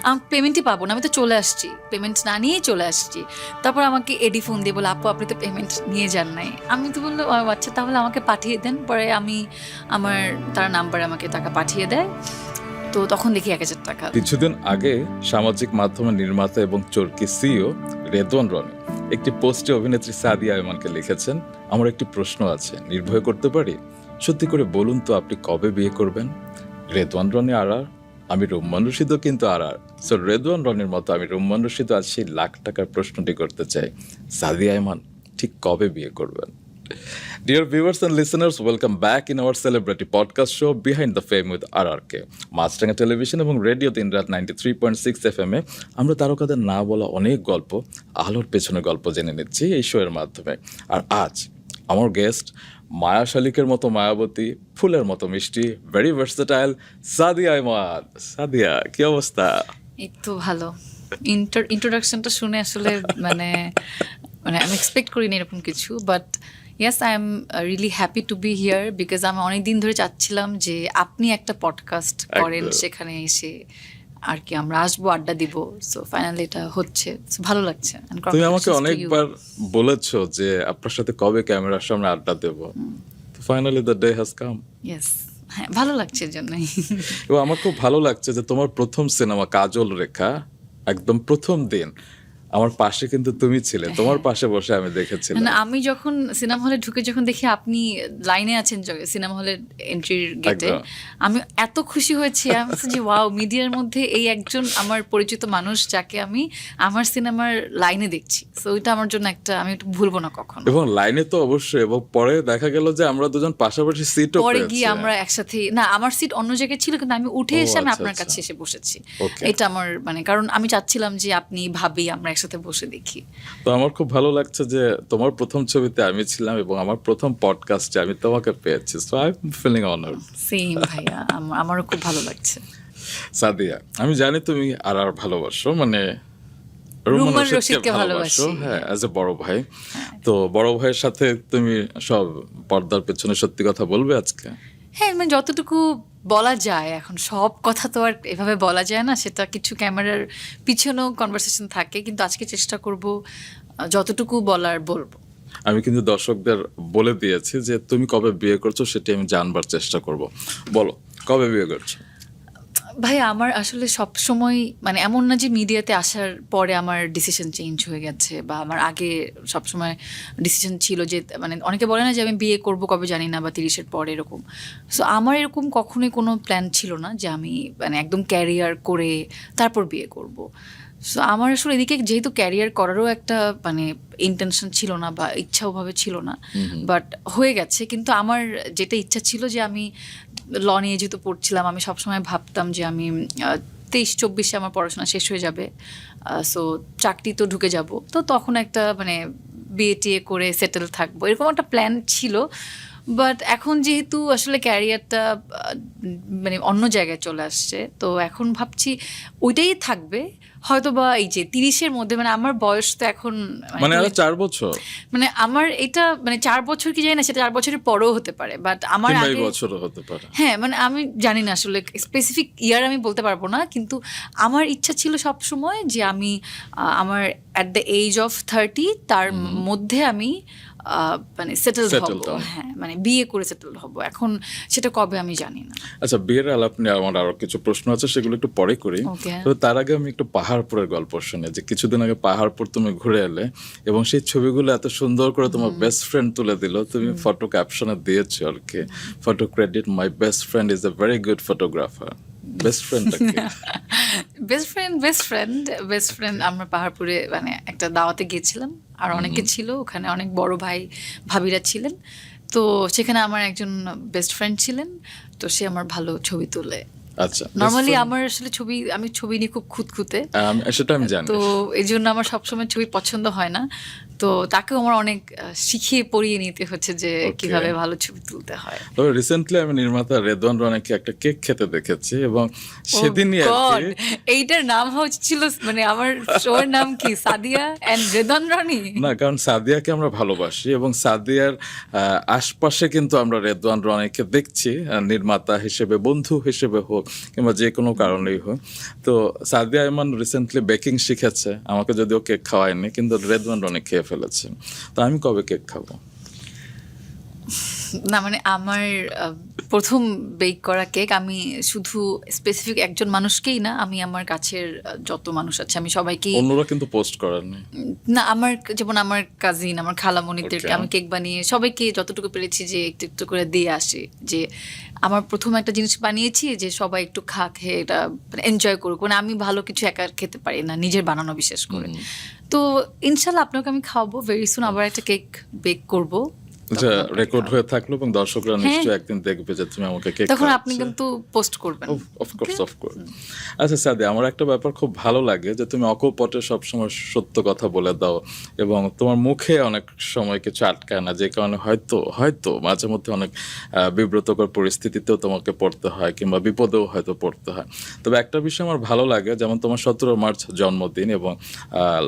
আমি পেমেন্টই পাবো না, আমি তো চলে আসছি, পেমেন্ট না নিয়েই চলে আসছি। তারপর আমাকে এডি ফোন দিয়ে বলে, আপু আপনি তো পেমেন্ট নিয়ে যান নাই। আমি তো বললো আচ্ছা তাহলে আমাকে পাঠিয়ে দেন। পরে আমি তার নাম্বারে আমাকে টাকা পাঠিয়ে দেয়। তো তখন দেখি 1,000 টাকা। কিছুদিন আগে সামাজিক মাধ্যমের নির্মাতা এবং চরকি সিইও রেদওয়ান রনি একটি পোস্টে অভিনেত্রী সাদিয়া ইমানকে লিখেছেন, আমার একটি প্রশ্ন আছে, নির্ভয় করতে পারি? সত্যি করে বলুন তো আপনি কবে বিয়ে করবেন? রেদওয়ান রনি আরআর, আমি রুম্মান রশিদও কিন্তু আরআর। সো রেদওয়ান রনির মতো আমি রুম্মান রশিদও আজ সেই লাখ টাকার প্রশ্নটি করতে চাই, সাদিয়া ইমান ঠিক কবে বিয়ে করবেন? Dear viewers and listeners, welcome back in our celebrity podcast show Behind the Fame with RRK. Maasranga television এবং রেডিও দিনরাত 93.6 FM এ আমরা তারকাদের না বলা অনেক গল্প, আলোর পেছনে গল্প জেনে নিচ্ছি এই শো এর মাধ্যমে। আর আজ আমার গেস্ট মায়া শালিকের মতো মায়াবতী, ফুলের মতো মিষ্টি, ভেরি ভার্সেটাইল সাদিয়া ইমান। সাদিয়া, কি অবস্থা? এই তো ভালো। ইন্ট্রোডাকশনটা শুনে আসলে মানে আমি এক্সপেক্ট করিনি এরকম কিছু, but yes I am really happy to B here because আমি অনেক দিন ধরে চাচ্ছিলাম যে আপনি একটা পডকাস্ট করেন, সেখানে এসে আর কি আমরা আসবো, আড্ডা দিব। সো ফাইনালি এটা হচ্ছে, ভালো লাগছে। তুমি আমাকে অনেকবার বলেছো যে আপনার সাথে কবে ক্যামেরার সামনে আড্ডা দেব, তো finally the day has come. Yes, হ্যাঁ ভালো লাগছে এর জন্যই। এবং আমার খুব ভালো লাগছে যে তোমার প্রথম সিনেমা কাজল রেখা, একদম প্রথম দিন আমার পাশে কিন্তু তুমি ছিলে, তোমার পাশে বসে আমি দেখেছিলাম। না আমি যখন সিনেমা হলে ঢুকে যখন দেখি আপনি লাইনে আছেন সিনেমা হলের এন্ট্রির গেটে, আমি এত খুশি হয়েছি যে ওয়াও, মিডিয়ার মধ্যে এই একজন আমার পরিচিত মানুষ যাকে আমি আমার সিনেমার লাইনে দেখছি। সো ওইটা আমার জন্য একটা, আমি একটু ভুলবো না কখনো। এবং লাইনে তো অবশ্যই, এবং পরে দেখা গেল যে আমরা দুজন পাশাপাশি সিটও পেয়েছি। পরে গিয়ে আমরা একসাথে, না আমার সিট অন্য জায়গায় ছিল কিন্তু আমি উঠে এসে আমি আপনার কাছে এসে বসেছি। এটা আমার কারণ আমি চাচ্ছিলাম যে আপনি ভাবি আমরা একসাথে বসে দেখি। তো আমার খুব ভালো লাগছে যে তোমার প্রথম ছবিতে আমি ছিলাম এবং আমার প্রথম পডকাস্টে আমি তোমাকে পেয়েছি। So I am feeling honoured. Same ভাইয়া, আমারও খুব ভালো লাগছে। সাদিয়া, আমি জানি তুমি আর ভালোবাসো, মানে রুম্মান রশিদকে ভালোবাসো, হ্যাঁ, অ্যাজ এ বড় ভাই। তো বড় ভাইয়ের সাথে তুমি সব পর্দার পেছনে সত্যি কথা বলবে আজকে? হ্যাঁ, যতটুকু বলা যায়, এখন সব কথা তো আর এভাবে বলা যায় না, সেটা কিছু ক্যামেরার পিছনেও কনভারসেশন থাকে, কিন্তু আজকে চেষ্টা করব যতটুকু বলার বলবো। আমি কিন্তু দর্শকদের বলে দিয়েছি যে তুমি কবে বিয়ে করছো সেটা আমি জানবার চেষ্টা করব। বলো, কবে বিয়ে করছো? ভাই আমার আসলে সব সময় এমন না যে মিডিয়াতে আসার পরে আমার ডিসিশন চেঞ্জ হয়ে গেছে, বা আমার আগে সব সময় ডিসিশন ছিল যে অনেকে বলে না যে আমি বিয়ে করব কবে জানি না, বা 30-এর পরে এরকম। সো আমার এরকম কখনোই কোনো প্ল্যান ছিল না যে আমি একদম ক্যারিয়ার করে তারপর বিয়ে করব। সো আমার আসলে এদিকে যেহেতু ক্যারিয়ার করারও একটা ইন্টেনশন ছিল না বা ইচ্ছা ওভাবে ছিল না, বাট হয়ে গেছে। কিন্তু আমার যেটা ইচ্ছা ছিল যে আমি ল নিয়ে যেহেতু পড়ছিলাম, আমি সবসময় ভাবতাম যে আমি 23-24 আমার পড়াশোনা শেষ হয়ে যাবে, সো চাকরি তো ঢুকে যাব, তো তখন একটা বিয়ে টিয়ে করে সেটেল থাকবো, এরকম একটা প্ল্যান ছিল। বাট এখন যেহেতু আসলে ক্যারিয়ারটা অন্য জায়গায় চলে আসছে, তো এখন ভাবছি ওইটাই থাকবে হয়তো, বা এই যে 30-এর মধ্যে, আমার বয়স তো এখন 4 বছর, আমার এটা 4 বছর কি জানি না, সেটা 4 বছরের পরেও হতে পারে, বাট আমার আগে বছরও হতে পারে। হ্যাঁ, আমি জানি না আসলে স্পেসিফিক ইয়ার আমি বলতে পারবো না, কিন্তু আমার ইচ্ছা ছিল সব সময় যে আমি আমার অ্যাট দ্য এজ অফ 30 তার মধ্যে আমি সেটেল হব। হ্যাঁ, বিয়ে করে সেটেল হব। এখন সেটা কবে আমি জানি না। আচ্ছা, বিয়ের আলাপ নিয়ে আমার আরো কিছু প্রশ্ন আছে, সেগুলো একটু পরে করি। তবে তার আগে আমি একটু পাহাড়পুরের গল্প শুনি, যে কিছুদিন আগে পাহাড়পুর তুমি ঘুরে এলে এবং সেই ছবিগুলো এত সুন্দর করে তোমার বেস্ট ফ্রেন্ড তুলে দিল। তুমি ফটো ক্যাপশনে দিয়েছো আর কি, photo credit my best friend is a very good photographer. Best friend best friend আমরা পাহাড়পুরে একটা দাওয়াতে গিয়েছিলাম, আর অনেকে ছিল ওখানে, অনেক বড় ভাই ভাবিরা ছিলেন, তো সেখানে আমার একজন বেস্ট ফ্রেন্ড ছিলেন, তো সে আমার ভালো ছবি তোলে। আচ্ছা, নরমালি আমার আসলে আমি ছবি নিয়ে খুব খুঁতখুঁতে, সেটা আমি জানি, তো এই জন্য আমার সবসময় ছবি পছন্দ হয় না। তো তাকেও আমার অনেক শিখিয়ে পড়িয়ে নিতে হচ্ছে যে কিভাবে ভালো ছবি তুলতে হয়। তবে রিসেন্টলি আমি নির্মাতা রেদওয়ান রনিকে একটা কেক খেতে দেখেছি, এবং সেদিনই এইটার নাম হচ্ছিল আমার শোর নাম কি, সাদিয়া এন্ড রেদওয়ান রনি? না, কারণ সাদিয়াকে আমরা ভালোবাসি এবং সাদিয়ার আশপাশে কিন্তু আমরা রেদওয়ান রনিকে দেখছি, নির্মাতা হিসেবে, বন্ধু হিসেবে হোক, হোক কিংবা যে কোনো কারণেই হোক। তো সাদিয়া ইমান রিসেন্টলি বেকিং শিখেছে, আমাকে যদিও কেক খাওয়ায়নি, কিন্তু রেদওয়ান রনি খেয়ে ফেলেছে। তো আমি কবে কেক খাবো? না মানে আমার প্রথম বেক করা কেক আমি শুধু স্পেসিফিক একজন মানুষকেই না, আমি আমার কাছের যত মানুষ আছে আমি সবাইকেই, অন্যরা কিন্তু পোস্ট করেননি। না আমার যেমন আমার কাজিন, আমার খালামণিদেরকে Okay. আমি কেক বানিয়ে সবাইকে যতটুকু পেরেছি যে একটু একটু করে দিয়ে আসি, যে আমার প্রথম একটা জিনিস বানিয়েছি যে সবাই একটু খেয়ে এটা এনজয় করুক, মানে আমি ভালো কিছু একা খেতে পারি না, নিজের বানানো বিশেষ করে। তো ইনশাল্লাহ আপনাকে আমি খাওয়াবো ভেরি সুন, আবার একটা কেক বেক করবো, যা রেকর্ড হয়ে থাকলো এবং দর্শকরা নিশ্চয়ই একদিন দেখবে যে তুমি আমাকে কেক তখন আপনি কিন্তু পোস্ট করবেন। অফকোর্স। আচ্ছা সাদি, আমার একটা ব্যাপার খুব ভালো লাগে যে তুমি অকপটে সবসময় সত্য কথা বলে দাও এবং তোমার মুখে অনেক সময় কিছু আটকায় না, যে কারণে হয়তো মাঝে মধ্যে অনেক বিব্রতকর পরিস্থিতিতেও তোমাকে পড়তে হয় কিংবা বিপদেও হয়তো পড়তে হয়। তবে একটা বিষয় আমার ভালো লাগে, যেমন তোমার 17 মার্চ জন্মদিন এবং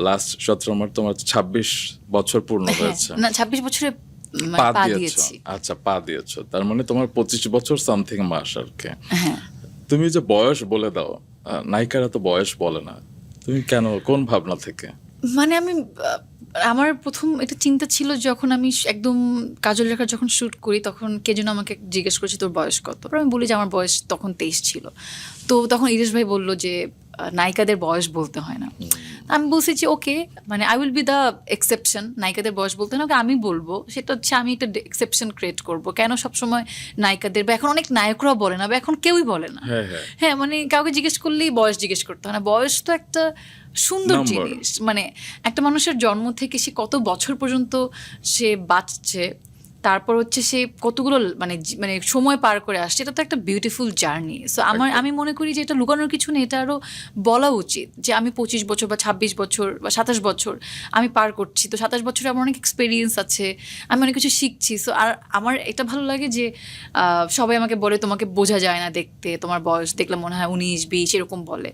লাস্ট 17 মার্চ তোমার 26 বছর পূর্ণ হয়েছে। না 26 বছরে পা দিয়েছো। আচ্ছা, পা দিয়েছো, তার মানে তোমার 25 বছর সামথিং মাস আর কি। তুমি যে বয়স বলে দাও, নায়িকারা তো বয়স বলে না, তুমি কেন, কোন ভাবনা থেকে? মানে আমি আমার প্রথম এটা চিন্তা ছিল যখন আমি একদম কাজল রেখা যখন শুট করি, তখন কে যেন আমাকে জিজ্ঞেস করেছে তোর বয়স কত, আমি বলি যে আমার বয়স তখন 23 ছিল। তো তখন ইরেশ ভাই বলল যে নায়িকাদের বয়স বলতে হয় না। আমি বলছি যে ওকে, মানে I will be the exception, নায়িকাদের বয়স বলতে হয় না, ওকে আমি বলবো, সেটা হচ্ছে আমি একটা এক্সেপশন ক্রিয়েট করবো। কেন সবসময় নায়িকাদের, বা এখন অনেক নায়করাও বলে না, বা এখন কেউই বলে না। হ্যাঁ মানে কাউকে জিজ্ঞেস করলেই বয়স জিজ্ঞেস করতে হয় না। বয়স তো একটা সুন্দর জিনিস, মানে একটা মানুষের জন্ম থেকে সে কত বছর পর্যন্ত সে বাঁচছে, তারপর হচ্ছে সে কতগুলো মানে সময় পার করে আসছে, এটা তো একটা বিউটিফুল জার্নি। সো আমি মনে করি যে এটা লুকানোর কিছু নেই, এটা আরও বলা উচিত যে আমি 25 বছর বা 26 বছর বা 27 বছর আমি পার করছি। তো 27 বছরে আমার অনেক এক্সপিরিয়েন্স আছে, আমি অনেক কিছু শিখছি। সো আর আমার এটা ভালো লাগে যে সবাই আমাকে বলে তোমাকে বোঝা যায় না দেখতে, তোমার বয়স দেখলে মনে হয় 19-20 এরকম বলে,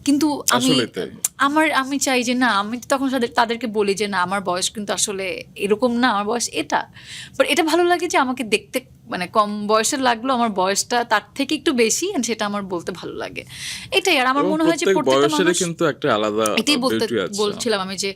কিন্তু আমি চাই যে না, আমি তখন তাদেরকে বলি যে না, আমার বয়স কিন্তু আসলে এরকম না, আমার বয়স এটা। বাট এটা ভালো লাগে যে আমাকে দেখতে মানে কম বয়সের লাগলো, আমার বয়সটা তার থেকে একটু বেশি, সেটা আমার বলতে ভালো লাগে, এটাই। আর আমার মনে হয় যে প্রত্যেকটা মানুষ কিন্তু একটা আলাদা, এটাই বলছিলাম আমি যে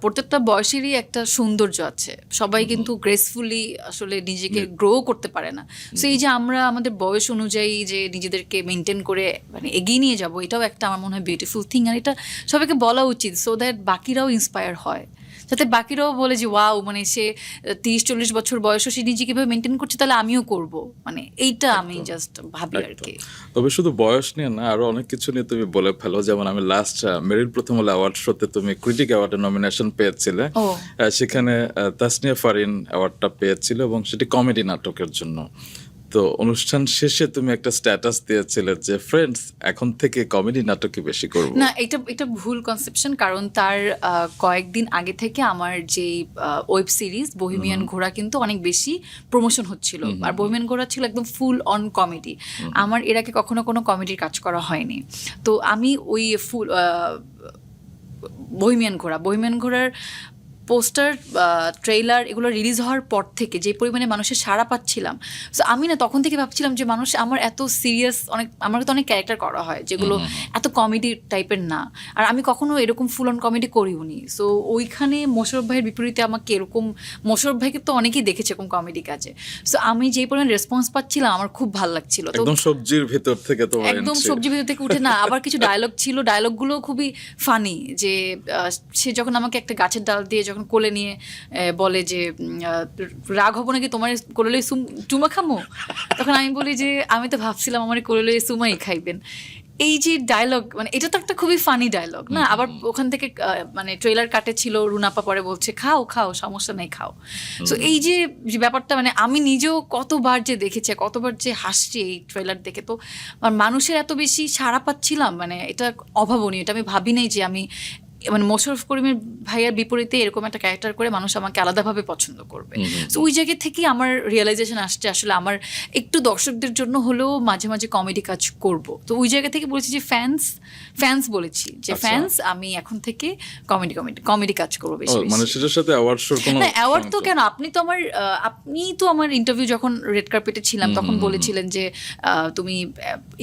প্রত্যেকটা বয়সেরই একটা সৌন্দর্য আছে, সবাই কিন্তু গ্রেসফুলি আসলে নিজেকে গ্রো করতে পারে না। সো এই যে আমরা আমাদের বয়স অনুযায়ী যে নিজেদেরকে মেনটেন করে মানে এগিয়ে নিয়ে যাব, এটাও একটা আমার মনে হয় বিউটিফুল থিং। আর এটা সবাইকে বলা উচিত, সো দ্যাট বাকিরাও ইন্সপায়ার হয়, যাতে বাকিরাও বলে যে ওয়াও, মানে সে 30-40 বছর বয়সও সে নিজেকে কিভাবে মেনটেন করছে, তাহলে আমিও করব, মানে এইটা আমি জাস্ট ভাবি আর কি। তবে শুধু বয়স নিয়ে না, আরো অনেক কিছু নিয়ে তুমি বলে ফেলো। যেমন আমি লাস্ট মেরিল প্রথম আলো অ্যাওয়ার্ড শোতে তুমি ক্রিটিক অ্যাওয়ার্ডে নমিনেশন পেয়েছিলে, সেখানে তাসনিয়া ফারিন অ্যাওয়ার্ডটা পেয়েছিল এবং সেটি কমেডি নাটকের জন্য। তো অনুষ্ঠান শেষে তুমি একটা স্ট্যাটাস দিয়েছিলে যে ফ্রেন্ডস এখন থেকে কমেডি নাটকই বেশি করব। না, এটা ভুল কনসেপশন, কারণ তার কয়েকদিন আগে থেকে আমার যে ওয়েব সিরিজ বহিমিয়ান ঘোড়া কিন্তু অনেক বেশি প্রমোশন হচ্ছিল, আর বহিমিয়ান ঘোড়া ছিল একদম ফুল অন কমেডি। আমার এর আগে কখনো কোনো কমেডির কাজ করা হয়নি, তো আমি ওই ফুল বহিমিয়ান ঘোড়ার পোস্টার, ট্রেইলার এগুলো রিলিজ হওয়ার পর থেকে যে পরিমাণে মানুষের সাড়া পাচ্ছিলাম, সো আমি না তখন থেকে ভাবছিলাম যে মানুষ আমার এত সিরিয়াস, আমার তো অনেক ক্যারেক্টার করা হয় যেগুলো এত কমেডি টাইপের না, আর আমি কখনো এরকম ফুল অন কমেডি করিওনি। সো ওইখানে মোশাররফ ভাইয়ের বিপরীতে আমাকে এরকম, মোশাররফ ভাইকে তো অনেকেই দেখেছে এরকম কমেডি কাজে, সো আমি যেই পরিমাণ রেসপন্স পাচ্ছিলাম আমার খুব ভালো লাগছিল। তো একদম সবজির ভেতর থেকে উঠে না, আবার কিছু ডায়লগ ছিল, ডায়লগগুলো খুবই ফানি, যে সে যখন আমাকে একটা গাছের ডাল দিয়ে যখন কোলে নিয়ে বলে যে রাগ হবো নাকি তোমার কোলে চুমা খামো, তখন আমি বলি যে আমি তো ভাবছিলাম আমার কোলে চুমাই খাইবেন। এই যে ডায়লগ, মানে এটা তো একটা খুবই ফানি ডায়লগ না। আবার ওখান থেকে মানে ট্রেলার কাটে ছিল, রুনাপা পরে বলছে খাও খাও সমস্যা নেই খাও। সো এই যে ব্যাপারটা, মানে আমি নিজেও কতবার যে দেখেছি, কতবার যে হাসছি এই ট্রেলার দেখে, তো মানুষের এত বেশি সাড়া পাচ্ছিলাম, মানে এটা অভাবনীয়, এটা আমি ভাবি নাই যে আমি মানে মোশাররফ করিমের ভাইয়ার বিপরীতে এরকম একটা ক্যারেক্টার করে মানুষ আমাকে আলাদাভাবে পছন্দ করবে। তো ওই জায়গা থেকেই আমার রিয়েলাইজেশন আসছে আসলে আমার একটু দর্শকদের জন্য হলেও মাঝে মাঝে কমেডি কাজ করব। তো ওই জায়গা থেকে বলেছি যে ফ্যান্স বলেছি যে ফ্যান্স আমি এখন থেকে কমেডি কাজ করবো বেশি। মানে সেটার সাথে অ্যাওয়ার্ড শোর কোনো না অ্যাওয়ার্ড তো কেন, আপনি তো আমার ইন্টারভিউ যখন রেড কার্পেটে ছিলাম তখন বলেছিলেন যে তুমি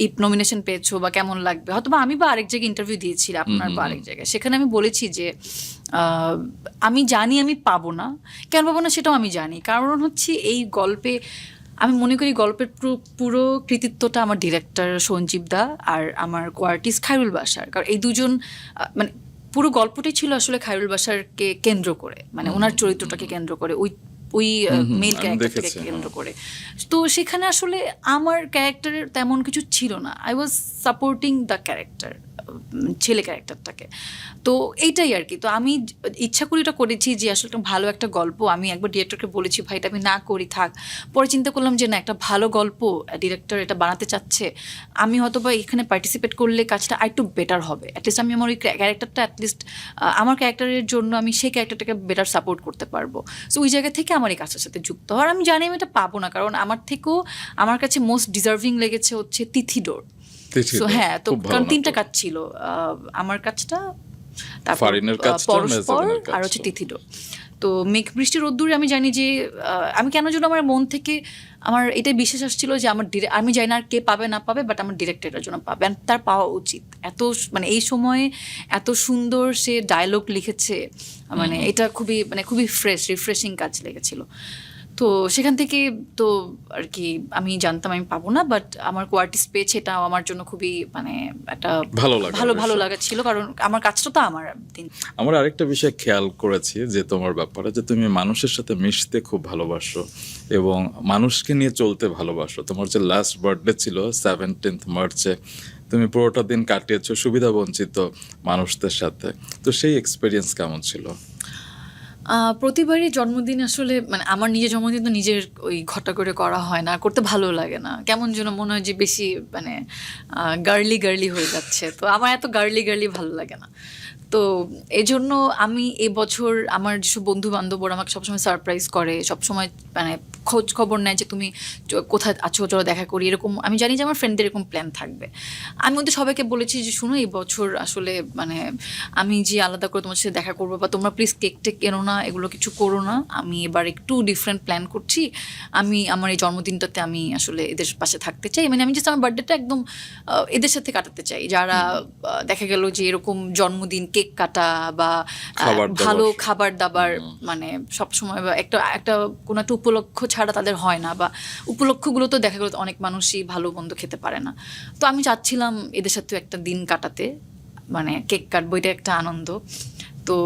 এই নমিনেশন পেয়েছো বা কেমন লাগবে, হয়তো বা আমি বা আরেক জায়গায় ইন্টারভিউ দিয়েছিলাম আপনার বা আরেক জায়গায়, সেখানে আমি বলেছি যে আমি জানি আমি পাবো না, কেন পাবো না সেটাও আমি জানি, কারণ হচ্ছে এই গল্পে আমি মনে করি গল্পের পুরো কৃতিত্বটা আমার ডিরেক্টর সঞ্জীব দা আর আমার কোয়ার্টিস্ট খায়রুল বাশার। কারণ এই দুজন মানে পুরো গল্পটাই ছিল আসলে খায়রুল বাশারকে কেন্দ্র করে, মানে ওনার চরিত্রটাকে কেন্দ্র করে, ওই মেল ক্যারেক্টারটাকে কেন্দ্র করে। তো সেখানে আসলে আমার ক্যারেক্টারের তেমন কিছু ছিল না, I was supporting the character, ছেলে ক্যারেক্টারটাকে। তো এইটাই আর কি। তো আমি ইচ্ছা করি এটা করেছি যে আসলে একটা ভালো একটা গল্প, আমি একবার ডিরেক্টরকে বলেছি ভাই এটা আমি না করি থাক, পরে চিন্তা করলাম যে না একটা ভালো গল্প ডিরেক্টর এটা বানাতে চাচ্ছে, আমি হয়তো বা এখানে পার্টিসিপেট করলে কাজটা আরেকটু বেটার হবে, অ্যাটলিস্ট আমি আমার ওই ক্যারেক্টারটা অ্যাটলিস্ট আমার ক্যারেক্টারের জন্য আমি সেই ক্যারেক্টারটাকে বেটার সাপোর্ট করতে পারবো। সো ওই জায়গা থেকে আমার এই কাজটার সাথে যুক্ত হওয়ার, আমি জানি আমি এটা পাবো না, কারণ আমার থেকেও আমার কাছে মোস্ট ডিজার্ভিং লেগেছে হচ্ছে তিথিডোর। হ্যাঁ, তো কারণ 3টা কাজ ছিল, আমার কাজটা, তারপর পরস্পর আর হচ্ছে তিথিডোর। তো মেঘ বৃষ্টি রোদ্দুরে আমি জানি যে আমি কেন যেন আমার মন থেকে আমার এটাই বিশ্বাস আসছিল যে আমি জানি না আর কে পাবে না পাবে, বাট আমার ডিরেক্টর এটার জন্য পাবে, তার পাওয়া উচিত। এত মানে এই সময়ে এত সুন্দর সে ডায়লগ লিখেছে, মানে এটা খুবই রিফ্রেশিং কাজ লেগেছিল। তো সেখান থেকে তো আর কি আমি জানতাম আমি পাবো না, বাট আমার কোয়ার্টিস্ট পেয়েছে, এটা আমার জন্য খুবই মানে একটা ভালো লাগা ছিল, কারণ আমার কাজটা তো আমার দিন। আমরা আরেকটা বিষয় খেয়াল করেছি যে তোমার ব্যাপারে, যে তুমি মানুষের সাথে মিশতে খুব ভালোবাসো এবং মানুষকে নিয়ে চলতে ভালোবাসো। তোমার যে লাস্ট বার্থডে ছিল 17 মার্চে, তুমি পুরোটা দিন কাটিয়েছো সুবিধাবঞ্চিত মানুষদের সাথে, তো সেই এক্সপিরিয়েন্স কেমন ছিল? প্রতিবারই জন্মদিন আসলে মানে আমার নিজের জন্মদিন তো নিজের ওই ঘটা করে করা হয় না, করতে ভালো লাগে না, কেমন যেন মনে হয় যে বেশি মানে গার্লি হয়ে যাচ্ছে, তো আমার এত গার্লি ভালো লাগে না। তো এই জন্য আমি এবছর আমার যেসব বন্ধু বান্ধবরা আমাকে সবসময় সারপ্রাইজ করে, সবসময় মানে খোঁজ খবর নেয় যে তুমি কোথায় আছো, চলো দেখা করি, এরকম আমি জানি যে আমার ফ্রেন্ডদের এরকম প্ল্যান থাকবে। আমি ওদের সবাইকে বলেছি যে শুনো এই বছর আসলে মানে আমি যে আলাদা করে তোমার সাথে দেখা করবো, বা তোমরা প্লিজ কেক টেক কেনো না, এগুলো কিছু করো না, আমি এবার একটু ডিফারেন্ট প্ল্যান করছি, আমি আমার এই জন্মদিনটাতে আমি আসলে এদের পাশে থাকতে চাই, মানে আমি জাস্ট আমার বার্থডেটা একদম এদের সাথে কাটাতে চাই, যারা দেখা গেল যে এরকম জন্মদিন কেক কাটা বা ভালো খাবার দাবার মানে সবসময় বা একটা কোনো একটা উপলক্ষ ছাড়া তাদের হয় না, বা উপলক্ষগুলো তো দেখা গেল অনেক মানুষই ভালো মন্দ খেতে পারে না। তো আমি চাচ্ছিলাম এদের সাথে একটা দিন কাটাতে, মানে কেক কাটবো, এটা একটা আনন্দ। তো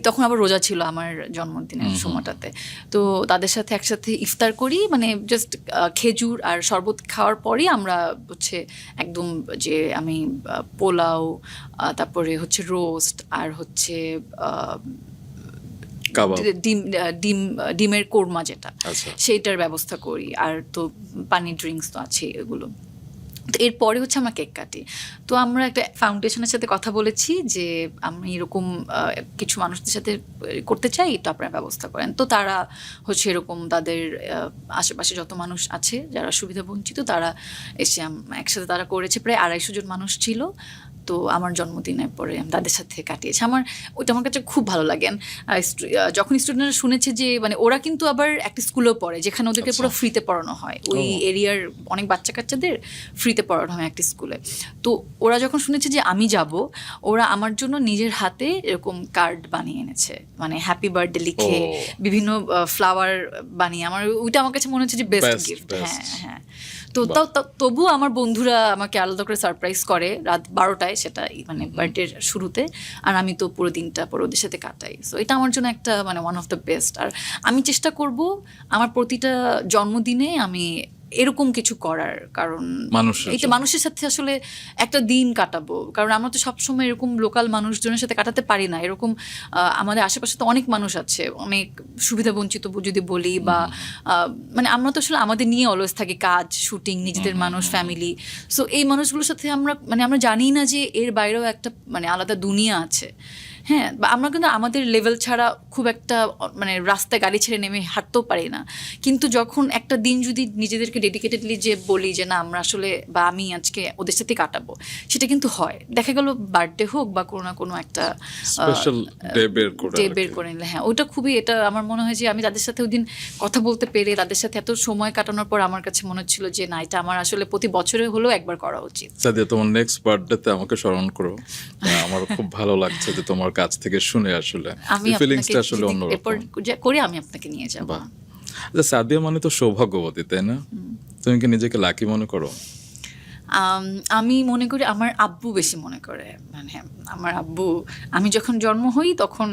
তখন আবার রোজা ছিল আমার জন্মদিনের সময়টাতে, তো তাদের সাথে একসাথে ইফতার করি, মানে জাস্ট খেজুর আর শরবত খাওয়ার পরেই আমরা হচ্ছে একদম যে আমি পোলাও, তারপরে হচ্ছে রোস্ট, আর হচ্ছে ডিমের কোরমা যেটা, সেইটার ব্যবস্থা করি, আর তো পানি ড্রিঙ্কস তো আছে এগুলো। তো এরপরে হচ্ছে আমরা কেক কাটি। তো আমরা একটা ফাউন্ডেশনের সাথে কথা বলেছি যে আমি এরকম কিছু মানুষদের সাথে করতে চাই, তো আপনারা ব্যবস্থা করেন। তো তারা হচ্ছে এরকম তাদের আশেপাশে যত মানুষ আছে যারা সুবিধা বঞ্চিত, তারা এসে একসাথে তারা করেছে, প্রায় 250 জন মানুষ ছিল। তো আমার জন্মদিনের পরে তাদের সাথে কাটিয়েছে, ওইটা আমার কাছে খুব ভালো লাগে। যখন স্টুডেন্টরা শুনেছে যে মানে ওরা কিন্তু আবার একটা স্কুলেও পড়ে যেখানে ওদেরকে পুরো ফ্রিতে পড়ানো হয়, ওই এরিয়ার অনেক বাচ্চা কাচ্চাদের ফ্রিতে পড়ানো হয় একটা স্কুলে। তো ওরা যখন শুনেছে যে আমি যাব, ওরা আমার জন্য নিজের হাতে এরকম কার্ড বানিয়ে এনেছে, মানে হ্যাপি বার্থডে লিখে বিভিন্ন ফ্লাওয়ার বানিয়ে, ওইটা আমার কাছে মনে হচ্ছে যে বেস্ট গিফট। হ্যাঁ তো তবু আমার বন্ধুরা আমাকে আলাদা করে সারপ্রাইজ করে রাত 12টায়, সেটা মানে বার্থডের শুরুতে, আর আমি তো পুরো দিনটা পরে ওদের সাথে কাটাই। সো এটা আমার জন্য একটা মানে ওয়ান অফ দ্য বেস্ট। আর আমি চেষ্টা করব আমার প্রতিটা জন্মদিনে আমি এরকম কিছু করার, কারণ এটা মানুষের সাথে আসলে একটা দিন কাটাবো, কারণ আমরা তো সবসময় এরকম লোকাল মানুষজনের সাথে কাটাতে পারি না। এরকম আমাদের আশেপাশে তো অনেক মানুষ আছে, অনেক সুবিধা বঞ্চিত যদি বলি, বা মানে আমরা তো আসলে আমাদের নিয়ে অলওয়েজ থাকি, কাজ, শুটিং, নিজেদের মানুষ, ফ্যামিলি। সো এই মানুষগুলোর সাথে আমরা জানি না যে এর বাইরেও একটা মানে আলাদা দুনিয়া আছে, হ্যাঁ, বা আমরা কিন্তু আমাদের লেভেল ছাড়া খুব একটা মানে রাস্তায় গাড়ি ছেড়ে নেমে হাঁটতেও পারি না, কিন্তু যখন একটা দিন যদি নিজেদেরকে ডেডিকেটেডলি যে বলি যে না আমরা আসলে বা আমি আজকে ওদের সাথে কাটাবো, সেটা কিন্তু হয়। দেখা গেল বার্থডে হোক বা কোনো না কোনো একটা স্পেশাল ডে বের করে ডে আর বের কি। করে নিলে, হ্যাঁ ওইটা খুবই, এটা আমার মনে হয় যে আমি তাদের সাথে ওই দিন কথা বলতে পেরে তাদের সাথে এত সময় কাটানোর পর আমার কাছে মনে হচ্ছিল যে না, এটা আমার আসলে প্রতি বছরে হলেও একবার করা উচিত। সাদিয়া, তোমার নেক্সট বার্থডেতে আমাকে স্মরণ করো। আমার খুব ভালো লাগছে যে তোমার কাছ থেকে শুনে আসলে আমি এই আপনাকে ফিলিংসটা আসলে যদি অন্যরকম। এরপর করে আমি আপনাকে নিয়ে যাব। বাহ, আচ্ছা, সাদিয়া মানে তো সৌভাগ্যবতী, তাই না? তুমি কি নিজেকে লাকি মনে করো? আমি মনে করি আমার আব্বু বেশি মনে করে, মানে আমার আব্বু, আমি যখন জন্ম হই তখন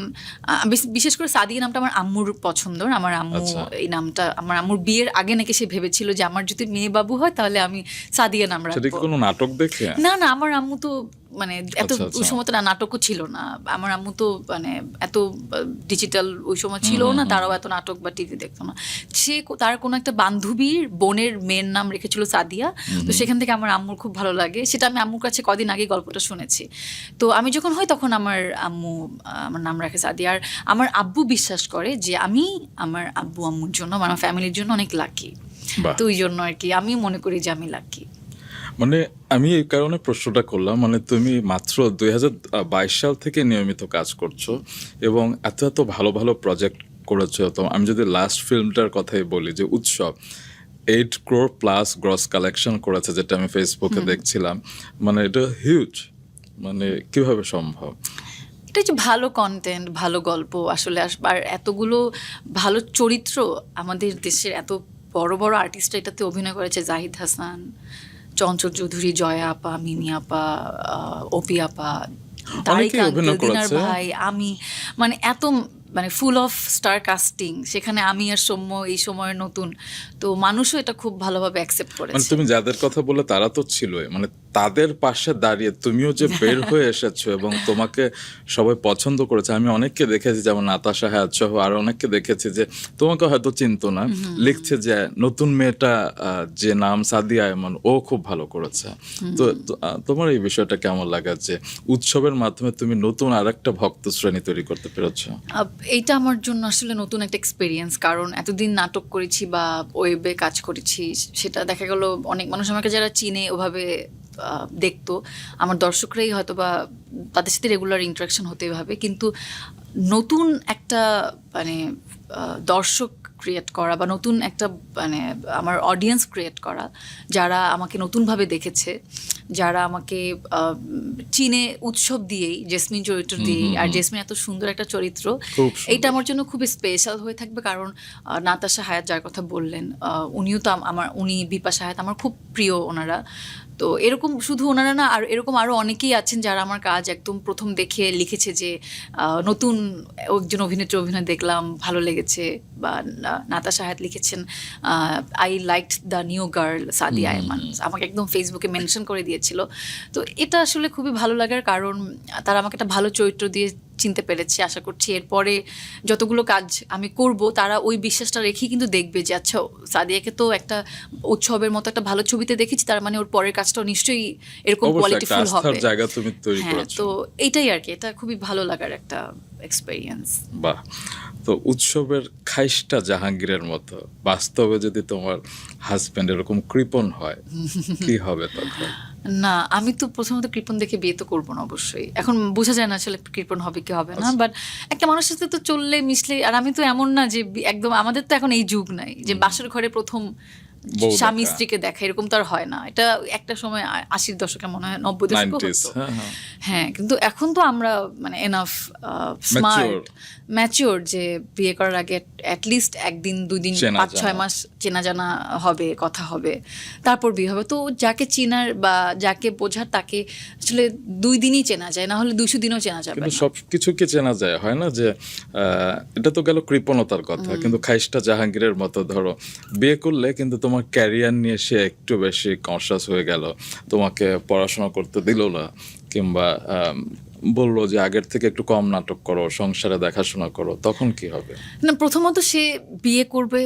বিশেষ করে সাদিয়া নামটা আমার আম্মুর পছন্দ। আমার আম্মু আচ্ছা। এই নামটা, আমার আম্মুর বিয়ের আগে নাকি সে ভেবেছিল যে আমার যদি মেয়ে বাবু হয় তাহলে আমি সাদিয়া নাম সেটা কি রাখবো। কোনো নাটক দেখে? না না, আমার আম্মু তো মানে এত আচ্ছা, আচ্ছা। ওই সময় তো নাটকও ছিল না। আমার আম্মু তো মানে এত ডিজিটাল ওই সময় ছিল না, তারাও এত নাটক বা টিভি দেখতো না। সে তার কোনো একটা বান্ধবীর বোনের মেয়ের নাম রেখেছিল সাদিয়া, তো সেখান থেকে আমার আম্মুর খুব ভালো লাগে। সেটা আমি আম্মুর কাছে কদিন আগে গল্পটা শুনেছি। তো আমি যখন হই তখন আমার আম্মু আমার নাম রাখে সাদিয়া। আর আমার আব্বু বিশ্বাস করে যে আমি আমার আব্বু আম্মুর জন্য, আমার ফ্যামিলির জন্য অনেক লাকি। বাহ। তো ওই জন্য আর কি আমি মনে করি যে আমি লাকি। মানে আমি এই কারণে প্রশ্নটা করলাম, মানে তুমি মাত্র 2022 সাল থেকে নিয়মিত কাজ করছো এবং এত এত ভালো ভালো প্রজেক্ট করেছো। তো আমি যদি লাস্ট ফিল্মটার কথাই বলি, যে উৎসব 8 crore প্লাস গ্রস কালেকশন করেছে, যেটা আমি ফেসবুকে দেখছিলাম, মানে এটা হিউজ। মানে কিভাবে সম্ভব? এটা হচ্ছে ভালো কন্টেন্ট, ভালো গল্প আসলে আর এতগুলো ভালো চরিত্র, আমাদের দেশের এত বড় বড় আর্টিস্টরা এটাতে অভিনয় করেছে। জাহিদ হাসান, চঞ্চল চৌধুরী, জয়া আপা, মিমি আপা, অপি আপা, তারিক অনেকেই অভিনয় আঙ্কেল, দিনার করেছে। ভাই, আমি, মানে এত মানে ফুল অফ স্টার কাস্টিং, সেখানে আমি আর সৌম্য এই সময়ের নতুন, তো মানুষও এটা খুব ভালোভাবে অ্যাকসেপ্ট মানে করেছে। তুমি যাদের কথা বলে তারা তো ছিলই, মানে তাদের পাশে দাঁড়িয়ে তুমিও যে বের হয়ে এসেছো এবং তোমাকে সবাই পছন্দ করেছে। আমি অনেককে দেখেছি, যেমন নাতাশা হায়াত সহ আরো অনেককে দেখেছি যে তোমাকে হয়তো চিনতো না, লিখছে যে নতুন মেয়েটা যে নাম সাদিয়া আয়মান, ও খুব ভালো করেছে। তো তোমার এই বিষয়টা কেমন লাগে যে উৎসবের মাধ্যমে তুমি নতুন আরেকটা ভক্ত শ্রেণী তৈরি করতে পেরেছো? এইটা আমার জন্য আসলে নতুন একটা এক্সপিরিয়েন্স, কারণ এতদিন নাটক করেছি বা ওয়েবে কাজ করেছি, সেটা দেখা গেল অনেক মানুষ আমাকে যারা চিনে ওভাবে দেখতো, আমার দর্শকরাই হয়তো বা তাদের সাথে রেগুলার ইন্টারাকশন হতে হবে, কিন্তু নতুন একটা মানে দর্শক ক্রিয়েট করা বা নতুন একটা মানে আমার অডিয়েন্স ক্রিয়েট করা, যারা আমাকে নতুনভাবে দেখেছে, যারা আমাকে চিনে উৎসব দিয়েই, জেসমিন চরিত্র দিয়েই। আর জেসমিন এত সুন্দর একটা চরিত্র, খুব সুন্দর। এইটা আমার জন্য খুবই স্পেশাল হয়ে থাকবে। কারণ নাতাশা হায়াত যার কথা বললেন, উনিও তো উনি বিপাশা হায়াত আমার খুব প্রিয় ওনারা। তো এরকম শুধু ওনারা না, আর এরকম আরও অনেকেই আছেন যারা আমার কাজ একদম প্রথম দেখে লিখেছে যে নতুন একজন অভিনেত্রী অভিনয় দেখলাম, ভালো লেগেছে। বা নাতাশা হায়াত লিখেছেন I liked the new girl Sadia Ayman, আমাকে একদম ফেসবুকে মেনশন করে দিয়েছিল। তো এটা আসলে খুবই ভালো লাগার কারণ, তারা আমাকে একটা ভালো চরিত্র দিয়ে চিনতে পেরেছি। আশা করছি এরপরে যতগুলো কাজ আমি করব তারা ওই বিশ্বাসটা রেখেই কিন্তু দেখবে যে আচ্ছা, সাদিয়াকে তো একটা উৎসবের মতো একটা ভালো ছবিতে দেখেছি, তার মানে ওর পরের কাজটাও নিশ্চয়ই এরকম অবশ্যই একটা কোয়ালিটিফুল আস্থার হবে। জায়গা তুমি তৈরি হ্যাঁ, করেছো। তো এইটাই আর কি, এটা খুবই ভালো লাগার একটা এক্সপেরিয়েন্স। বাহ। তো উৎসবের খাইশটা জাহাঙ্গীরের মতো বাস্তবে যদি তোমার হাজবেন্ড এরকম কৃপণ হয়, কি হবে তখন? না, আমি তো প্রথমত কৃপণ দেখে বিয়ে তো করবো না অবশ্যই। এখন বোঝা যায় না আসলে কৃপণ হবে কি হবে না, বাট একটা মানুষের সাথে তো চললে মিশলে, আর আমি তো এমন না যে একদম, আমাদের তো এখন এই যুগ নাই যে বাসর ঘরে প্রথম বউ স্বামী দেখা। স্ত্রীকে দেখা, এরকম তো আর হয় না। এটা একটা সময় 80-র দশকে মনে হয়, 90 দশকে 90s, হতো। হ্যাঁ, হ্যাঁ। হ্যাঁ, কিন্তু এখন তো আমরা মানে এনাফ স্মার্ট ম্যাচিওর যে বিয়ে করার আগে অ্যাটলিস্ট একদিন 2 দিন চেনা 5-6 জানা। মাস চেনা জানা হবে, কথা হবে, তারপর বিয়ে হবে। তো যাকে চেনার বা যাকে বোঝার তাকে আসলে 2 দিনই চেনা যায়, না হলে 200 দিনও চেনা যাবে কিন্তু না। সব কিছুকে চেনা যায়, হয় না যে এটা তো গেল কৃপণতার কথা, কিন্তু খাইশটা জাহাঙ্গীরের মতো ধরো বিয়ে করলে কিন্তু তোমার ক্যারিয়ার নিয়ে সে একটু বেশি কনসাস হয়ে গেল, তোমাকে পড়াশোনা করতে দিল না, কিংবা বললো যে আগের থেকে একটু কম নাটক করো, সংসারে দেখাশোনা করো, তখন কি হবে? না, প্রথমত সে বিয়ে করবে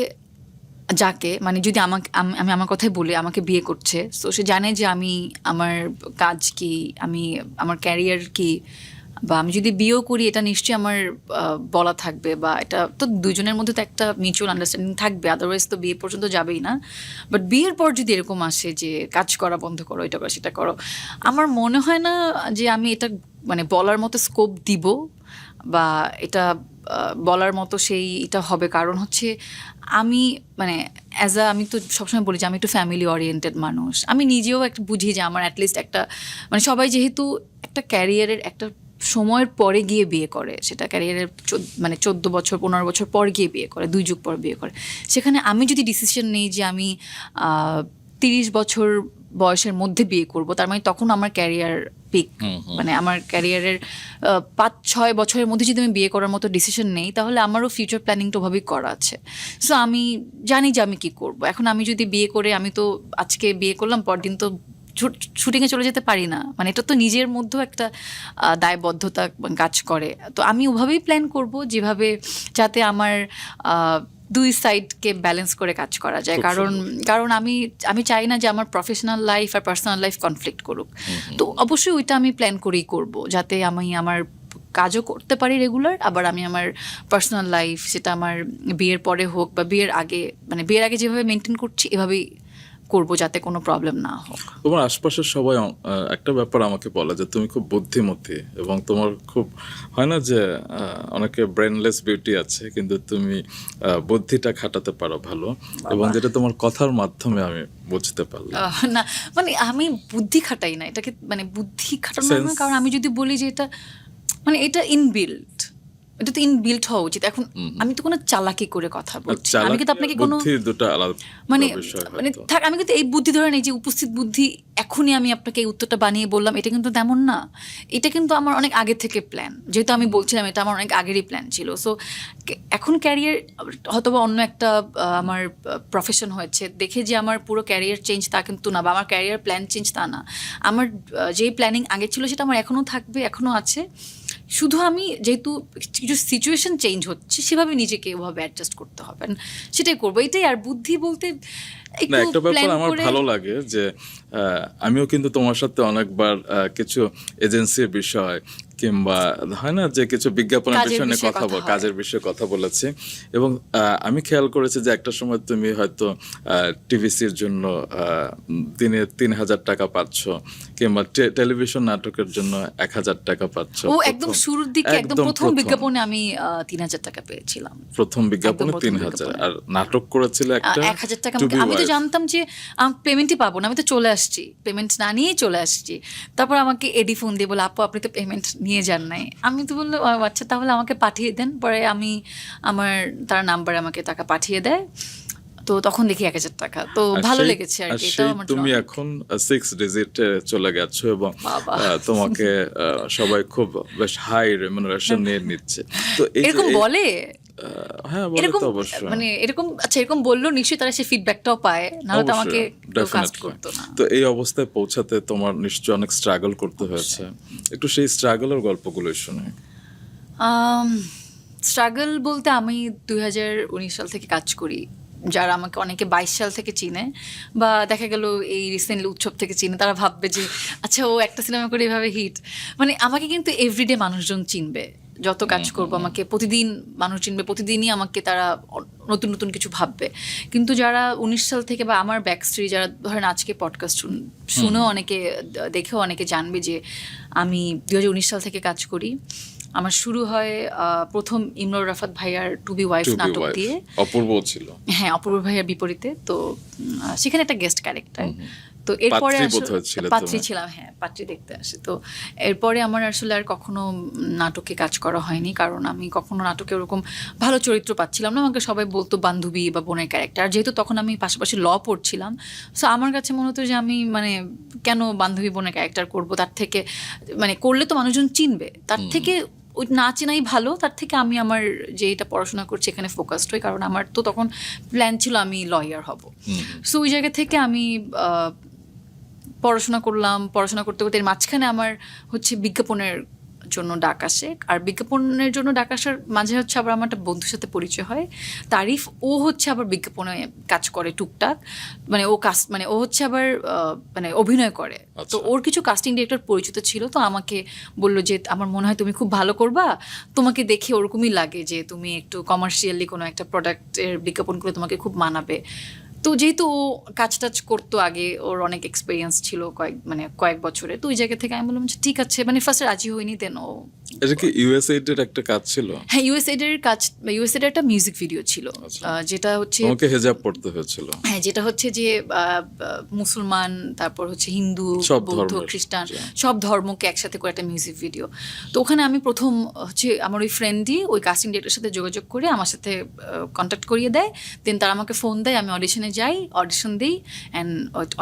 যাকে, মানে যদি আমাকে আমি আমার কথাই বলি, আমাকে বিয়ে করছে, তো সে জানে যে আমি আমার কাজ কি, আমি আমার ক্যারিয়ার কি, বা আমি যদি বিয়েও করি এটা নিশ্চয়ই আমার বলা থাকবে, বা এটা তো দুজনের মধ্যে তো একটা মিউচুয়াল আন্ডারস্ট্যান্ডিং থাকবে, আদারওয়াইজ তো বিয়ে পর্যন্ত যাবেই না। বাট বিয়ের পর যদি এরকম আসে যে কাজ করা বন্ধ করো, এটা করো সেটা করো, আমার মনে হয় না যে আমি এটা মানে বলার মতো স্কোপ দিব বা এটা বলার মতো সেই এটা হবে। কারণ হচ্ছে আমি মানে আমি তো সবসময় বলি যে আমি একটু ফ্যামিলি ওরিয়েন্টেড মানুষ। আমি নিজেও একটা বুঝি যে আমার অ্যাটলিস্ট একটা মানে সবাই যেহেতু একটা ক্যারিয়ারের একটা সময়ের পরে গিয়ে বিয়ে করে, সেটা ক্যারিয়ারের মানে 14 বছর 15 বছর পর গিয়ে বিয়ে করে, 2 যুগ পর বিয়ে করে। সেখানে আমি যদি ডিসিশন নেই যে আমি 30 বছর বয়সের মধ্যে বিয়ে করব, তার মানে তখন আমার ক্যারিয়ার পিক, মানে আমার ক্যারিয়ারের 5-6 বছরের মধ্যে যদি আমি বিয়ে করার মতো ডিসিশন নেই, তাহলে আমারও ফিউচার প্ল্যানিংটা ওভাবেই করা আছে। সো আমি জানি যে আমি কী করব। এখন আমি যদি বিয়ে করে, আমি তো আজকে বিয়ে করলাম, পরদিন তো শুটিংয়ে চলে যেতে পারি না, মানে এটা তো নিজের মধ্যেও একটা দায়বদ্ধতা কাজ করে। তো আমি ওভাবেই প্ল্যান করব যেভাবে যাতে আমার দুই সাইডকে ব্যালেন্স করে কাজ করা যায়। কারণ আমি চাই না যে আমার প্রফেশনাল লাইফ আর পার্সোনাল লাইফ কনফ্লিক্ট করুক। তো অবশ্যই ওইটা আমি প্ল্যান করেই করব, যাতে আমি আমার কাজও করতে পারি রেগুলার, আবার আমি আমার পার্সোনাল লাইফ সেটা আমার বিয়ের পরে হোক বা বিয়ের আগে, মানে বিয়ের আগে যেভাবে মেনটেন করছি এভাবেই করব, যাতে কোনো প্রবলেম না হোক। তোমার আশপাশের সবাই একটা ব্যাপার আমাকে বলে যে তুমি খুব বুদ্ধিমতী, এবং তোমার খুব হয় না যে অনেকে ব্রেনলেস বিউটি আছে, কিন্তু তুমি বুদ্ধিটা খাটাতে পারো ভালো, এবং যেটা তোমার কথার মাধ্যমে আমি বুঝতে পারলাম। না মানে আমি বুদ্ধি খাটাই না এটাকে, মানে বুদ্ধি খাটানো না, কারণ আমি যদি বলি যে এটা মানে এটা ইনবিল্ট, এটা তো ইনবিল্ট হওয়া উচিত। এখন আমি তো কোনো চালাকি করে কথা বলছি, আমি কিন্তু আপনাকে কোনো দুটো আলাদা মানে বিষয় মানে হয়তো। থাক, আমি কিন্তু এই বুদ্ধি ধরে নেই যে উপস্থিত বুদ্ধি এখনই আমি আপনাকে এই উত্তরটা বানিয়ে বললাম, এটা কিন্তু তেমন না। এটা কিন্তু আমার অনেক আগে থেকে প্ল্যান, যেহেতু আমি বলছিলাম এটা আমার অনেক আগেরই প্ল্যান ছিল। সো এখন ক্যারিয়ার হয়তো বা অন্য একটা আমার প্রফেশন হয়েছে দেখে যে আমার পুরো ক্যারিয়ার চেঞ্জ তা কিন্তু না, বা আমার ক্যারিয়ার প্ল্যান চেঞ্জ তা না। আমার যেই প্ল্যানিং আগে ছিল সেটা আমার এখনও থাকবে, এখনও আছে। শুধু আমি যেহেতু কিছু সিচুয়েশন চেঞ্জ হচ্ছে, সেভাবে নিজেকে ওভাবে অ্যাডজাস্ট করতে হবে, সেটাই করবো। এটাই। আর বুদ্ধি বলতে না, একটা ব্যাপার আমার ভালো লাগে যে আমিও কিন্তু তোমার সাথে অনেকবার কিছু এজেন্সির বিষয় কিংবা হয় না যে কিছু বিজ্ঞাপনের বিষয় নিয়ে কথা বল, কাজের বিষয়ে কথা বলেছি, এবং আমি খেয়াল করেছি যে একটা সময় তুমি হয়তো টিভিসির জন্য দিনে 3,000 টাকা পাচ্ছ, কিংবা টেলিভিশন নাটকের জন্য 1,000 টাকা পাচ্ছ। ও একদম শুরুর দিকে, একদম প্রথম বিজ্ঞাপনে আমি 3,000 টাকা পেয়েছিলাম। প্রথম বিজ্ঞাপনে 3,000, আর নাটক করেছিল একটা 1,000 টাকা। আমি তো জানতাম যে আমি পেমেন্টই পাবো না, আমি তো চলে আসছি, পেমেন্ট না নিয়েই চলে আসছি। তারপর আমাকে এডি ফোন দিয়ে বলে, আপু আপনি তো পেমেন্ট নিয়ে যান নাই। আমি তো বললাম আচ্ছা তাহলে আমাকে পাঠিয়ে দেন। পরে আমি তার নাম্বারে আমাকে টাকা পাঠিয়ে দেয়, তো তখন দেখি 1,000 টাকা। তো ভালো লেগেছে আর কি। এটাও আমার তুমি এখন 6 ডিজিটে চলে গেছো, এবং তোমাকে সবাই খুব বেশ হাই রেমুনারেশন নিয়ে নিচ্ছে। তো এরকম বলে? হ্যাঁ বলে তো অবশ্যই, মানে এরকম আচ্ছা এরকম বললো নিশ্চয়ই তারা সেই ফিডব্যাকটাও পায়, নাহলে তো আমাকে কাস্ট করতো না। তো এই অবস্থায় পৌঁছাতে তোমার নিশ্চয়ই অনেক স্ট্রাগল করতে হয়েছে, একটু সেই স্ট্রাগলের গল্পগুলো শুনে। স্ট্রাগল বলতে আমি 2019 সাল থেকে কাজ করি। যারা আমাকে অনেকে 22 সাল থেকে চিনে, বা দেখা গেল এই রিসেন্টলি উৎসব থেকে চিনে, তারা ভাববে যে আচ্ছা ও একটা সিনেমা করে এভাবে হিট। মানে আমাকে কিন্তু এভরিডে মানুষজন চিনবে, যত কাজ করবো আমাকে প্রতিদিন মানুষ চিনবে, প্রতিদিনই আমাকে তারা নতুন নতুন কিছু ভাববে। কিন্তু যারা 19 সাল থেকে বা আমার ব্যাকস্ট্রি, যারা ধরেন আজকে পডকাস্ট শুনেও অনেকে দেখেও অনেকে জানবে যে আমি 2019 সাল থেকে কাজ করি। আমার শুরু হয় প্রথম ইমরুল রাফাত ভাইয়ার টু বি ওয়াইফ নাটক দিয়ে। অপূর্ব ছিল, হ্যাঁ, অপূর্ব ভাইয়ার বিপরীতে। তো সেখানে একটা গেস্ট ক্যারেক্টার। তো এরপরে পাত্রী ছিলাম, হ্যাঁ পাত্রী দেখতে আসে। তো এরপরে আমার আসলে আর কখনো নাটকে কাজ করা হয়নি, কারণ আমি কখনো নাটকে ওরকম ভালো চরিত্র পাচ্ছিলাম না। আমাকে সবাই বলতো বান্ধবী বা বোনের ক্যারেক্টার। আর যেহেতু তখন আমি পাশাপাশি ল পড়ছিলাম, সো আমার কাছে মনে হতো যে আমি মানে কেন বান্ধবী বোনের ক্যারেক্টার করব, তার থেকে মানে করলে তো মানুষজন চিনবে, তার থেকে ওই না চেনাই ভালো। তার থেকে আমি আমার যে এটা পড়াশোনা করছি এখানে ফোকাসড হই, কারণ আমার তো তখন প্ল্যান ছিল আমি লয়ার হব। সো ওই জায়গা থেকে আমি পড়াশোনা করলাম। পড়াশোনা করতে করতে এর মাঝখানে আমার হচ্ছে বিজ্ঞাপনের জন্য ডাক আসে, আর বিজ্ঞাপনের জন্য ডাক আসার মাঝে হচ্ছে আবার আমার একটা বন্ধুর সাথে পরিচয় হয়, তারিফ। ও হচ্ছে আবার বিজ্ঞাপনে কাজ করে টুকটাক, মানে ও হচ্ছে আবার মানে অভিনয় করে। তো ওর কিছু কাস্টিং ডিরেক্টর পরিচিত ছিল, তো আমাকে বললো যে আমার মনে হয় তুমি খুব ভালো করবা, তোমাকে দেখে ওরকমই লাগে যে তুমি একটু কমার্শিয়ালি কোনো একটা প্রোডাক্টের বিজ্ঞাপন করে তোমাকে খুব মানাবে। তো যেহেতু ও কাজ টাজ করতো আগে, ওর অনেক এক্সপিরিয়েন্স ছিল কয়েক বছরে, তো ওই জায়গা থেকে আমি বললাম যে ঠিক আছে, মানে ফার্স্টে রাজি হইনি, দেন ও। এটা কি ইউএসএইড এর একটা কাজ ছিল? হ্যাঁ, ইউএসএইড এর একটা মিউজিক ভিডিও ছিল, যেটা হচ্ছে তোমাকে হিজাব পড়তে হয়েছিল। হ্যাঁ, যেটা হচ্ছে যে মুসলমান, তারপর হচ্ছে হিন্দু, বৌদ্ধ, খ্রিস্টান সব ধর্মকে একসাথে করে একটা মিউজিক ভিডিও। তো ওখানে আমি প্রথম হচ্ছে আমার ওই ফ্রেন্ডই ওই কাস্টিং ডিরেক্টরের সাথে যোগাযোগ করে আমার সাথে কন্ট্যাক্ট করিয়ে দেয়, দেন তারা আমাকে ফোন দেয়, আমি অডিশনে যাই, অডিশন দিই, অ্যান্ড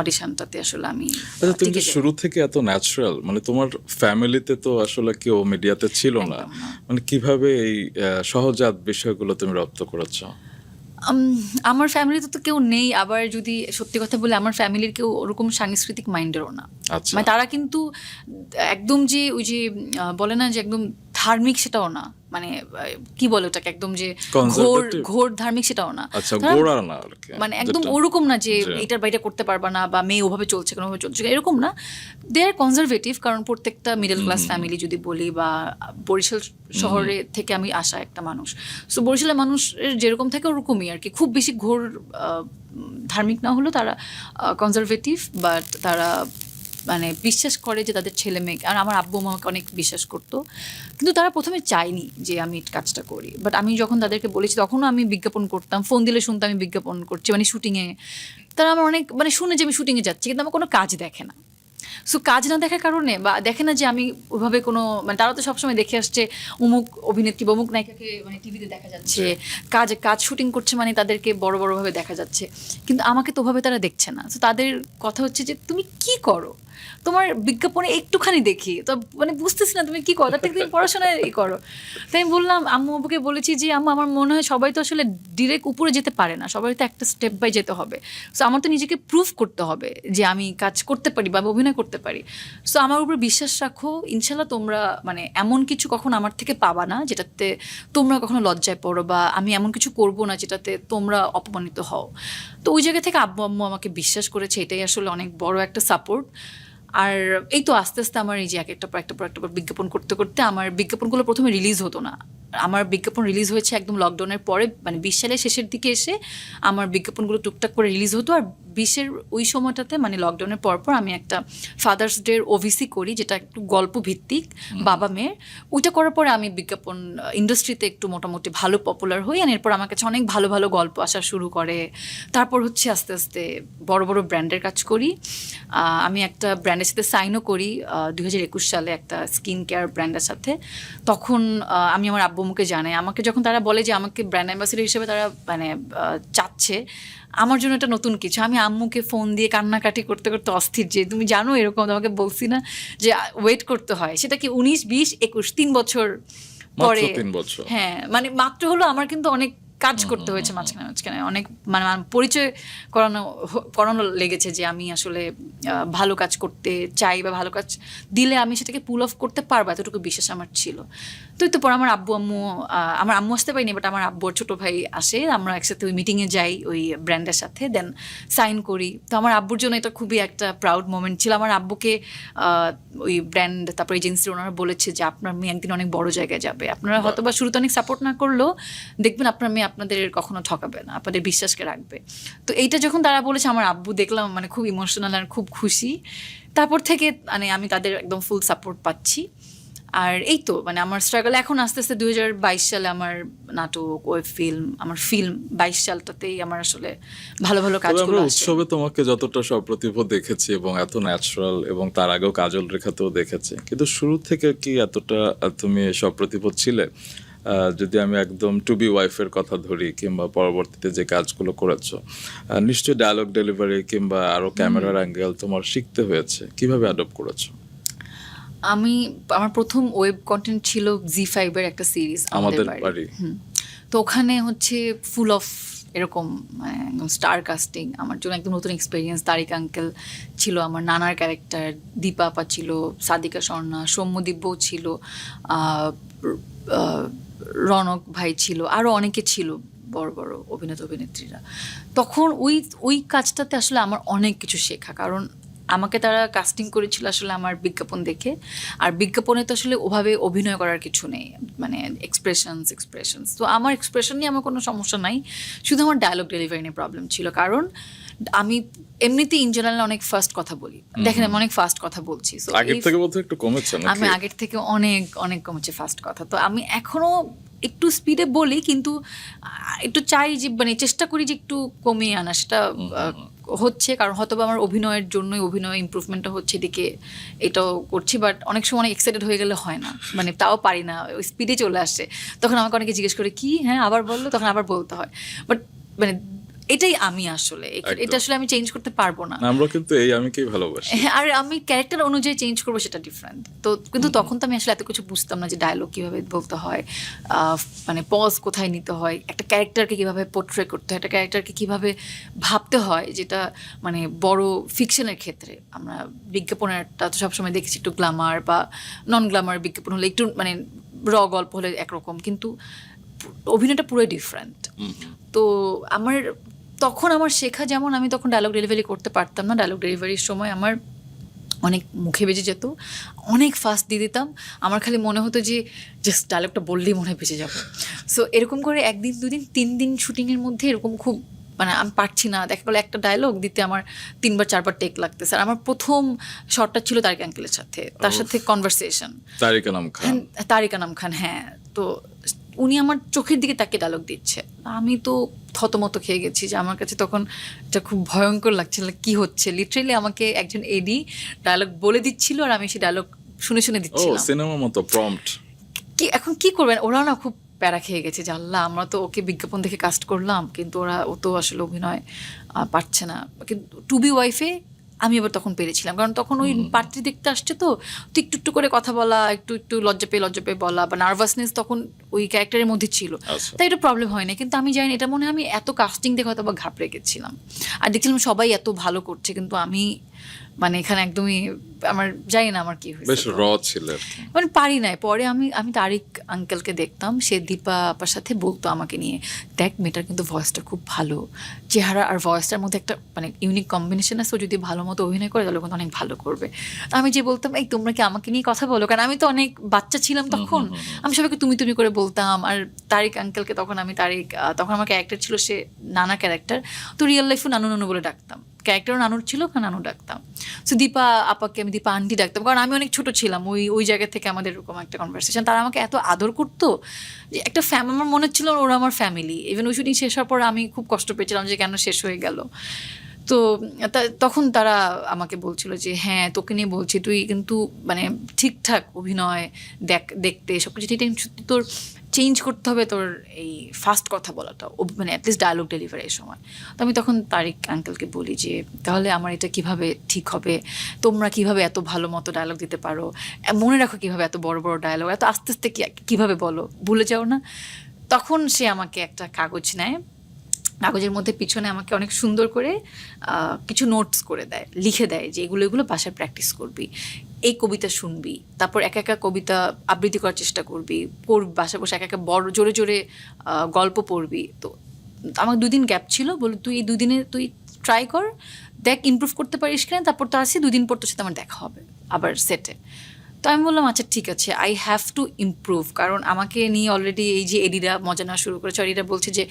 অডিশনটাতে আসলে আমি। আচ্ছা, তুমি শুরু থেকে এত ন্যাচারাল, মানে তোমার ফ্যামিলিতে তো আসলে কেউ মিডিয়াতে ছিল না, মানে কিভাবে এই সহজাত বিষয়গুলো তুমি রপ্ত করেছো? আমার ফ্যামিলিতে তো কেউ নেই, আবার যদি সত্যি কথা বলে আমার ফ্যামিলির কেউ ওরকম সাংস্কৃতিক মাইন্ডেরও না। মানে তারা কিন্তু একদম যে ওই যে বলে না যে একদম ধার্মিক, সেটাও না, মানে কি বলে ওটাকে, একদম যে ঘোর ধার্মিক, সেটাও না। মানে একদম ওরকম না যে এটার বাইরে করতে পারবা না, বা মেয়ে ওভাবে চলছে কোনোভাবে চলছে, এরকম না। দে আর কনজারভেটিভ, কারণ প্রত্যেকটা মিডল ক্লাস ফ্যামিলি যদি বলি, বা বরিশাল শহরে থেকে আমি আসা একটা মানুষ, সো বরিশালের মানুষের যেরকম থাকে ওরকমই আর কি, খুব বেশি ঘোর ধার্মিক না হলেও তারা কনজারভেটিভ, বাট তারা মানে বিশ্বাস করে যে তাদের ছেলে মেয়ে, আর আমার আব্বু আমাকে অনেক বিশ্বাস করতো, কিন্তু তারা প্রথমে চায়নি যে আমি কাজটা করি। বাট আমি যখন তাদেরকে বলেছি, তখনও আমি বিজ্ঞাপন করতাম, ফোন দিলে শুনতাম আমি বিজ্ঞাপন করছি, মানে শুটিংয়ে। তারা আমার অনেক মানে শুনে যে আমি শুটিংয়ে যাচ্ছি, কিন্তু আমার কোনো কাজ দেখে না। সো কাজ না দেখার কারণে, বা দেখে না যে আমি ওইভাবে কোনো, মানে তারা তো সবসময় দেখে আসছে অমুক অভিনেত্রী বা অমুক নায়িকাকে মানে টিভিতে দেখা যাচ্ছে, কাজ শুটিং করছে, মানে তাদেরকে বড় বড়ভাবে দেখা যাচ্ছে, কিন্তু আমাকে তো ওভাবে তারা দেখছে না। তো তাদের কথা হচ্ছে যে তুমি কি করো, তোমার বিজ্ঞাপনে একটুখানি দেখি তো, মানে বুঝতেছি না তুমি কি করো, তার থেকে তুমি পড়াশোনায় করো। তাই আমি বললাম, আম্মু আব্বুকে বলেছি যে আম্মু, আমার মনে হয় সবাই তো আসলে ডিরেক্ট উপরে যেতে পারে না, সবাই তো একটা স্টেপ বাই যেতে হবে। সো আমার তো নিজেকে প্রুভ করতে হবে যে আমি কাজ করতে পারি বা অভিনয় করতে পারি। সো আমার উপর বিশ্বাস রাখো, ইনশাল্লাহ তোমরা মানে এমন কিছু কখনো আমার থেকে পাবা না যেটাতে তোমরা কখনো লজ্জায় পড়ো, বা আমি এমন কিছু করবো না যেটাতে তোমরা অপমানিত হও। তো ওই জায়গা থেকে আব্বু আম্মু আমাকে বিশ্বাস করেছে, এটাই আসলে অনেক বড় একটা সাপোর্ট। আর এই তো আস্তে আস্তে আমার এই যে একটা পর বিজ্ঞাপন করতে করতে, আমার বিজ্ঞাপনগুলো প্রথমে রিলিজ হতো না। আমার বিজ্ঞাপন রিলিজ হয়েছে একদম লকডাউনের পরে, মানে 20 সালের শেষের দিকে এসে আমার বিজ্ঞাপনগুলো টুকটাক করে রিলিজ হতো। আর 20-এর ওই সময়টাতে, মানে লকডাউনের পরপর, আমি একটা ফাদার্স ডে ওভিসি করি, যেটা একটু গল্প ভিত্তিক, বাবা মেয়ের। ওইটা করার পরে আমি বিজ্ঞাপন ইন্ডাস্ট্রিতে একটু মোটামুটি ভালো পপুলার হই, আর এরপর আমার কাছে অনেক ভালো ভালো গল্প আসা শুরু করে। তারপর হচ্ছে আস্তে আস্তে বড় বড় ব্র্যান্ডের কাজ করি। আমি একটা ব্র্যান্ডের সাথে সাইনও করি 2021 সালে, একটা স্কিন কেয়ার ব্র্যান্ডের সাথে। তখন আমি আমার আব্বুকে জানাই, আমাকে যখন তারা বলে যে আমাকে ব্র্যান্ড অ্যাম্বাসেডর হিসেবে তারা মানে চাচ্ছে, আমার জন্য এটা নতুন কিছু। আমি আম্মুকে ফোন দিয়ে কান্নাকাটি করতে করতে অস্থির, যে তুমি জানো এরকম, তোমাকে বলছি না যে ওয়েট করতে হয়, সেটা কি 19, 20, 21, 3 বছর পরে। হ্যাঁ, মানে মাত্র হলো, আমার কিন্তু অনেক কাজ করতে হয়েছে মাঝখানে অনেক, মানে পরিচয় করানো লেগেছে যে আমি আসলে ভালো কাজ করতে চাই, বা ভালো কাজ দিলে আমি সেটাকে পুল অফ করতে পারবো, এতটুকু বিশ্বাস আমার ছিল। তো তো পর আমার আম্মু আসতে পারিনি, বাট আমার আব্বুর ছোটো ভাই আসে, আমরা একসাথে ওই মিটিংয়ে যাই ওই ব্র্যান্ডের সাথে, দেন সাইন করি। তো আমার আব্বুর জন্য এটা খুবই একটা প্রাউড মোমেন্ট ছিল। আমার আব্বুকে ওই ব্র্যান্ড, তারপর এজেন্সির ওনারা বলেছে যে আপনার মেয়ে একদিন অনেক বড় জায়গায় যাবে, আপনারা হয়তো বা শুরুতে অনেক সাপোর্ট না করলেও দেখবেন আপনার মেয়ে আপনাদের কখনো ঠকাবে না, আপনাদের বিশ্বাসকে রাখবে। তো এইটা যখন তারা বলেছে, আমার আব্বু দেখলাম মানে খুব ইমোশনাল আর খুব খুশি। তারপর থেকে মানে আমি তাদের একদম ফুল সাপোর্ট পাচ্ছি। আর এই তো মানে আমার স্ট্রাগল এখন আস্তে আস্তে 2022 সালে আমার নাটক, ওয়েব ফিল্ম, আমার ফিল্ম 22 সালটাতেই আমার আসলে ভালো ভালো কাজগুলো আসে। উৎসবে তোমাকে যতটা সপ্রতিভ দেখেছি এবং এত ন্যাচারাল, এবং তার আগেও কাজল রেখাতেও দেখেছি, কিন্তু শুরু থেকে কি এতটা তুমি সপ্রতিভ ছিলে? যদি আমি একদম টু বি ওয়াইফের কথা ধরি, কিংবা পরবর্তীতে যে কাজগুলো করেছো, নিশ্চয়ই ডায়লগ ডেলিভারি কিংবা আরো ক্যামেরার অ্যাঙ্গেল তোমার শিখতে হয়েছে, কিভাবে অ্যাডপ্ট করেছো? আমার প্রথম ওয়েব কন্টেন্ট ছিল জি5 এর একটা সিরিজ, আমাদের বাড়ি। তো ওখানে হচ্ছে ফুল অফ এরকম মানে একদম স্টার কাস্টিং আমার জন্য একদম নতুন এক্সপিরিয়েন্স। তারিক আঙ্কেল ছিল, আমার নানার ক্যারেক্টার, দীপা আপা ছিল, সাদিকা স্বর্ণা, সৌম্যদিব্যও ছিল, আহ, আহ, রনক ভাই ছিল, আরও অনেকে ছিল বড় বড় অভিনেতা অভিনেত্রীরা। তখন ওই কাজটাতে আসলে আমার অনেক কিছু শেখা, কারণ আমাকে তারা কাস্টিং করেছিল আসলে আমার বিজ্ঞাপন দেখে। আর বিজ্ঞাপনে তো আসলে ওভাবে অভিনয় করার কিছু নেই, মানে এক্সপ্রেশনস। তো আমার এক্সপ্রেশন নিয়ে আমার কোনো সমস্যা নাই, শুধু আমার ডায়লগ ডেলিভারি নিয়ে প্রবলেম ছিল। কারণ আমি এমনিতেই ইন জেনারেল অনেক ফাস্ট কথা বলি, দেখেন আমি অনেক ফাস্ট কথা বলছি। So আগের থেকে বলতে একটু কমেছে নাকি? আমি আগের থেকে অনেক অনেক কমেছে ফাস্ট কথা। তো আমি এখনো একটু স্পিডে বলি, কিন্তু একটু চাই যে মানে চেষ্টা করি যে একটু কমিয়ে আনা। সেটা হচ্ছে, কারণ হয়তো বা আমার অভিনয়ের জন্যই অভিনয় ইমপ্রুভমেন্টটা হচ্ছে, এদিকে এটাও করছি। বাট অনেক সময় অনেক এক্সাইটেড হয়ে গেলে হয় না, মানে তাও পারি না, ওই স্পিডে চলে আসে। তখন আমাকে অনেকে জিজ্ঞেস করে কি, হ্যাঁ আবার বললো, তখন আবার বলতে হয়। বাট মানে এটাই আমি আসলে, এটা আসলে আমি চেঞ্জ করতে পারবো না। আমরা কিন্তু এই আমিকেই ভালোবাসি। হ্যাঁ, আর আমি ক্যারেক্টার অনুযায়ী চেঞ্জ করবো সেটা ডিফারেন্ট। তো কিন্তু তখন তো আমি আসলে এত কিছু বুঝতাম না যে ডায়লগ কিভাবে বলতে হয়, মানে পজ কোথায় নিতে হয়, একটা ক্যারেক্টারকে কিভাবে পোর্ট্রে করতে হয়, একটা ক্যারেক্টারকে কিভাবে ভাবতে হয়, যেটা মানে বড় ফিকশনের ক্ষেত্রে আমরা বিজ্ঞাপনেরটা তো সবসময় দেখেছি একটু গ্ল্যামার বা নন গ্ল্যামার বিজ্ঞাপন হলে একটু মানে গল্প হলে একরকম, কিন্তু অভিনয়টা পুরোই ডিফারেন্ট। তো তখন আমার শেখা, যেমন আমি তখন ডায়লগ ডেলিভারি করতে পারতাম না, ডায়লগ ডেলিভারির সময় আমার অনেক মুখে বেজে যেত, অনেক ফাস্ট দিয়ে দিতাম। আমার খালি মনে হতো যে জাস্ট ডায়লগটা বললেই মনে হয় বেঁচে যাবো। সো এরকম করে 1 দিন 2 দিন 3 দিন শুটিংয়ের মধ্যে এরকম খুব মানে আমি পারছি না, দেখা গেলো একটা ডায়লগ দিতে আমার 3বার 4বার টেক লাগতেছে। আর আমার প্রথম শটটা ছিল তারিক আঙ্কেলের সাথে, তার সাথে কনভারসেশন। তারিক আনাম খান। তারিক আনাম খান, হ্যাঁ। তো উনি আমার চোখের দিকে তাকে ডায়লগ দিচ্ছে, আমি তো থতমত খেয়ে গেছি, যে আমার কাছে তখন এটা খুব ভয়ঙ্কর লাগছিল, কি হচ্ছে। লিটারেলি আমাকে একজন এডি ডায়লগ বলে দিচ্ছিল, আর আমি সেই ডায়লগ শুনে শুনে ও দিচ্ছিলাম। সিনেমা মতো প্রম্পট। এখন কি করবেন, ওরা না খুব প্যারা খেয়ে গেছে যে আল্লাহ, আমরা তো ওকে বিজ্ঞাপন দেখে কাস্ট করলাম, কিন্তু ও তো আসলে অভিনয় পারছে না। কিন্তু টু বি ওয়াইফে আমি আবার তখন পেরেছিলাম, কারণ তখন ওই পাত্রী দেখতে আসছে, তো একটু একটু করে কথা বলা, একটু একটু লজ্জা পেয়ে বলা, বা নার্ভাসনেস তখন ওই ক্যারেক্টারের মধ্যে ছিল, তাই এটা প্রবলেম হয় না। কিন্তু আমি জানি এটা মনে হয় আমি এত কাস্টিং দেখে হয়তো বা ঘাবড়ে গেছিলাম, আর দেখছিলাম সবাই এত ভালো করছে, কিন্তু আমি মানে এখানে একদমই আমার জানি না আমার কি হয়েছে, বেশ র ছিল আর কি। মানে পারি নাই। পরে আমি তারিক আঙ্কেলকে দেখতাম, সে দীপা আপার সাথে বলতো আমাকে নিয়ে, দেখ মেয়েটার কিন্তু ভয়েসটা খুব ভালো, চেহারা আর ভয়েসটার মধ্যে একটা মানে ইউনিক কম্বিনেশন আছে, ও যদি ভালো মতো অভিনয় করে তাহলে কিন্তু অনেক ভালো করবে। তো আমি যে বলতাম, এই তোমরা কি আমাকে নিয়ে কথা বলো, কারণ আমি তো অনেক বাচ্চা ছিলাম তখন, আমি সবাইকে তুমি তুমি করে বলতাম। আর তারিক আঙ্কেলকে তখন তখন আমার ক্যারেক্টার ছিল সে নানা ক্যারেক্টার, তো রিয়েল লাইফও নানু নানু বলে ডাকতাম, ক্যারেক্টারও নানুর ছিল, নানু ডাকতাম। সো দীপা আপাকে আমি দীপা আন্টি ডাকতাম, কারণ আমি অনেক ছোট ছিলাম, ওই জায়গা থেকে আমাদের এরকম একটা কনভারসেশন। তারা আমাকে এত আদর করতো যে একটা আমার মনে হচ্ছিল ওরা আমার ফ্যামিলি। ইভেন ওই শুটিং শেষ হওয়ার পর আমি খুব কষ্ট পেয়েছিলাম যে কেন শেষ হয়ে গেল। তো তখন তারা আমাকে বলছিল যে হ্যাঁ তোকে নিয়ে বলছি, তুই কিন্তু মানে ঠিকঠাক অভিনয় দেখতে সব কিছু ঠিকঠাক, সত্যি তোর চেঞ্জ করতে হবে তোর এই ফাস্ট কথা বলাটা, মানে অ্যাটলিস্ট ডায়লগ ডেলিভারির সময়। তো আমি তখন তারিক আঙ্কেলকে বলি যে তাহলে আমার এটা কিভাবে ঠিক হবে, তোমরা কিভাবে এত ভালো মতো ডায়লগ দিতে পারো, মনে রাখো কিভাবে এত বড় বড় ডায়লগ এত আস্তে আস্তে কিভাবে বলো, ভুলে যাও না। তখন সে আমাকে একটা কাগজ নেয়, কাগজের মধ্যে পিছনে আমাকে অনেক সুন্দর করে কিছু নোটস করে দেয়, লিখে দেয় যে এগুলো বাসায় প্র্যাকটিস করবি, এই কবিতা শুনবি, তারপর একা একা কবিতা আবৃত্তি করার চেষ্টা করবি, বাসায় বসে একা একা বড় জোরে জোরে গল্প পড়বি। তো আমার 2 দিন গ্যাপ ছিল, বলে তুই এই 2 দিনে তুই ট্রাই কর, দেখ ইমপ্রুভ করতে পারিস কিনা, তারপর তো আসি 2 দিন পর তোর সাথে আমার দেখা হবে আবার সেটে। তো আমি বললাম আচ্ছা ঠিক আছে, আই হ্যাভ টু ইমপ্রুভ, কারণ আমাকে নিয়ে অলরেডি এই যে এডিরা মজা নেওয়া শুরু করেছে। এডিরা বলছে যে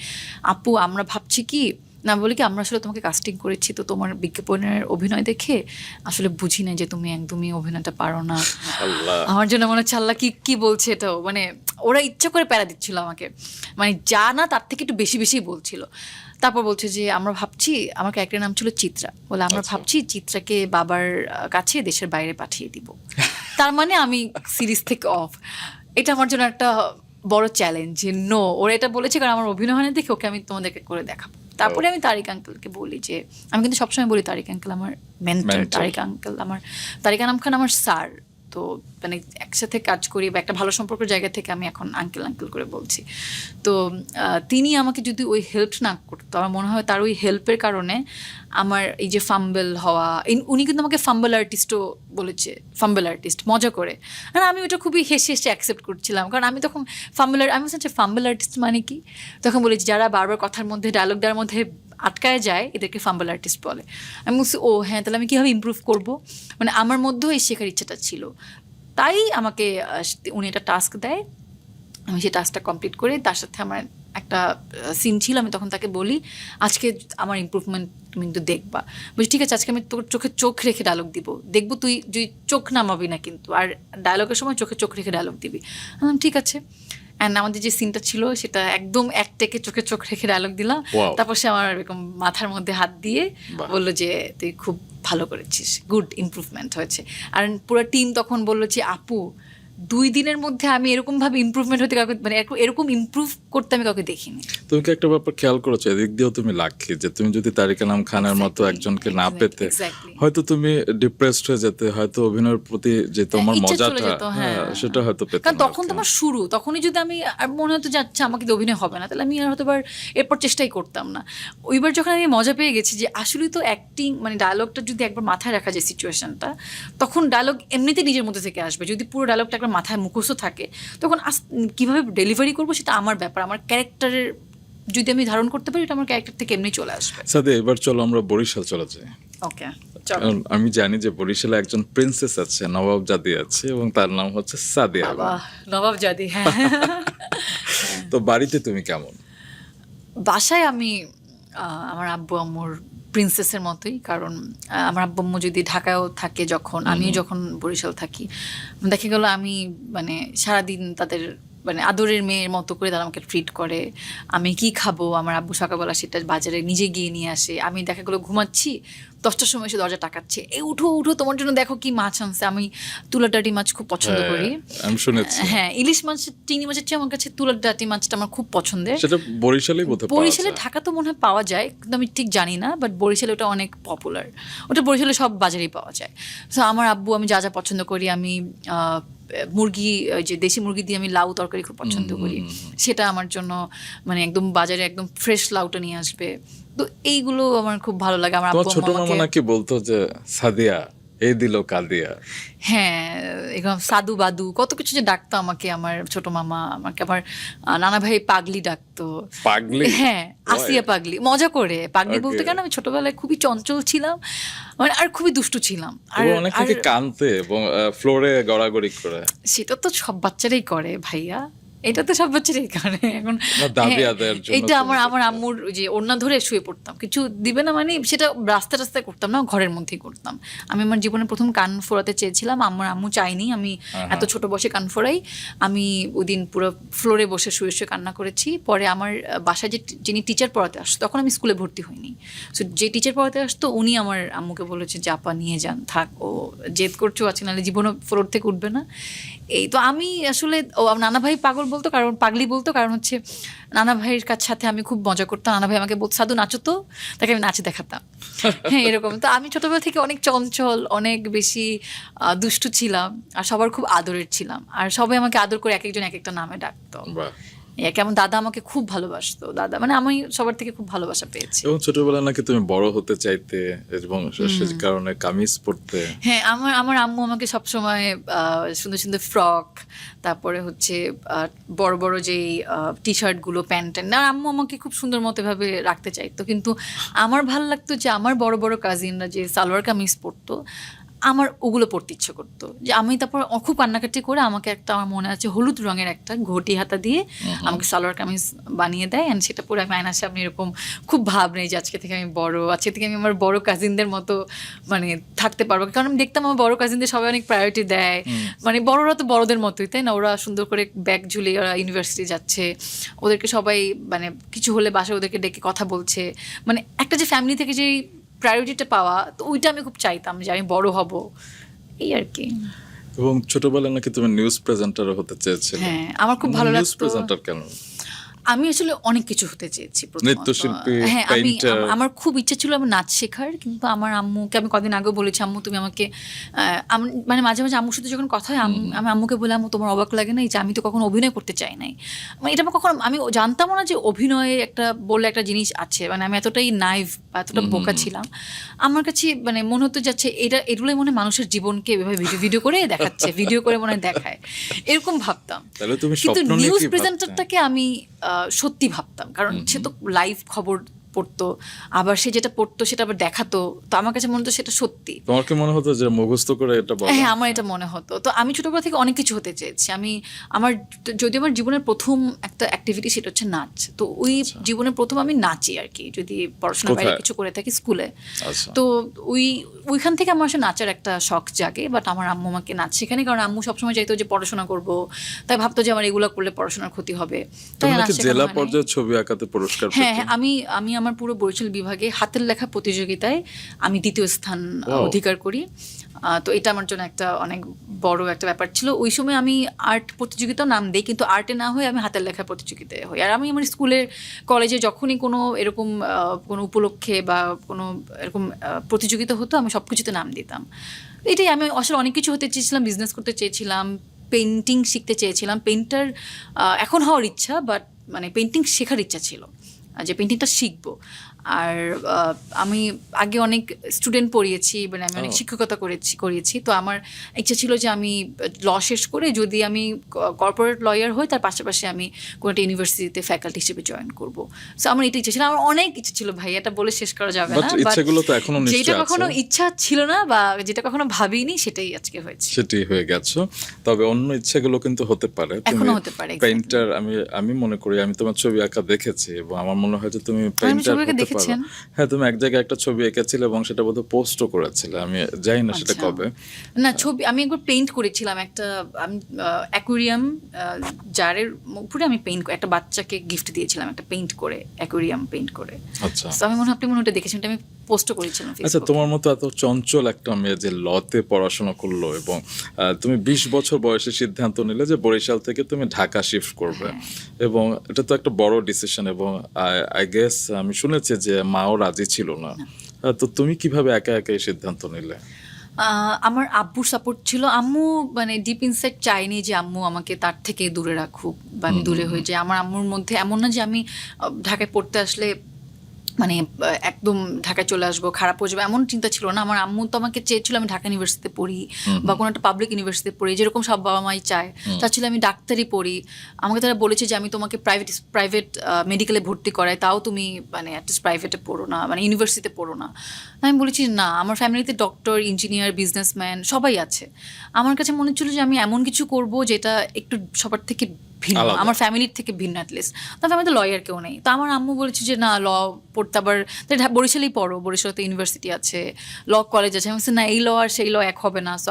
আপু আমরা ভাবছি কি, না বলি কি আমরা আসলে তোমাকে কাস্টিং করেছি, তো তোমার বিজ্ঞাপনের অভিনয় দেখে আসলে বুঝি না যে তুমি একদমই অভিনয়টা পারো না। আমার জন্য মনে হচ্ছে আল্লাহ কি বলছে এটাও, মানে ওরা ইচ্ছা করে প্যারা দিচ্ছিল আমাকে, মানে যা না তার থেকে একটু বেশি বেশি বলছিল। তারপর বলছে যে আমরা ভাবছি, আমার ক্যারেক্টারের নাম ছিল চিত্রা, বলে আমরা ভাবছি চিত্রাকে বাবার কাছে দেশের বাইরে পাঠিয়ে দিব। তার মানে আমি সিরিজ থেকে অফ। এটা আমার জন্য একটা বড় চ্যালেঞ্জ যে নো, ওরা এটা বলেছে কারণ আমার অভিনয় হয় না দেখে ওকে আমি তোমাদেরকে করে দেখাবো। তারপরে আমি তারিক আঙ্কেলকে বলি যে, আমি কিন্তু সবসময় বলি তারিক আঙ্কেল আমার মেন্টর, তারিক আনাম খান আমার স্যার, তো মানে একসাথে কাজ করি বা একটা ভালো সম্পর্কের জায়গা থেকে আমি এখন আঙ্কেল আঙ্কেল করে বলছি। তো তিনি আমাকে যদি ওই হেল্প না করতো, আমার মনে হয় তার ওই হেল্পের কারণে আমার এই যে ফাম্বেল হওয়া, উনি কিন্তু আমাকে ফাম্বেল আর্টিস্টও বলেছে, ফাম্বেল আর্টিস্ট মজা করে। আর আমি ওটা খুবই হেসে হেসে অ্যাকসেপ্ট করছিলাম, কারণ আমি তখন আমি বলছি ফাম্বেল আর্টিস্ট মানে কি, তখন বলেছি যারা বারবার কথার মধ্যে ডায়লগ দেওয়ার মধ্যে আটকায় যায় এদেরকে ফাম্বেল আর্টিস্ট বলে। আমি বলছি ও হ্যাঁ, তাহলে আমি কীভাবে ইমপ্রুভ করব, মানে আমার মধ্যেও এই শেখার ইচ্ছাটা ছিল। তাই আমাকে উনি একটা টাস্ক দেয়, আমি সেই টাস্কটা কমপ্লিট করে তার সাথে আমার একটা সিন ছিল, আমি তখন তাকে বলি আজকে আমার ইমপ্রুভমেন্ট তুমি কিন্তু দেখবা। বলছি ঠিক আছে, আজকে আমি তোর চোখে চোখ রেখে ডায়লগ দিব, দেখবো তুই চোখ নামাবি না কিন্তু, আর ডায়লগের সময় চোখে চোখ রেখে ডায়লগ দিবি। ঠিক আছে। অ্যান্ড আমাদের যে সিনটা ছিল সেটা একদম এক টেকে চোখে চোখ রেখে ডায়লগ দিলাম। তারপর সে আমার এরকম মাথার মধ্যে হাত দিয়ে বললো যে তুই খুব ভালো করেছিস, গুড ইমপ্রুভমেন্ট হয়েছে। আর পুরো টিম তখন বললো যে আপু 2 দিনের মধ্যে আমি এরকম ভাবে ইমপ্রুভমেন্ট হতে কাউকে, মানে এরকম ইমপ্রুভ করতে আমি কাউকে দেখিনি। তুমি কি একটা ব্যাপার খেয়াল করেছো, এদিক দিয়েও তুমি লাকি যে তুমি যদি তারিক আনাম খানের মতো একজনকে না পেতে হয়তো তুমি ডিপ্রেসড হয়ে যেতে, হয়তো অভিনয়ের প্রতি যে তোমার মজাটা সেটা হয়তো পেতে। কারণ তখন তো আমার শুরু, তখনই যদি আমি মনে হতো যে আচ্ছা আমাকে তো অভিনয় হবে না, তাহলে আমি আর হয়তো এরপর চেষ্টাই করতাম না। ওইবার যখন আমি মজা পেয়ে গেছি যে আসলেই তো অ্যাক্টিং, মানে ডায়লগটা যদি একবার মাথায় রাখা যায় সিচুয়েশনটা, তখন ডায়লগ এমনিতে নিজের মধ্যে থেকে আসবে। যদি পুরো ডায়লগটা একবার মাথায় মুখস্থ থাকে, তখন কীভাবে ডেলিভারি করবো সেটা আমার ব্যাপার। আমার ক্যারেক্টারের যদি আমি ধারণ করতে পারি, এটা আমার ক্যারেক্টার থেকে এমনি চলে আসবে। সাদিয়া, এবার চলো আমরা বরিশাল চলে যাই। ওকে, আমি জানি যে বরিশালে একজন প্রিন্সেস আছে, নবাবজাদি আছে, এবং তার নাম হচ্ছে সাদিয়া। নবাবজাদি, হ্যাঁ। তো বাড়িতে তুমি কেমন? বাসায় আমি আমার আব্বু আম্মুর প্রিন্সেসের মতোই, কারণ আমার আব্বু আম্মু যদি ঢাকায়ও থাকে, যখন আমিও যখন বরিশাল থাকি, দেখা গেল আমি মানে সারাদিন তাদের মানে আদরের মেয়ের মতো করে তারা আমাকে ট্রিট করে। আমি কি খাবো, আমার আব্বু সকালবেলা সেটা বাজারে নিজে গিয়ে নিয়ে আসে। আমি দেখা গেলো ঘুমাচ্ছি, 10টার সময় এসে দরজা টাকাচ্ছে, এই উঠো উঠো তোমার জন্য দেখো কি মাছ আনছে। আমি তুলাডাটি মাছ খুব পছন্দ করি, আমি শুনেছি। হ্যাঁ, ইলিশ মাছ চিংড়ি মাছের চেয়ে আমার কাছে তুলাডাটি মাছটা আমার খুব পছন্দের। সেটা বরিশালেই বোধহয় পাওয়া যায়। বরিশালে, ঢাকা তো মনে হয় পাওয়া যায়, কিন্তু আমি ঠিক জানি না, বাট বরিশালে ওটা অনেক পপুলার। ওটা বরিশালে সব বাজারেই পাওয়া যায়। সো আমার আব্বু, আমি যা যা পছন্দ করি, আমি মুরগি, যে দেশি মুরগি দিয়ে আমি লাউ তরকারি খুব পছন্দ করি, সেটা আমার জন্য মানে একদম বাজারে একদম ফ্রেশ লাউটা নিয়ে আসবে। তো এইগুলো আমার খুব ভালো লাগে। আমার আব্বু ছোট মামা নাকি বলতো যে সাদিয়া এই দিল কাদিয়া, হ্যাঁ, এরকম সাধু বাদু কত কিছু যে ডাকতো আমাকে আমার ছোট মামা। আমাকে আমার নানা ভাই পাগলি ডাকতো। পাগলি? হ্যাঁ, আসিয়া পাগলি, মজা করে পাগলি বলতে। কেন, আমি ছোটবেলায় খুবই চঞ্চল ছিলাম, মানে আর খুবই দুষ্টু ছিলাম। আর অনেকে কাঁদতে এবং ফ্লোরে গড়াগড়ি করে। সেটা তো সব বাচ্চারাই করে ভাইয়া, এটা তো সব বাচ্চারাই করে। এখন এইটা আমার আম্মুর যে ওড়না ধরে শুয়ে পড়তাম, কিছু দিবে না মানে সেটা রাস্তায় করতাম না, ঘরের মধ্যেই করতাম। আমি আমার জীবনে প্রথম কান ফোড়াতে চেয়েছিলাম, আমার আম্মু চাইনি আমি এত ছোট বয়সে কান ফোড়াই। আমি ওই দিন পুরো ফ্লোরে বসে শুয়ে শুয়ে কান্না করেছি। পরে আমার বাসায় যিনি টিচার পড়াতে আসতো, তখন আমি স্কুলে ভর্তি হইনি, সো যে টিচার পড়াতে আসতো উনি আমার আম্মুকে বলেছে যে আপা নিয়ে যান, থাক, ও জেদ করছো আজকে, নাহলে জীবনে ফ্লোর থেকে উঠবে না। এই তো আমি আসলে নানা ভাই পাগল বলতো, কারণ পাগলি বলতো, কারণ হচ্ছে নানা ভাইয়ের সাথে আমি খুব মজা করতাম। নানা ভাই আমাকে বলতো সাধু নাচো তো, তাকে আমি নাচে দেখাতাম। হ্যাঁ, এরকম। তো আমি ছোটবেলা থেকে অনেক চঞ্চল, অনেক বেশি দুষ্টু ছিলাম, আর সবার খুব আদরের ছিলাম। আর সবাই আমাকে আদর করে এক একজন এক একটা নামে ডাকতো। কেমন দাদা আমাকে খুব ভালোবাসতো, দাদা মানে আমি সবার থেকে খুব ভালোবাসা পেয়েছি। এবং ছোটবেলায় নাকি তুমি বড় হতে চাইতে এবং সেই কারণে কামিজ পরতে। হ্যাঁ, আমার আম্মু আমাকে সবসময় সুন্দর সুন্দর ফ্রক, তারপরে হচ্ছে বড় বড় যেই টি শার্টগুলো, প্যান্ট, আর আম্মু আমাকে খুব সুন্দর মতো ভাবে রাখতে চাইতো। কিন্তু আমার ভালো লাগতো যে আমার বড় বড় কাজিনরা যে সালোয়ার কামিজ পরতো, আমার ওগুলো পড়তে ইচ্ছে করতো। যে আমি তারপর খুব কান্নাকাটি করে আমাকে একটা, আমার মনে আছে হলুদ রঙের একটা ঘটি হাতা দিয়ে আমাকে সালোয়ার কামিজ বানিয়ে দেয়, অ্যান্ড সেটা পরে আমি আয়নার সামনে এরকম খুব ভাব নেই যে আজকে থেকে আমি বড়, আজকে থেকে আমি আমার বড় কাজিনদের মতো মানে থাকতে পারবো। কারণ আমি দেখতাম আমার বড় কাজিনদের সবাই অনেক প্রায়োরিটি দেয়, মানে বড়রা তো বড়দের মতোই, তাই না? ওরা সুন্দর করে ব্যাগ ঝুলিয়ে ওরা ইউনিভার্সিটি যাচ্ছে, ওদেরকে সবাই মানে কিছু হলে বাসায় ওদেরকে ডেকে কথা বলছে, মানে একটা যে ফ্যামিলি থেকে যেই প্রায়োরিটিটা পাওয়া, তো ওইটা আমি খুব চাইতাম যে আমি বড় হব, এই আর কি। এবং ছোটবেলায় নাকি তুমি নিউজ প্রেজেন্টার হতে চেয়েছিলে। হ্যাঁ, আমার খুব ভালো লাগতো। নিউজ প্রেজেন্টার কেন? আমি আসলে অনেক কিছু হতে চেয়েছি প্রথমত। নৃত্যশিল্পী, হ্যাঁ, পেইন্টার। আমার খুব ইচ্ছা ছিল আমার নাচ শেখার, কিন্তু আমার আম্মুকে আমি কদিন আগেও বলেছি, আম্মু তুমি আমাকে মানে মাঝে মাঝে আম্মুর সাথে যখন কথা হয় আমি আম্মুকে বলে, আম্মু তোমার অবাক লাগে না এই যে আমি তো কখনো অভিনয় করতে চাই নাই। মানে এটা আমার কখনো, আমি জানতামও না যে অভিনয়ে একটা বললে একটা জিনিস আছে, মানে আমি এতটাই নাইভ বা এতটা বোকা ছিলাম। আমার কাছে মানে মনে হতো যাচ্ছে এগুলোই মনে হয় মানুষের জীবনকে এভাবে ভিডিও করে দেখাচ্ছে, ভিডিও করে মনে হয় দেখায়, এরকম ভাবতাম। তাহলে তুমি কিন্তু স্বপ্ন নিয়ে নিউজ কি ভাবতে? প্রেজেন্টারটাকে আমি সত্যি ভাবতাম, কারণ সে তো লাইভ খবর পড়তো, আবার সে যেটা পড়তো সেটা আবার দেখাতো, তো আমার কাছে মনে হতো সেটা সত্যি। তোমার কি মনে হতো যে মুখস্থ করে এটা বলা? হ্যাঁ, আমার এটা মনে হতো। তো আমি ছোটবেলা থেকে অনেক কিছু হতে চেয়েছি। যদি আমার জীবনের প্রথম একটা অ্যাক্টিভিটি সেটা হচ্ছে নাচ, তো ওই জীবনের প্রথম আমি নাচি আর কি, যদি পড়াশোনার বাইরে কোথায়? কিছু করে থাকি স্কুলে। আচ্ছা। তো ওইখান থেকে আমার আসলে নাচের একটা শখ জাগে, বাট আমার আম্মু আমাকে নাচ শেখানি, কারণ আম্মু সবসময় চাইতো যে পড়াশোনা করব, তাই ভাবতো যে আমার এগুলো করলে পড়াশোনার ক্ষতি হবে। তাই তুমি নাচ নাকি শেখানো জেলা হয়নি। পর্যায়ে ছবি আঁকাতে পুরস্কার পেতে? হ্যাঁ, আমি আমার পুরো বরিশাল বিভাগে হাতের লেখা প্রতিযোগিতায় আমি 2য় স্থান Wow. অধিকার করি। তো এটা আমার জন্য একটা অনেক বড় একটা ব্যাপার ছিল। ওই সময় আমি আর্ট প্রতিযোগিতাও নাম দিই, কিন্তু আর্টে না হয়ে আমি হাতের লেখা প্রতিযোগিতায় হই। আর আমি আমার স্কুলের কলেজে যখনই কোনো এরকম কোনো উপলক্ষে বা কোনো এরকম প্রতিযোগিতা হতো, আমি সব কিছুতে নাম দিতাম। এটাই, আমি আসলে অনেক কিছু হতে চেয়েছিলাম, বিজনেস করতে চেয়েছিলাম, পেন্টিং শিখতে চেয়েছিলাম, পেইন্টার এখন হওয়ার ইচ্ছা, বাট মানে পেন্টিং শেখার ইচ্ছা ছিল যে পেন্টিংটা শিখবো। আর আমি আগে অনেক স্টুডেন্ট পড়িয়েছি, মানে আমি অনেক শিক্ষকতা করিয়েছি, তো আমার ইচ্ছা ছিল যে আমি ল শেষ করে যদি আমি কর্পোরেট লয়ার হই, তার পাশাপাশি আমি কোনো একটা ইউনিভার্সিটিতে ফ্যাকাল্টি হিসেবে জয়েন করবো। সো আমার এটা ইচ্ছা ছিল, আমার অনেক ইচ্ছা ছিল ভাই, এটা বলে শেষ করা যাবে But না। ইচ্ছেগুলো তো এখনো নিশ্চয়ই যেটা কখনো আছে। ইচ্ছা ছিল না বা যেটা কখনো ভাবিনি, সেটাই আজকে হয়েছে। সেটি হয়ে গেছো, তবে অন্য ইচ্ছেগুলো কিন্তু হতে পারে। এখনো হতে পারে, exactly. পেইন্টার, আমি মনে করি, আমি তোমার ছবি আঁকা দেখেছি এবং আমার মনে হয় যে তুমি পেইন্টার ছবি আঁকা হতে পারো। দেখেছেন? হ্যাঁ, তুমি এক জায়গায় একটা ছবি এঁকেছিলে এবং সেটা বোধহয় পোস্টও করেছিলে, আমি জানি না সেটা আচ্ছা। কবে। না, ছবি আমি একবার পেইন্ট করেছিলাম একটা, আমি অ্যাকুয়ারিয়াম জারের উপরে আমি একটা বাচ্চাকে গিফট দিয়েছিলাম একটা পেইন্ট করে, অ্যাকুয়ারিয়াম পেইন্ট করে। আচ্ছা So আমি আপনি মনে হয় ওটা দেখেছেন, ওটা আমি পোস্টও করেছিলাম আচ্ছা, ফেসবুকে। তোমার মতো এত চঞ্চল একটা মেয়ে যে লতে পড়াশোনা করলো এবং তুমি 20 বছর বয়সে সিদ্ধান্ত নিলে যে বরিশাল থেকে তুমি ঢাকা শিফট করবে, এবং এটা তো একটা বড় ডিসিশন, এবং আই গেস আমি শুনেছি যে মাও রাজি ছিল না। তো তুমি কিভাবে একা একা এই সিদ্ধান্ত নিলে? আমার আব্বুর সাপোর্ট ছিল। আম্মু মানে ডিপ ইনসাইড চাইনি যে আম্মু আমাকে তার থেকে দূরে রাখুক বা আমি দূরে হয়ে যাই। আমার আম্মুর মধ্যে এমন না যে আমি ঢাকায় পড়তে আসলে মানে একদম ঢাকায় চলে আসবো, খারাপ হয়ে যাবে, এমন চিন্তা ছিল না। আমার আম্মু তো আমাকে চেয়েছিল আমি ঢাকা ইউনিভার্সিটিতে পড়ি বা কোনো একটা পাবলিক ইউনিভার্সিটিতে পড়ি, যেরকম সব বাবা মাই চায়। চাচ্ছিল আমি ডাক্তারি পড়ি। আমাকে তারা বলেছে যে আমি তোমাকে প্রাইভেট মেডিকেলে ভর্তি করাই, তাও তুমি মানে অ্যাটলিস্ট প্রাইভেটে পড়ো না, মানে ইউনিভার্সিটিতে পড়ো না। আমি বলেছি না, আমার ফ্যামিলিতে ডক্টর, ইঞ্জিনিয়ার, বিজনেসম্যান সবাই আছে। আমার কাছে মনে হচ্ছিল যে আমি এমন কিছু করব যেটা একটু সবার থেকে ভিন্ন, আলাদা। আমার ফ্যামিলির থেকে ভিন্ন অ্যাটলিস্ট। তবে আমি তো লয়ার কেউ নেই। তো আমার আম্মু বলেছে যে না, ল পড়তে আবার বরিশালেই পড়ো, বরিশালে তো ইউনিভার্সিটি আছে, ল কলেজ আছে। আমি বলছি না, এই ল আর সেই ল এক হবে না। সো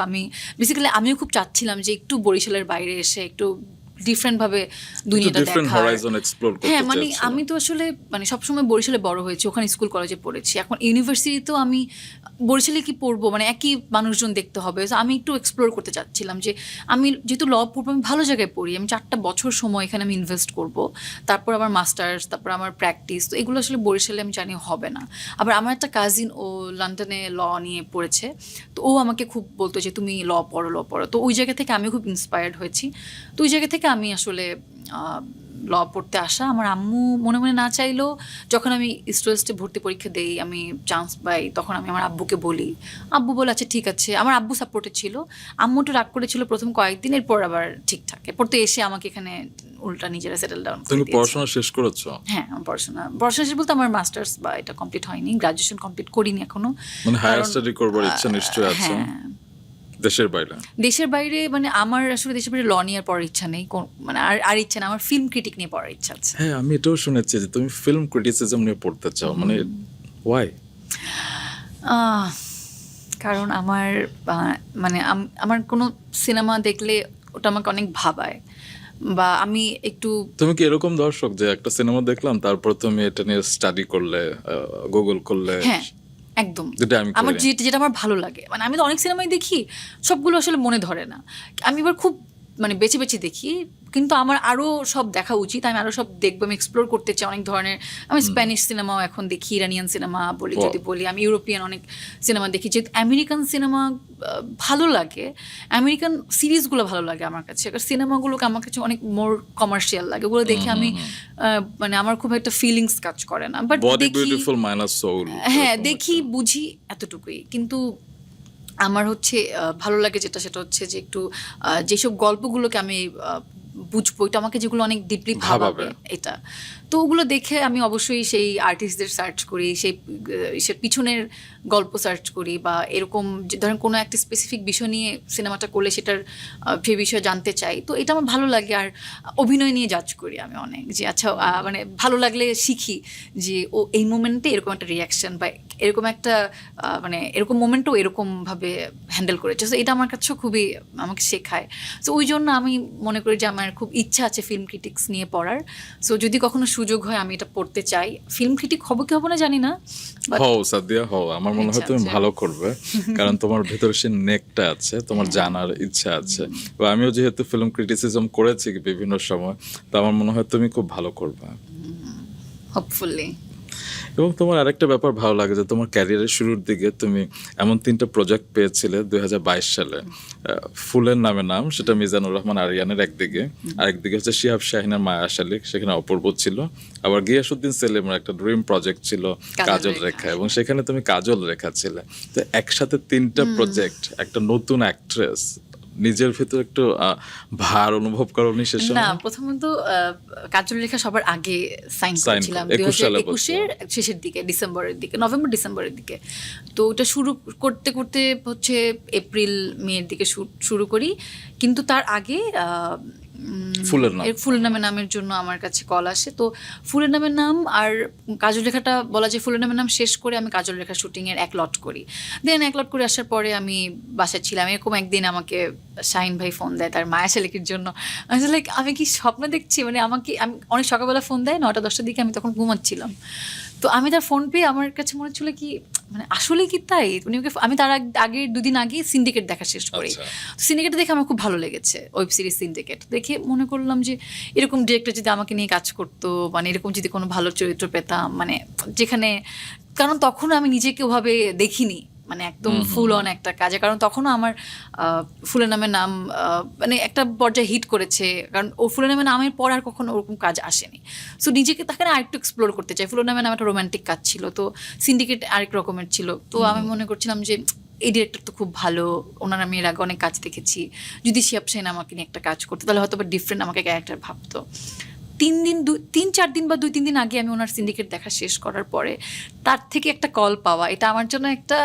আমিও খুব চাচ্ছিলাম যে একটু বরিশালের বাইরে এসে একটু ডিফারেন্টভাবে দুনিয়াটা ডিফারেন্ট দেখার। হরাইজন এক্সপ্লোর করতে হ্যাঁ, মানে চেয়েছো। আমি তো আসলে মানে সবসময় বরিশালে বড় হয়েছি, ওখানে স্কুল কলেজে পড়েছি। এখন ইউনিভার্সিটিতেও আমি বরিশালে কি পড়বো, মানে একই মানুষজন দেখতে হবে। So আমি একটু এক্সপ্লোর করতে চাচ্ছিলাম যে আমি যেহেতু ল পড়বো, আমি ভালো জায়গায় পড়ি, আমি 4টা বছর সময় এখানে আমি ইনভেস্ট করব, তারপর আমার মাস্টার্স, তারপর আমার প্র্যাকটিস। তো এগুলো আসলে বরিশালে আমি জানি হবে না। আবার আমার একটা কাজিন, ও লন্ডনে ল নিয়ে পড়েছে, তো ও আমাকে খুব বলতো যে তুমি ল পড়ো। তো ওই জায়গা থেকে আমি খুব ইন্সপায়ার্ড হয়েছি। তো ওই জায়গা থেকে আমি আসলে ল পড়তে আসা। আমার আম্মু মনে মনে না চাইলেও যখন আমি স্টুডেন্টসে ভর্তি পরীক্ষা দেই, আমি চান্স পাই, তখন আমি আমার আব্বুকে বলি। আব্বু বলে আচ্ছা ঠিক আছে। আমার আব্বু সাপোর্টে ছিল। আম্মু একটু রাগ করেছিল প্রথম কয়েকদিন, এরপর আবার ঠিকঠাক। এরপর তো এসে আমাকে এখানে উল্টা নিজেরা সেটেল ডাউন করে তুমি দিয়েছে। পড়াশোনা শেষ করেছো? হ্যাঁ, আমার পড়াশোনা শেষ বলতে আমার মাস্টার্স বা এটা কমপ্লিট হয়নি, গ্রাজুয়েশন কমপ্লিট করিনি এখনো। মানে হায়ার কারণ, স্টাডি করবার ইচ্ছা নিশ্চয়ই আছে হ্যাঁ, দেশের বাইরে? দেশের বাইরে মানে আমার আসলে দেশের বাইরে ল নিয়ে পড়ার ইচ্ছা নেই, মানে আর ইচ্ছা না, আমার ফিল্ম ক্রিটিক নিয়ে পড়ার ইচ্ছা আছে। হ্যাঁ, আমি এটাও শুনেছি যে তুমি ফিল্ম ক্রিটিসিজম নিয়ে পড়তে চাও, মানে ওয়াই? কারণ আমার মানে আমার কোনো সিনেমা দেখলে ওটা আমাকে অনেক ভাবায়, বা আমি একটু। তুমি কি এরকম দর্শক যে একটা সিনেমা দেখলাম তারপর তুমি এটা নিয়ে স্টাডি করলে, গুগল করলে? হ্যাঁ, একদম। যেটা আমি যেটা আমার ভালো লাগে, মানে আমি তো অনেক সিনেমাই দেখি, সবগুলো আসলে মনে ধরে না। আমি এবার খুব মানে বেছে বেছে দেখি, কিন্তু আমার আরও সব দেখা উচিত, আমি আরও সব দেখবো, আমি এক্সপ্লোর করতে চাই অনেক ধরনের। আমি স্প্যানিশ সিনেমাও এখন দেখি, ইরানিয়ান সিনেমা বলি যদি বলি, আমি ইউরোপিয়ান অনেক সিনেমা দেখি। যেহেতু আমেরিকান সিনেমা ভালো লাগে, আমেরিকান সিরিজগুলো ভালো লাগে আমার কাছে, সিনেমাগুলোকে আমার কাছে অনেক মোর কমার্শিয়াল লাগে, ওগুলো দেখে আমি মানে আমার খুব একটা ফিলিংস কাজ করে না, বাট বডি দেখি, বিউটিফুল মাইনাস সোল। হ্যাঁ দেখি বুঝি এতটুকুই। কিন্তু আমার হচ্ছে ভালো লাগে যেটা, সেটা হচ্ছে যে একটু যেসব গল্পগুলোকে আমি বুঝবো, এটা আমাকে যেগুলো অনেক ডিপলি ভাবাবে এটা, তো ওগুলো দেখে আমি অবশ্যই সেই আর্টিস্টদের সার্চ করি, সে পিছনের গল্প সার্চ করি, বা এরকম ধরেন কোনো একটা স্পেসিফিক বিষয় নিয়ে সিনেমাটা করলে সেটার সে বিষয়ে জানতে চাই, তো এটা আমার ভালো লাগে। আর অভিনয় নিয়ে জাজ করি আমি অনেক, যে আচ্ছা মানে ভালো লাগলে শিখি যে ও এই মোমেন্টে এরকম একটা রিয়াকশন বা এরকম একটা মানে এরকম মোমেন্টও এরকমভাবে হ্যান্ডেল করেছে, তো এটা আমার কাছেও খুবই আমাকে শেখায়। সো ওই জন্য আমি মনে করি যে আমার খুব ইচ্ছা আছে ফিল্ম ক্রিটিক্স নিয়ে পড়ার। সো যদি কখনো সুযোগ হয় আমি এটা পড়তে চাই। ফিল্ম ক্রিটিক হবো কি হবো না জানি না, হও সাদিয়া হও, আমার মনে হয় তুমি ভালো করবে, কারণ তোমার ভেতরে সে নেকটা আছে, তোমার জানার ইচ্ছা আছে। তো আমিও যেহেতু ফিল্ম ক্রিটিসিজম করেছি বিভিন্ন সময়, তো আমার মনে হয় তুমি খুব ভালো করবে, হোপফুলি। এবং তোমার আরেকটা ব্যাপার ভালো লাগে যে তোমার ক্যারিয়ারের শুরুর দিকে তুমি এমন 3টা প্রজেক্ট পেয়েছিলে 2022 সালে। ফুলের নামে নাম, সেটা মিজানুর রহমান আরিয়ানের একদিকে, আরেকদিকে হচ্ছে শিহাব শাহিনের মায়া শালিক, সেখানে অপূর্ব ছিল। আবার গিয়াসউদ্দিন সেলিমের একটা ড্রিম প্রজেক্ট ছিল কাজল রেখা, এবং সেখানে তুমি কাজল রেখা ছিলে। তো একসাথে 3টা প্রজেক্ট, একটা নতুন অ্যাক্ট্রেস, নিজের ভিতর একটু ভার অনুভব করনি সে সময়? না, প্রথমত কাজল রেখা সবার আগে সাইন Sign করেছিলাম করে, 2021-এর শেষের দিকে, ডিসেম্বরের দিকে, নভেম্বর ডিসেম্বরের দিকে। তো ওটা শুরু করতে করতে হচ্ছে এপ্রিল মের দিকে শুরু করি, কিন্তু তার আগে ফুলের নামে নামের জন্য আমার কাছে কল আসে। তো ফুলের নামের নাম আর কাজল রেখাটা বলা যায়, ফুলের নামের নাম শেষ করে আমি কাজল রেখা শুটিংয়ের এক লট করি। দেন এক লট করে আসার পরে আমি বাসায় ছিলাম, এরকম একদিন আমাকে শাহিন ভাই ফোন দেয় তার মায়া শালিকের জন্য। আমি লাইক আমি কি স্বপ্ন দেখছি, মানে আমি অনেক সকালবেলা ফোন দেয় 9টা-10টার দিকে, আমি তখন ঘুমাচ্ছিলাম। তো আমি তার ফোন পেয়ে আমার কাছে মনে হচ্ছিল কি মানে আসলে কি তাই উনি ওকে, আমি তার আগের 2 দিন আগে সিন্ডিকেট দেখা শেষ করি। সিন্ডিকেট দেখে আমার খুব ভালো লেগেছে, ওয়েব সিরিজ সিন্ডিকেট দেখে মনে করলাম যে এরকম ডিরেক্টর যদি আমাকে নিয়ে কাজ করতো, মানে এরকম যদি কোনো ভালো চরিত্র পেতাম, মানে যেখানে, কারণ তখন আমি নিজেকে ওভাবে দেখিনি, মানে একদম ফুল অন একটা কাজে, কারণ তখনও আমার ফুলের নামের নাম মানে একটা পর্যায়ে হিট করেছে, কারণ ও ফুলের নামের নামের পর আর কখনো ওরকম কাজ আসেনি। সো নিজেকে তাকে আরেকটু এক্সপ্লোর করতে চাই। ফুলের নামের নাম একটা রোম্যান্টিক কাজ ছিল, তো সিন্ডিকেট আরেক রকমের ছিল। তো আমি মনে করছিলাম যে এই ডিরেক্টর তো খুব ভালো, ওনার আমি এর আগে অনেক কাজ দেখেছি, যদি শিহাব শাহিন আমাকে নিয়ে একটা কাজ করতো তাহলে হয়তো বা ডিফারেন্ট আমাকে ক্যারেক্টার ভাবতো। 3-4 দিন বা 2-3 দিন আগে আমি ওনার সিন্ডিকেট দেখা শেষ করার পরে তার থেকে একটা কল পাওয়া, এটা আমার জন্য একটা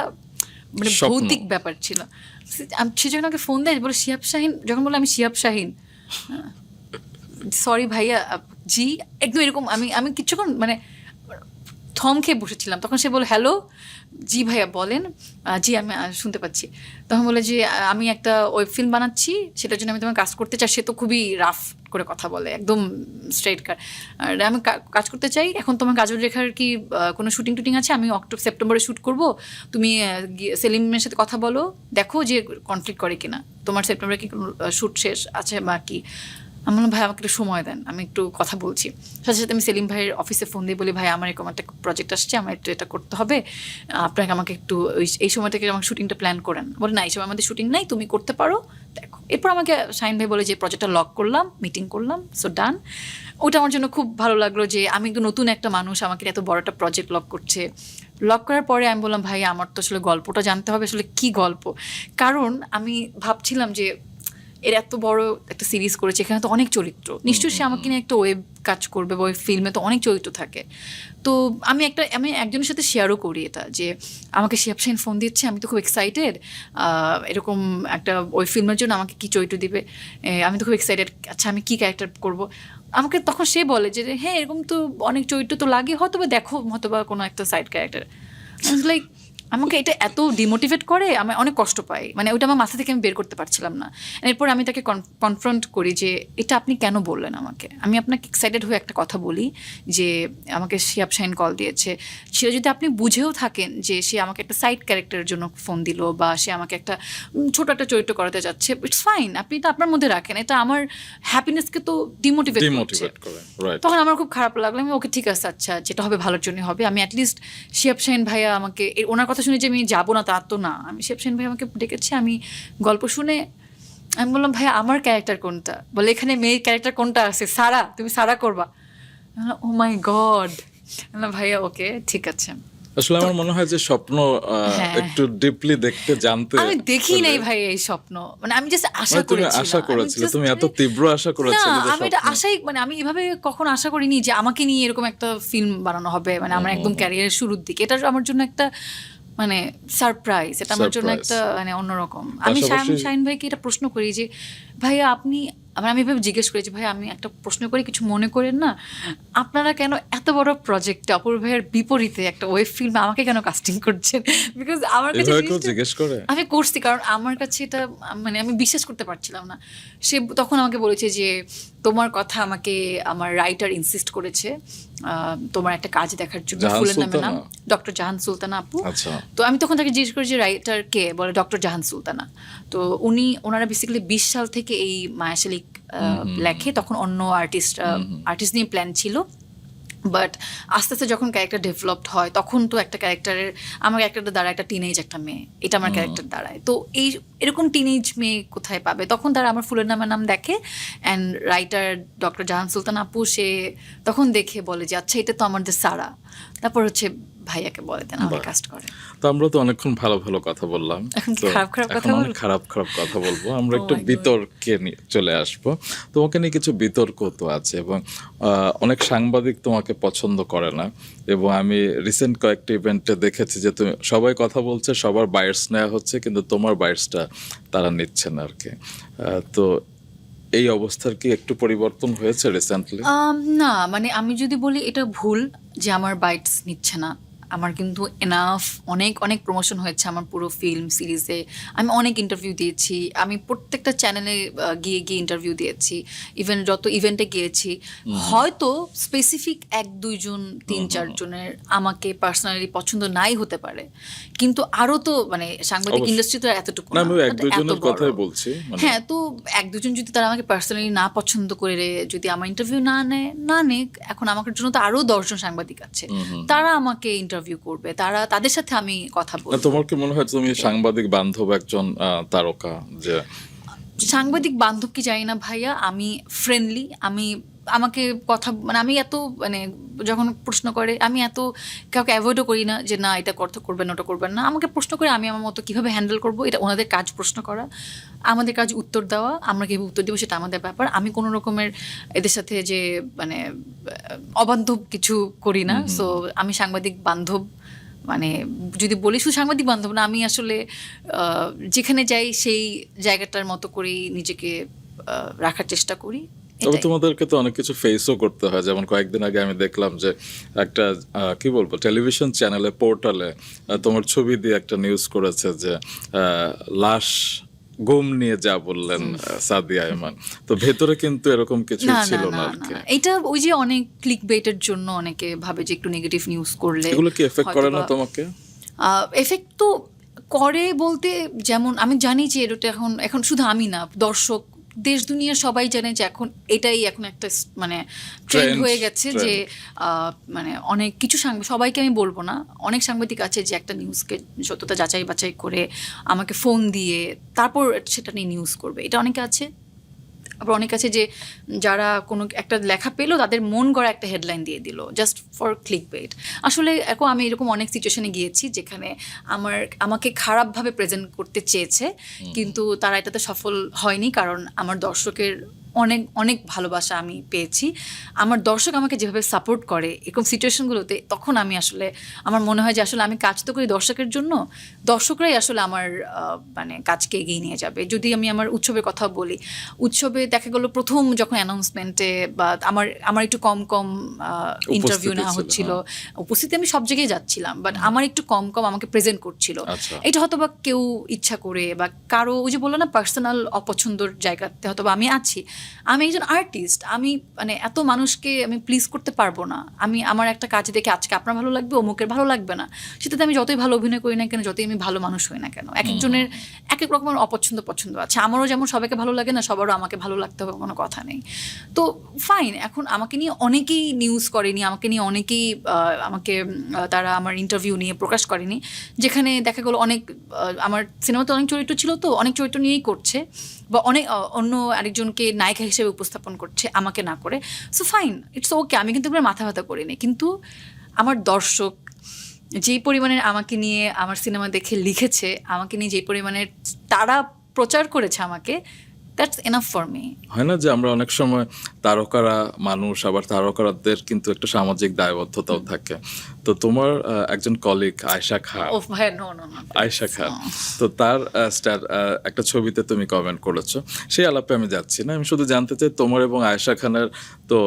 মানে ভৌতিক ব্যাপার ছিল। সে যখন আমাকে ফোন দেয় বলে শিহাব শাহিন, যখন বলে আমি শিহাব শাহিন, সরি ভাইয়া জি, একদম এরকম আমি কিছুক্ষণ মানে থম খেয়ে বসেছিলাম। তখন সে বলে হ্যালো, জি ভাইয়া বলেন। জি আমি শুনতে পাচ্ছি। তখন বলে যে আমি একটা ওয়েব ফিল্ম বানাচ্ছি, সেটার জন্য আমি তোমার কাজ করতে চাই। সে তো খুবই রাফ করে কথা বলে, একদম স্ট্রেট কাট। আর আমি কাজ করতে চাই, এখন তোমার কাজল রেখার কি কোনো শুটিং টুটিং আছে? আমি সেপ্টেম্বরে শ্যুট করব, তুমি সেলিমের সাথে কথা বলো, দেখো যে কনফ্লিক্ট করে কিনা, তোমার সেপ্টেম্বরে কি শ্যুট শেষ আছে বা কি। আমি বললাম ভাই আমাকে একটু সময় দেন, আমি একটু কথা বলছি। সাথে সাথে আমি সেলিম ভাইয়ের অফিসে ফোন দিয়ে বলি ভাই আমার এরকম একটা প্রজেক্ট আসছে, আমার একটু এটা করতে হবে, আপনাকে আমাকে একটু এই সময় থেকে আমাকে শুটিংটা প্ল্যান করেন। বলে না এই সময় আমাদের শুটিং নাই, তুমি করতে পারো, দেখো। এরপর আমাকে শাহিন ভাই বলে যে প্রজেক্টটা লক করলাম, মিটিং করলাম, সো ডান। ওটা আমার জন্য খুব ভালো লাগলো যে আমি একটু নতুন একটা মানুষ, আমাকে এত বড় একটা প্রজেক্ট লক করছে। লক করার পরে আমি বললাম ভাই আমার তো আসলে গল্পটা জানতে হবে, আসলে কী গল্প। কারণ আমি ভাবছিলাম যে এর এত বড় একটা সিরিজ করেছে, এখানে তো অনেক চরিত্র, নিশ্চয়ই সে আমাকে নিয়ে একটা ওয়েব কাজ করবে বা ওয়েব ফিল্মে তো অনেক চরিত্র থাকে। তো আমি একজনের সাথে শেয়ারও করি এটা, যে আমাকে শিহাব শাহিন ফোন দিচ্ছে, আমি তো খুব এক্সাইটেড, এরকম একটা ওয়েব ফিল্মের জন্য আমাকে কী চরিত্র দিবে, আমি তো খুব এক্সাইটেড, আচ্ছা আমি কী ক্যারেক্টার করব। আমাকে তখন সে বলে যে হ্যাঁ এরকম তো অনেক চরিত্র তো লাগে, হয়তো বা দেখো হয়তো বা কোনো একটা সাইড ক্যারেক্টার। লাইক আমাকে এটা এত ডিমোটিভেট করে, আমি অনেক কষ্ট পাই, মানে ওইটা আমার মাথা থেকে আমি বের করতে পারছিলাম না। এরপর আমি তাকে কনফ্রন্ট করি যে এটা আপনি কেন বললেন আমাকে, আমি আপনাকে এক্সাইটেড হয়ে একটা কথা বলি যে আমাকে শিহাব শাহিন কল দিয়েছে, সেটা যদি আপনি বুঝেও থাকেন যে সে আমাকে একটা সাইড ক্যারেক্টারের জন্য ফোন দিল বা সে আমাকে একটা ছোট একটা চরিত্র করাতে যাচ্ছে, ইটস ফাইন, আপনি এটা আপনার মধ্যে রাখেন, এটা আমার হ্যাপিনেসকে তো ডিমোটিভেট করে, রাইট। তখন আমার খুব খারাপ লাগলো। আমি ওকে ঠিক আছে, আচ্ছা যেটা হবে ভালোর জন্য হবে। আমি অ্যাটলিস্ট শিহাব শাহিন ভাইয়া আমাকে ওনার কথা শুনে যে আমি যাবো না তা তো না, আমি শিহাব শাহিন ভাই আমাকে ডেকেছে, আমি গল্প শুনে আমি বললাম ভাইয়া আমার ক্যারেক্টার কোনটা, বলে এখানে মেয়ের ক্যারেক্টার কোনটা আছে, সারা, তুমি সারা করবা। ও মাই গড, ভাইয়া ওকে ঠিক আছে। আসলে আমার মনে হয় যে স্বপ্ন একটু ডিপলি দেখতে জানতে, আমি দেখি নাই ভাই এই স্বপ্ন, মানে আমি জাস্ট আশা তুমি করেছিলাম। আশা করেছিলে, তুমি এত তীব্র আশা না, করেছিলে যে আমি এটা আশাই, মানে আমি এভাবে কখন আশা করিনি যে আমাকে নিয়ে এরকম একটা ফিল্ম বানানো হবে, মানে আমার একদম ক্যারিয়ারের শুরুর দিকে। এটা আমার জন্য একটা মানে সারপ্রাইজ, এটা আমার জন্য একটা মানে অন্যরকম। আমি শাহিন ভাইকে এটা প্রশ্ন করি যে ভাইয়া আপনি, আমি এভাবে জিজ্ঞেস করেছি ভাই আমি একটা প্রশ্ন করি, কিছু মনে করেন না, আপনারা কেন এত বড় প্রজেক্টে অপূর্ব ভাইয়ের বিপরীতে একটা ওয়েব ফিল্মে আমাকে কেন কাস্টিং করছেন? বিকজ আমার কাছে জিজ্ঞেস করে আমি করছি, কারণ আমার কাছে এটা মানে আমি বিশ্বাস করতে পারছিলাম না। সে তখন আমাকে বলেছে যে তোমার কথা আমাকে আমার রাইটার ইনসিস্ট করেছে তোমার একটা কাজ দেখার জন্য, ফুলের নামে নাম ডক্টর জাহান সুলতানা আপু। তো আমি তখন তাকে জিজ্ঞেস করি যে রাইটার কে, বলে ডক্টর জাহান সুলতানা। তো ওনারা বেসিক্যালি 20 সাল থেকে এই মায়াশালিক লেখে, তখন অন্য আর্টিস্ট নিয়ে প্ল্যান ছিল, বাট আস্তে আস্তে যখন ক্যারেক্টার ডেভেলপড হয় তখন তো একটা ক্যারেক্টারের, আমার ক্যারেক্টারটা দাঁড়ায় একটা টিনেজ একটা মেয়ে, এটা আমার ক্যারেক্টার দাঁড়ায়। তো এরকম টিনেজ মেয়ে কোথায় পাবে? তখন তারা আমার ফুলের নামের নাম দেখে, অ্যান্ড রাইটার ডক্টর জাহান সুলতান আপু সে তখন দেখে বলে যে আচ্ছা এটা তো আমাদের সারা, তারপর হচ্ছে ভাইয়াকে বলে দেন আমাকে কাস্ট করে। তো আমরা তো অনেকক্ষণ ভালো ভালো কথা বললাম, এখন খারাপ কথা বলবো। আমরা একটু বিতর্কে চলে আসবো। তোমাকে নিয়ে কিছু বিতর্ক তো আছে এবং অনেক সাংবাদিক তোমাকে পছন্দ করে না, এবং আমি রিসেন্ট কয়েকটা ইভেন্টে দেখেছি যে তুমি সবাই কথা বলছে, সবার বায়ার্স নেওয়া হচ্ছে, কিন্তু তোমার বায়ার্সটা তারা নিচ্ছে না আর কি। তো এই অবস্থার কি একটু পরিবর্তন হয়েছে রিসেন্টলি? না, মানে আমি যদি বলি এটা ভুল যে আমার বাইটস নিচ্ছে না। আমার কিন্তু এনাফ অনেক অনেক প্রমোশন হয়েছে আমার পুরো ফিল্ম সিরিজে, আমি অনেক ইন্টারভিউ দিয়েছি, আমি প্রত্যেকটা চ্যানেলে গিয়ে ইন্টারভিউ দিয়েছি, ইভেন যত ইভেন্টে গিয়েছি। হয়তো স্পেসিফিক 1-2 জন 3-4 জনের আমাকে পার্সোনালি পছন্দ নাই হতে পারে, কিন্তু আরো তো মানে সাংবাদিক ইন্ডাস্ট্রি তো এতটুকু না, হ্যাঁ। তো 1-2 জন যদি তারা আমাকে পার্সোনালি না পছন্দ করে যদি আমার ইন্টারভিউ না নেক, এখন আমার জন্য তো আরো 10 জন সাংবাদিক আছে, তারা আমাকে ইন্টারভিউ করবে, তাদের সাথে আমি কথা বলবো। তোমার কি মনে হয় তুমি সাংবাদিক বান্ধব একজন তারকা? যে সাংবাদিক বান্ধব কি জানি না ভাইয়া, আমি ফ্রেন্ডলি, আমাকে কথা মানে আমি এত মানে যখন প্রশ্ন করে আমি এত কাউকে অ্যাভয়েডও করি না যে না এটা করবেন ওটা করবেন না। আমাকে প্রশ্ন করে আমি আমার মতো কীভাবে হ্যান্ডেল করবো, এটা ওনাদের কাজ প্রশ্ন করা, আমাদের কাজ উত্তর দেওয়া, আমরা কীভাবে উত্তর দেবো সেটা আমাদের ব্যাপার। আমি কোনো রকমের এদের সাথে যে মানে অবান্ধব কিছু করি না। সো আমি সাংবাদিক বান্ধব, মানে যদি বলি শুধু সাংবাদিক বান্ধব না, আমি আসলে যেখানে যাই সেই জায়গাটার মতো করেই নিজেকে রাখার চেষ্টা করি। তবে তোমাদেরকে তো অনেক কিছু ফেসও করতে হয়, যেমন কয়েকদিন আগে আমি দেখলাম যে একটা কি বলবো টেলিভিশন চ্যানেলে পোর্টালে তোমার ছবি দিয়ে একটা নিউজ করেছে যে লাশ গুম নিয়ে যা বললেন সাদিয়া আয়মান, তো ভেতরে কিন্তু এরকম কিছু ছিল না আর কি। এটা ওই যে অনেক ক্লিক বেটের জন্য অনেকে ভাবে যে একটু নেগেটিভ নিউজ করলে এগুলো কি এফেক্ট করে না তোমাকে? এফেক্ট তো করে বলতে, যেমন আমি জানি যে এটা এখন শুধু আমি না, দর্শক দেশ দুনিয়া সবাই জানে যে এটাই এখন একটা মানে ট্রেন্ড হয়ে গেছে যে মানে অনেক কিছু সবাইকে আমি বলবো না, অনেক সাংবাদিক আছে যে একটা নিউজকে সত্যতা যাচাই বাছাই করে আমাকে ফোন দিয়ে তারপর সেটা নিয়ে নিউজ করবে, এটা অনেকে আছে। আবার অনেক আছে যে যারা কোনো একটা লেখা পেলো তাদের মন গড়া একটা হেডলাইন দিয়ে দিল জাস্ট ফর ক্লিক বেট। আসলে এখন আমি এরকম অনেক সিচুয়েশনে গিয়েছি যেখানে আমাকে খারাপভাবে প্রেজেন্ট করতে চেয়েছে, কিন্তু তারা এটাতে সফল হয়নি, কারণ আমার দর্শকের অনেক অনেক ভালোবাসা আমি পেয়েছি। আমার দর্শক আমাকে যেভাবে সাপোর্ট করে এরকম সিচুয়েশনগুলোতে, তখন আমি আসলে আমার মনে হয় যে আসলে আমি কাজ তো করি দর্শকের জন্য, দর্শকরাই আসলে আমার মানে কাজকে এগিয়ে নিয়ে যাবে। যদি আমি আমার উৎসবের কথা বলি, উৎসবে দেখা গেলো প্রথম যখন অ্যানাউন্সমেন্টে বা আমার একটু কম ইন্টারভিউ নেওয়া হচ্ছিল, উপস্থিতি আমি সব জায়গায় যাচ্ছিলাম, বাট আমার একটু কম আমাকে প্রেজেন্ট করছিল। এটা হয়তো বা কেউ ইচ্ছা করে বা কারো ওই যে বললো না পার্সোনাল অপছন্দর জায়গাতে হয়তো বা আমি আছি। আমি একজন আর্টিস্ট, আমি মানে এত মানুষকে আমি প্লিজ করতে পারবো না। আমি আমার একটা কাজ দেখে আজকে আপনার ভালো লাগবে, অমুকের ভালো লাগবে না, সেটাতে আমি যতই ভালো অভিনয় করি না কেন, যতই আমি ভালো মানুষ হই না কেন, এক একজনের এক এক রকমের পছন্দ আছে। আমারও যেমন সবাইকে ভালো লাগে না, সবারও আমাকে ভালো লাগতে হবে কোনো কথা নেই। তো ফাইন, এখন আমাকে নিয়ে অনেকেই নিউজ করেনি, আমাকে নিয়ে অনেকেই তারা আমার ইন্টারভিউ নিয়ে প্রকাশ করেনি, যেখানে দেখা গেলো অনেক আমার সিনেমাতে অনেক চরিত্র ছিল, তো অনেক চরিত্র নিয়েই করছে বা অনেক অন্য আরেকজনকে নায়িকা হিসেবে উপস্থাপন করছে আমাকে না করে। সো ফাইন, ইটস ওকে, আমি কিন্তু মাথা ব্যথা করিনি। কিন্তু আমার দর্শক যেই পরিমাণের আমাকে নিয়ে আমার সিনেমা দেখে লিখেছে, আমাকে নিয়ে যেই পরিমাণের তারা প্রচার করেছে আমাকে, দ্যাটস এনাফ ফর মি। হয় না যে আমরা অনেক সময় তারকারা মানুষ, আবার তারকারদের কিন্তু একটা সামাজিক দায়বদ্ধতাও থাকে। তো তোমার একজন কলিগ আয়েশা খান, আয়েশা খান, তো তার একটা ছবিতে তুমি কমেন্ট করেছো, সেই আলাপে আমি যাচ্ছি না, আমি শুধু জানতে চাই তোমার এবং আয়েশা খানের তো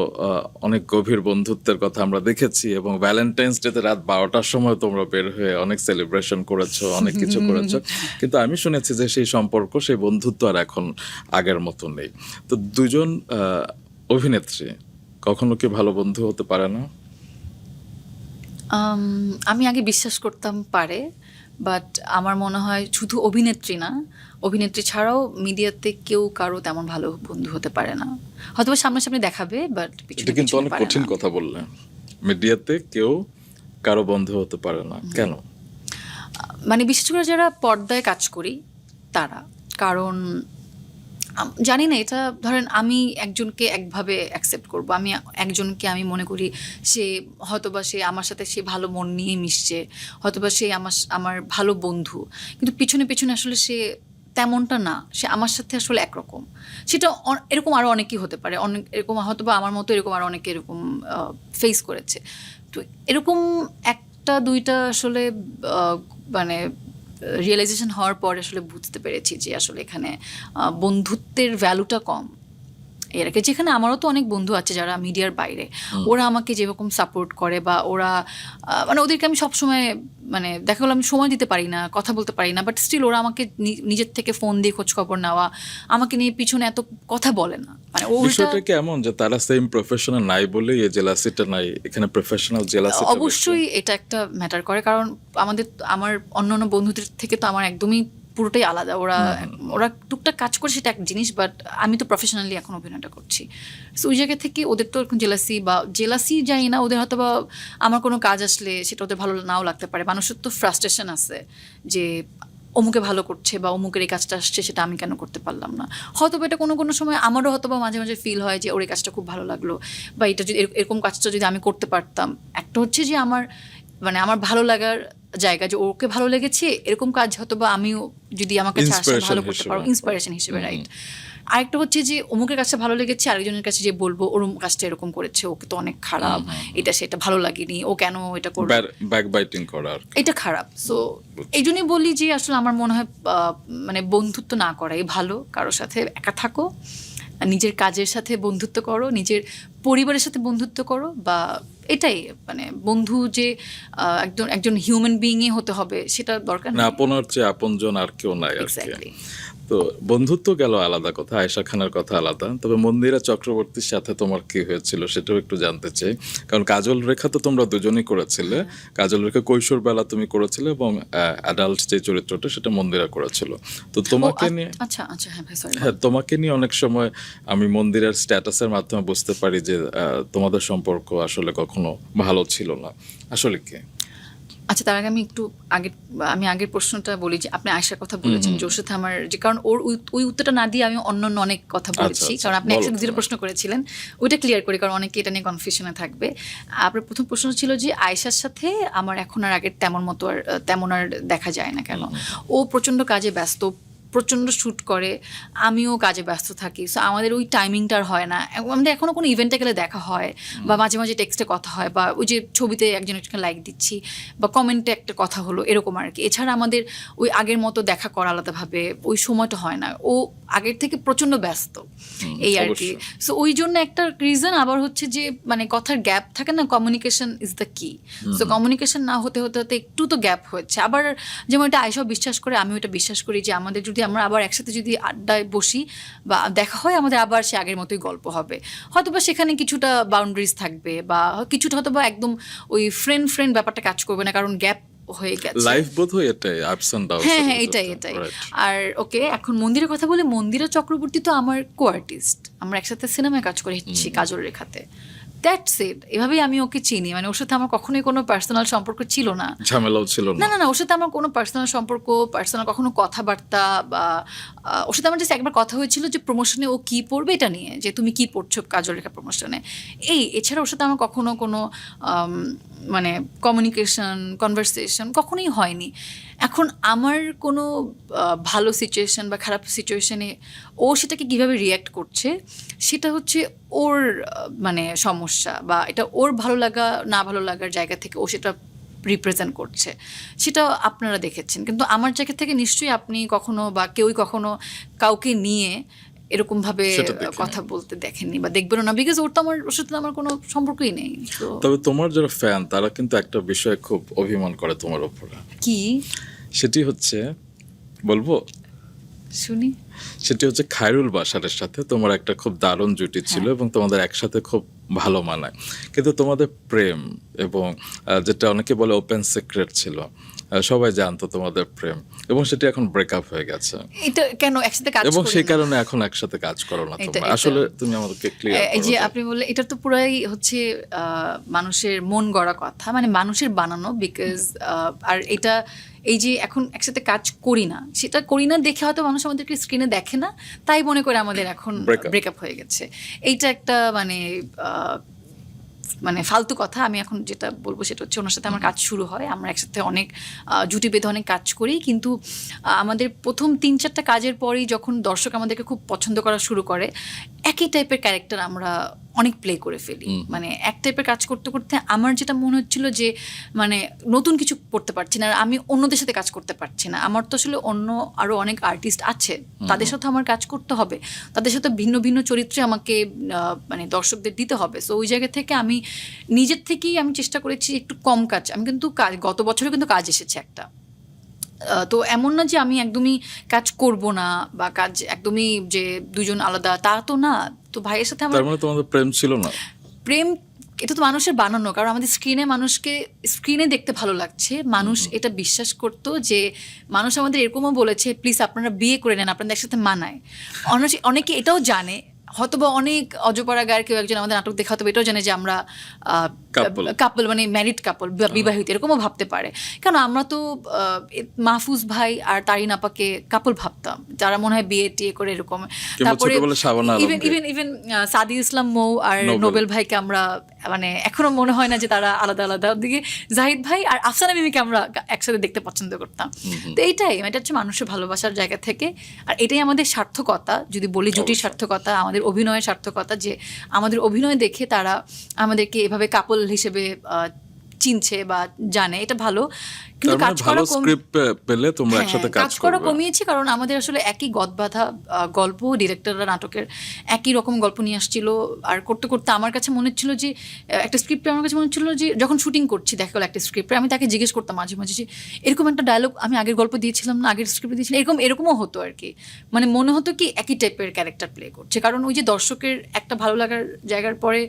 অনেক গভীর বন্ধুত্বের কথা আমরা দেখেছি, এবং ভ্যালেন্টাইন্স ডেতে রাত 12টার সময় তোমরা বের হয়ে অনেক সেলিব্রেশন করেছো, অনেক কিছু করেছো, কিন্তু আমি শুনেছি যে সেই সম্পর্ক, সেই বন্ধুত্ব আর এখন আগের মতো নেই। তো দুজন অভিনেত্রী কখনো কি ভালো বন্ধু হতে পারে না? আমি আগে বিশ্বাস করতাম পারে, বাট আমার মনে হয় শুধু অভিনেত্রী না, অভিনেত্রী ছাড়াও মিডিয়াতে কেউ কারো তেমন ভালো বন্ধু হতে পারে না। হয়তো সামনাসামনি দেখাবে, বাট এটা কিন্তু অনেক কঠিন কথা বললেন। মিডিয়াতে কেউ কারো বন্ধু হতে পারে না, কেন? মানে বিশেষ করে যারা পর্দায় কাজ করি তারা, কারণ জানি না, এটা ধরেন আমি একজনকে একভাবে অ্যাকসেপ্ট করবো, আমি একজনকে আমি মনে করি সে হয়তোবা সে আমার সাথে সে ভালো মন নিয়ে মিশছে, হয়তোবা সে আমার ভালো বন্ধু, কিন্তু পিছনে পিছনে আসলে সে তেমনটা না, সে আমার সাথে আসলে একরকম। সেটা এরকম আরও অনেকেই হতে পারে, অনেক এরকম হয়তোবা আমার মতো এরকম আরও অনেকে এরকম ফেস করেছে। তো এরকম একটা দুইটা আসলে মানে রিয়েলাইজেশন হওয়ার পর আসলে বুঝতে পেরেছি যে আসলে এখানে বন্ধুত্বের ভ্যালুটা কম। এর আগে যেখানে আমারও তো অনেক বন্ধু আছে যারা মিডিয়ার বাইরে, ওরা আমাকে যেরকম সাপোর্ট করে বা ওরা মানে ওদেরকে আমি সবসময় মানে দেখা গেলো আমি সময় দিতে পারি না, কথা বলতে পারি না, বাট স্টিল ওরা আমাকে নিজের থেকে ফোন দিয়ে খোঁজ খবর নেওয়া, আমাকে নিয়ে পিছনে এত কথা বলে না। মানে বিষয়টা কি এমন যে তারা সেম প্রফেশনাল নাই বলে এই জেলাসিটা নাই, এখানে প্রফেশনাল জেলাসি অবশ্যই এটা একটা ম্যাটার করে, কারণ আমার অন্যান্য বন্ধুদের থেকে তো আমার একদমই পুরোটাই আলাদা। ওরা টুকটাক কাজ করে সেটা এক জিনিস, বাট আমি তো প্রফেশনালি এখন অভিনয়টা করছি। সো ওই জায়গা থেকে ওদের তো এখন জেলাসি যাই না, ওদের হয়তো বা আমার কোনো কাজ আসলে সেটা ওদের ভালো নাও লাগতে পারে। মানুষের তো ফ্রাস্ট্রেশন আছে যে অমুকে ভালো করছে বা অমুকের এই কাজটা আসছে, সেটা আমি কেন করতে পারলাম না। হয়তো এটা কোনো সময় আমারও হয়তো বা মাঝে মাঝে ফিল হয় যে ওর এই কাজটা খুব ভালো লাগলো, বা এটা যদি এরকম কাজটা যদি আমি করতে পারতাম। একটা হচ্ছে যে আমার ভালো লাগার জায়গা, যে ওকে ভালো লেগেছে এরকম কাজ হয়তো বা আমিও যদি আমার কাছে আসে ভালো করতে পারবো, ইন্সপিরেশন হিসেবে, রাইট। আরেকটা হচ্ছে যে অমুকের কাছে ভালো লেগেছে, আরেকজনের কাছে যে বলবো ওর কাজটা এরকম করেছে, ওকে তো অনেক খারাপ, এটা সেটা ভালো লাগেনি, ও কেন এটা করবে, ব্যাকবাইটিং করার এটা খারাপ। সো এই জন্যই বলি যে আসলে আমার মনে হয় মানে বন্ধুত্ব না করাই ভালো। কারোর সাথে একা থাকো, নিজের কাজের সাথে বন্ধুত্ব করো, নিজের পরিবারের সাথে বন্ধুত্ব করো, বা এটাই মানে বন্ধু যে একজন হিউম্যান বিইংই হতে হবে সেটা দরকার না, আপনার চেয়ে আপনজন আর কেউ নাই আর কি। তো বন্ধুত্ব গেল আলাদা কথা, আয়েশা খানের কথা আলাদা, তবে মন্দিরা চক্রবর্তীর সাথে তোমার কি হয়েছিল সেটাও একটু জানতে চাই। কারণ কাজল রেখা তো তোমরা দুজনেই করেছিলে, কাজল রেখা কৈশোর বেলা তুমি করেছিলে, এবং অ্যাডাল্ট যে চরিত্রটা সেটা মন্দিরা করেছিল। তো তোমাকে নিয়ে তোমাকে নিয়ে অনেক সময় আমি মন্দিরের স্ট্যাটাসের মাধ্যমে বুঝতে পারি যে তোমাদের সম্পর্ক আসলে কখনো ভালো ছিল না, আসলে কি? আচ্ছা, তার আগে আমি আগের প্রশ্নটা বলি যে আপনি আয়েশার কথা বলেছেন যে ওর সাথে আমার, যে কারণ ওই উত্তরটা না দিয়ে আমি অন্য অনেক কথা বলেছি, কারণ আপনি একসাথে দুটো প্রশ্ন করেছিলেন, ওইটা ক্লিয়ার করি, কারণ অনেকে এটা নিয়ে কনফিউশনে থাকবে। আপনার প্রথম প্রশ্ন ছিল যে আয়েশার সাথে আমার এখন আর আগের তেমন আর দেখা যায় না কেন। ও প্রচণ্ড কাজে ব্যস্ত, প্রচণ্ড শ্যুট করে, আমিও কাজে ব্যস্ত থাকি, সো আমাদের ওই টাইমিংটা আর হয় না। আমাদের এখনও কোনো ইভেন্টে গেলে দেখা হয় বা মাঝে মাঝে টেক্সটে কথা হয়, বা ওই যে ছবিতে একজন একজনকে লাইক দিচ্ছি বা কমেন্টে একটা কথা হলো এরকম আর কি। এছাড়া আমাদের ওই আগের মতো দেখা করা আলাদাভাবে ওই সময়টা হয় না। ও আগের থেকে প্রচণ্ড ব্যস্ত এই আর কি। সো ওই জন্য একটা রিজন। আবার হচ্ছে যে মানে কথার গ্যাপ থাকে না, কমিউনিকেশন ইজ দ্য কি। সো কমিউনিকেশন না হতে হতে হতে একটু তো গ্যাপ হচ্ছে। আবার যেমন এটা আয়েশাও বিশ্বাস করে, আমিও এটা বিশ্বাস করি যে আমাদের যদি আমরা আবার একসাথে যদি আড্ডায় বসি বা দেখা হয়, আমাদের আবার সে আগের মতোই গল্প হবে। হয়তো বা সেখানে কিছুটা বাউন্ডারিজ থাকবে বা কিছুটা হয়তো বা একদম ওই ফ্রেন্ড ব্যাপারটা কাজ করবে না, কারণ গ্যাপ হয়ে গেছে। লাইফ বোধ হয় এটাই, আপস এন্ড ডাউনস। হ্যাঁ, এটাই। আর ওকে, এখন মন্দিরের কথা বলে, মন্দিরা চক্রবর্তী তো আমার কো-আর্টিস্ট, আমরা একসাথে সিনেমায় কাজ করেছি কাজল রেখাতে। That's it. এভাবেই আমি ওকে চিনি। মানে ওর সাথে আমার কখনোই কোনো পার্সোনাল সম্পর্ক ছিল না, ঝামেলাও ছিল না। ওর সাথে আমার কোনো পার্সোনাল সম্পর্ক, পার্সোনাল কখনো কথাবার্তা বা ওর সাথে আমার জাস্ট একবার কথা হয়েছিল যে প্রমোশনে ও কি পড়বে এটা নিয়ে, যে তুমি কি পড়ছো কাজল রেখা প্রমোশনে, এছাড়া ওর সাথে আমার কখনো কোনো মানে কমিউনিকেশন, কনভারসেশন কখনোই হয়নি। এখন আমার কোনো ভালো সিচুয়েশন বা খারাপ সিচুয়েশনে ও সেটাকে কীভাবে রিয়্যাক্ট করছে সেটা হচ্ছে ওর মানে সমস্যা, বা এটা ওর ভালো লাগা না ভালো লাগার জায়গা থেকে ও সেটা রিপ্রেজেন্ট করছে, সেটা আপনারা দেখেছেন। কিন্তু আমার জায়গা থেকে নিশ্চয়ই আপনি কখনো বা কেউই কখনো কাউকে নিয়ে এরকমভাবে কথা বলতে দেখেননি বা দেখবেনও না, বিকজ ওর সাথে আমার কোনো সম্পর্কই নেই। তবে তোমার যারা ফ্যান তারা কিন্তু একটা বিষয়ে খুব অভিমান করে তোমার উপরে। কি সেটি হচ্ছে, বলবো শুনি? সেটি হচ্ছে খায়রুল বাশারের সাথে তোমার একটা খুব দারুণ জুটি ছিল এবং তোমাদের একসাথে খুব ভালো মানায়, কিন্তু তোমাদের প্রেম এবং যেটা অনেকে বলে ওপেন সিক্রেট ছিল, সবাই জানতো তোমাদের প্রেম, এবং সেটি এখন ব্রেকআপ হয়ে গেছে। এটা কেন একসাথে কাজ, এবং সেই কারণে এখন একসাথে কাজ করো না তোমরা। আসলে তুমি আমাদেরকে ক্লিয়ার করো। এই যে আপনি বললে, এটা তো পুরাই হচ্ছে মানুষের মন গড়া কথা, মানে মানুষের বানানো। বিকজ আর এটা এই যে এখন একসাথে কাজ করি না, সেটা করি না দেখে হয়তো মানুষ আমাদেরকে স্ক্রিনে দেখে না, তাই মনে করে আমাদের এখন ব্রেকআপ হয়ে গেছে। এইটা একটা মানে ফালতু কথা। আমি এখন যেটা বলবো সেটা হচ্ছে, ওনার সাথে আমার কাজ শুরু হয়, আমরা একসাথে অনেক জুটি বেঁধে অনেক কাজ করি, কিন্তু আমাদের প্রথম 3-4টা কাজের পরেই যখন দর্শক আমাদেরকে খুব পছন্দ করা শুরু করে, একই টাইপের ক্যারেক্টার আমরা অনেক প্লে করে ফেলি। মানে এক টাইপের কাজ করতে করতে আমার যেটা মনে হচ্ছিল যে মানে নতুন কিছু করতে পারছি না, আর আমি অন্যদের সাথে কাজ করতে পারছি না। আমার তো আসলে অন্য আরও অনেক আর্টিস্ট আছে, তাদের সাথে আমার কাজ করতে হবে, তাদের সাথে ভিন্ন ভিন্ন চরিত্রে আমাকে মানে দর্শকদের দিতে হবে। সো ওই জায়গা থেকে আমি নিজের থেকেই আমি চেষ্টা করেছি একটু কম কাজ। আমি কিন্তু গত বছরে কিন্তু কাজ এসেছে একটা, তো এমন না যে আমি একদমই কাজ করব না বা কাজ একদমই যে দুজন আলাদা, তা তো না। তো ভাইয়ের সাথে আমার, তার মানে তোমাদের প্রেম ছিল না? প্রেম এটা তো মানুষের বানানো, কারণ আমাদের মানুষকে স্ক্রিনে দেখতে ভালো লাগছে, মানুষ এটা বিশ্বাস করতো যে মানুষ আমাদের এরকমও বলেছে প্লিজ আপনারা বিয়ে করে নেন, আপনাদের একসাথে মানায়। অনেকে এটাও জানে, হয়তো বা অনেক অজপাড়া গায়ের কেউ একজন আমাদের নাটক দেখা হতো এটাও জানে যে আমরা কাপল, মানে ম্যারিড কাপল, বিবাহিত, এরকমও ভাবতে পারে। কারণ আমরা তো মাহফুজ ভাই আর তারিন আপাকে কাপল ভাবতাম, যারা মনে হয় বিয়ে টিয়ে করে এরকম। তারপরে ইভেন সাদি ইসলাম মৌ আর নোবেল ভাইকে আমরা মানে এখনো মনে হয় না যে তারা আলাদা আলাদা। ওদিকে জাহিদ ভাই আর আফসানা মিমিকে আমরা একসাথে দেখতে পছন্দ করতাম। তো এইটাই, এটা হচ্ছে মানুষের ভালোবাসার জায়গা থেকে। আর এটাই আমাদের সার্থকতা, যদি বলি জুটির সার্থকতা, আমাদের অভিনয়ের সার্থকতা, যে আমাদের অভিনয় দেখে তারা আমাদেরকে এভাবে কাপল হিসেবে চিনছে বা জানে, এটা ভালো। কিন্তু কাজ করা কমিয়েছি, কারণ আমাদের আসলে একই গদবাঁধা গল্প, ডিরেক্টররা নাটকের একই রকম গল্প নিয়ে আসছিল। আর করতে করতে আমার কাছে মনে হচ্ছিল যে একটা স্ক্রিপ্টে আমার কাছে মনে হচ্ছিল যে যখন শুটিং করছি দেখা গেলো একটা স্ক্রিপ্টে, আমি তাকে জিজ্ঞেস করতাম মাঝে মাঝে যে এরকম একটা ডায়লগ আমি আগের গল্প দিয়েছিলাম না, আগের স্ক্রিপ্টে দিয়েছিলাম, এরকমও হতো আর কি। মানে মনে হতো কি একই টাইপের ক্যারেক্টার প্লে করছে, কারণ ওই যে দর্শকের একটা ভালো লাগার জায়গার পরে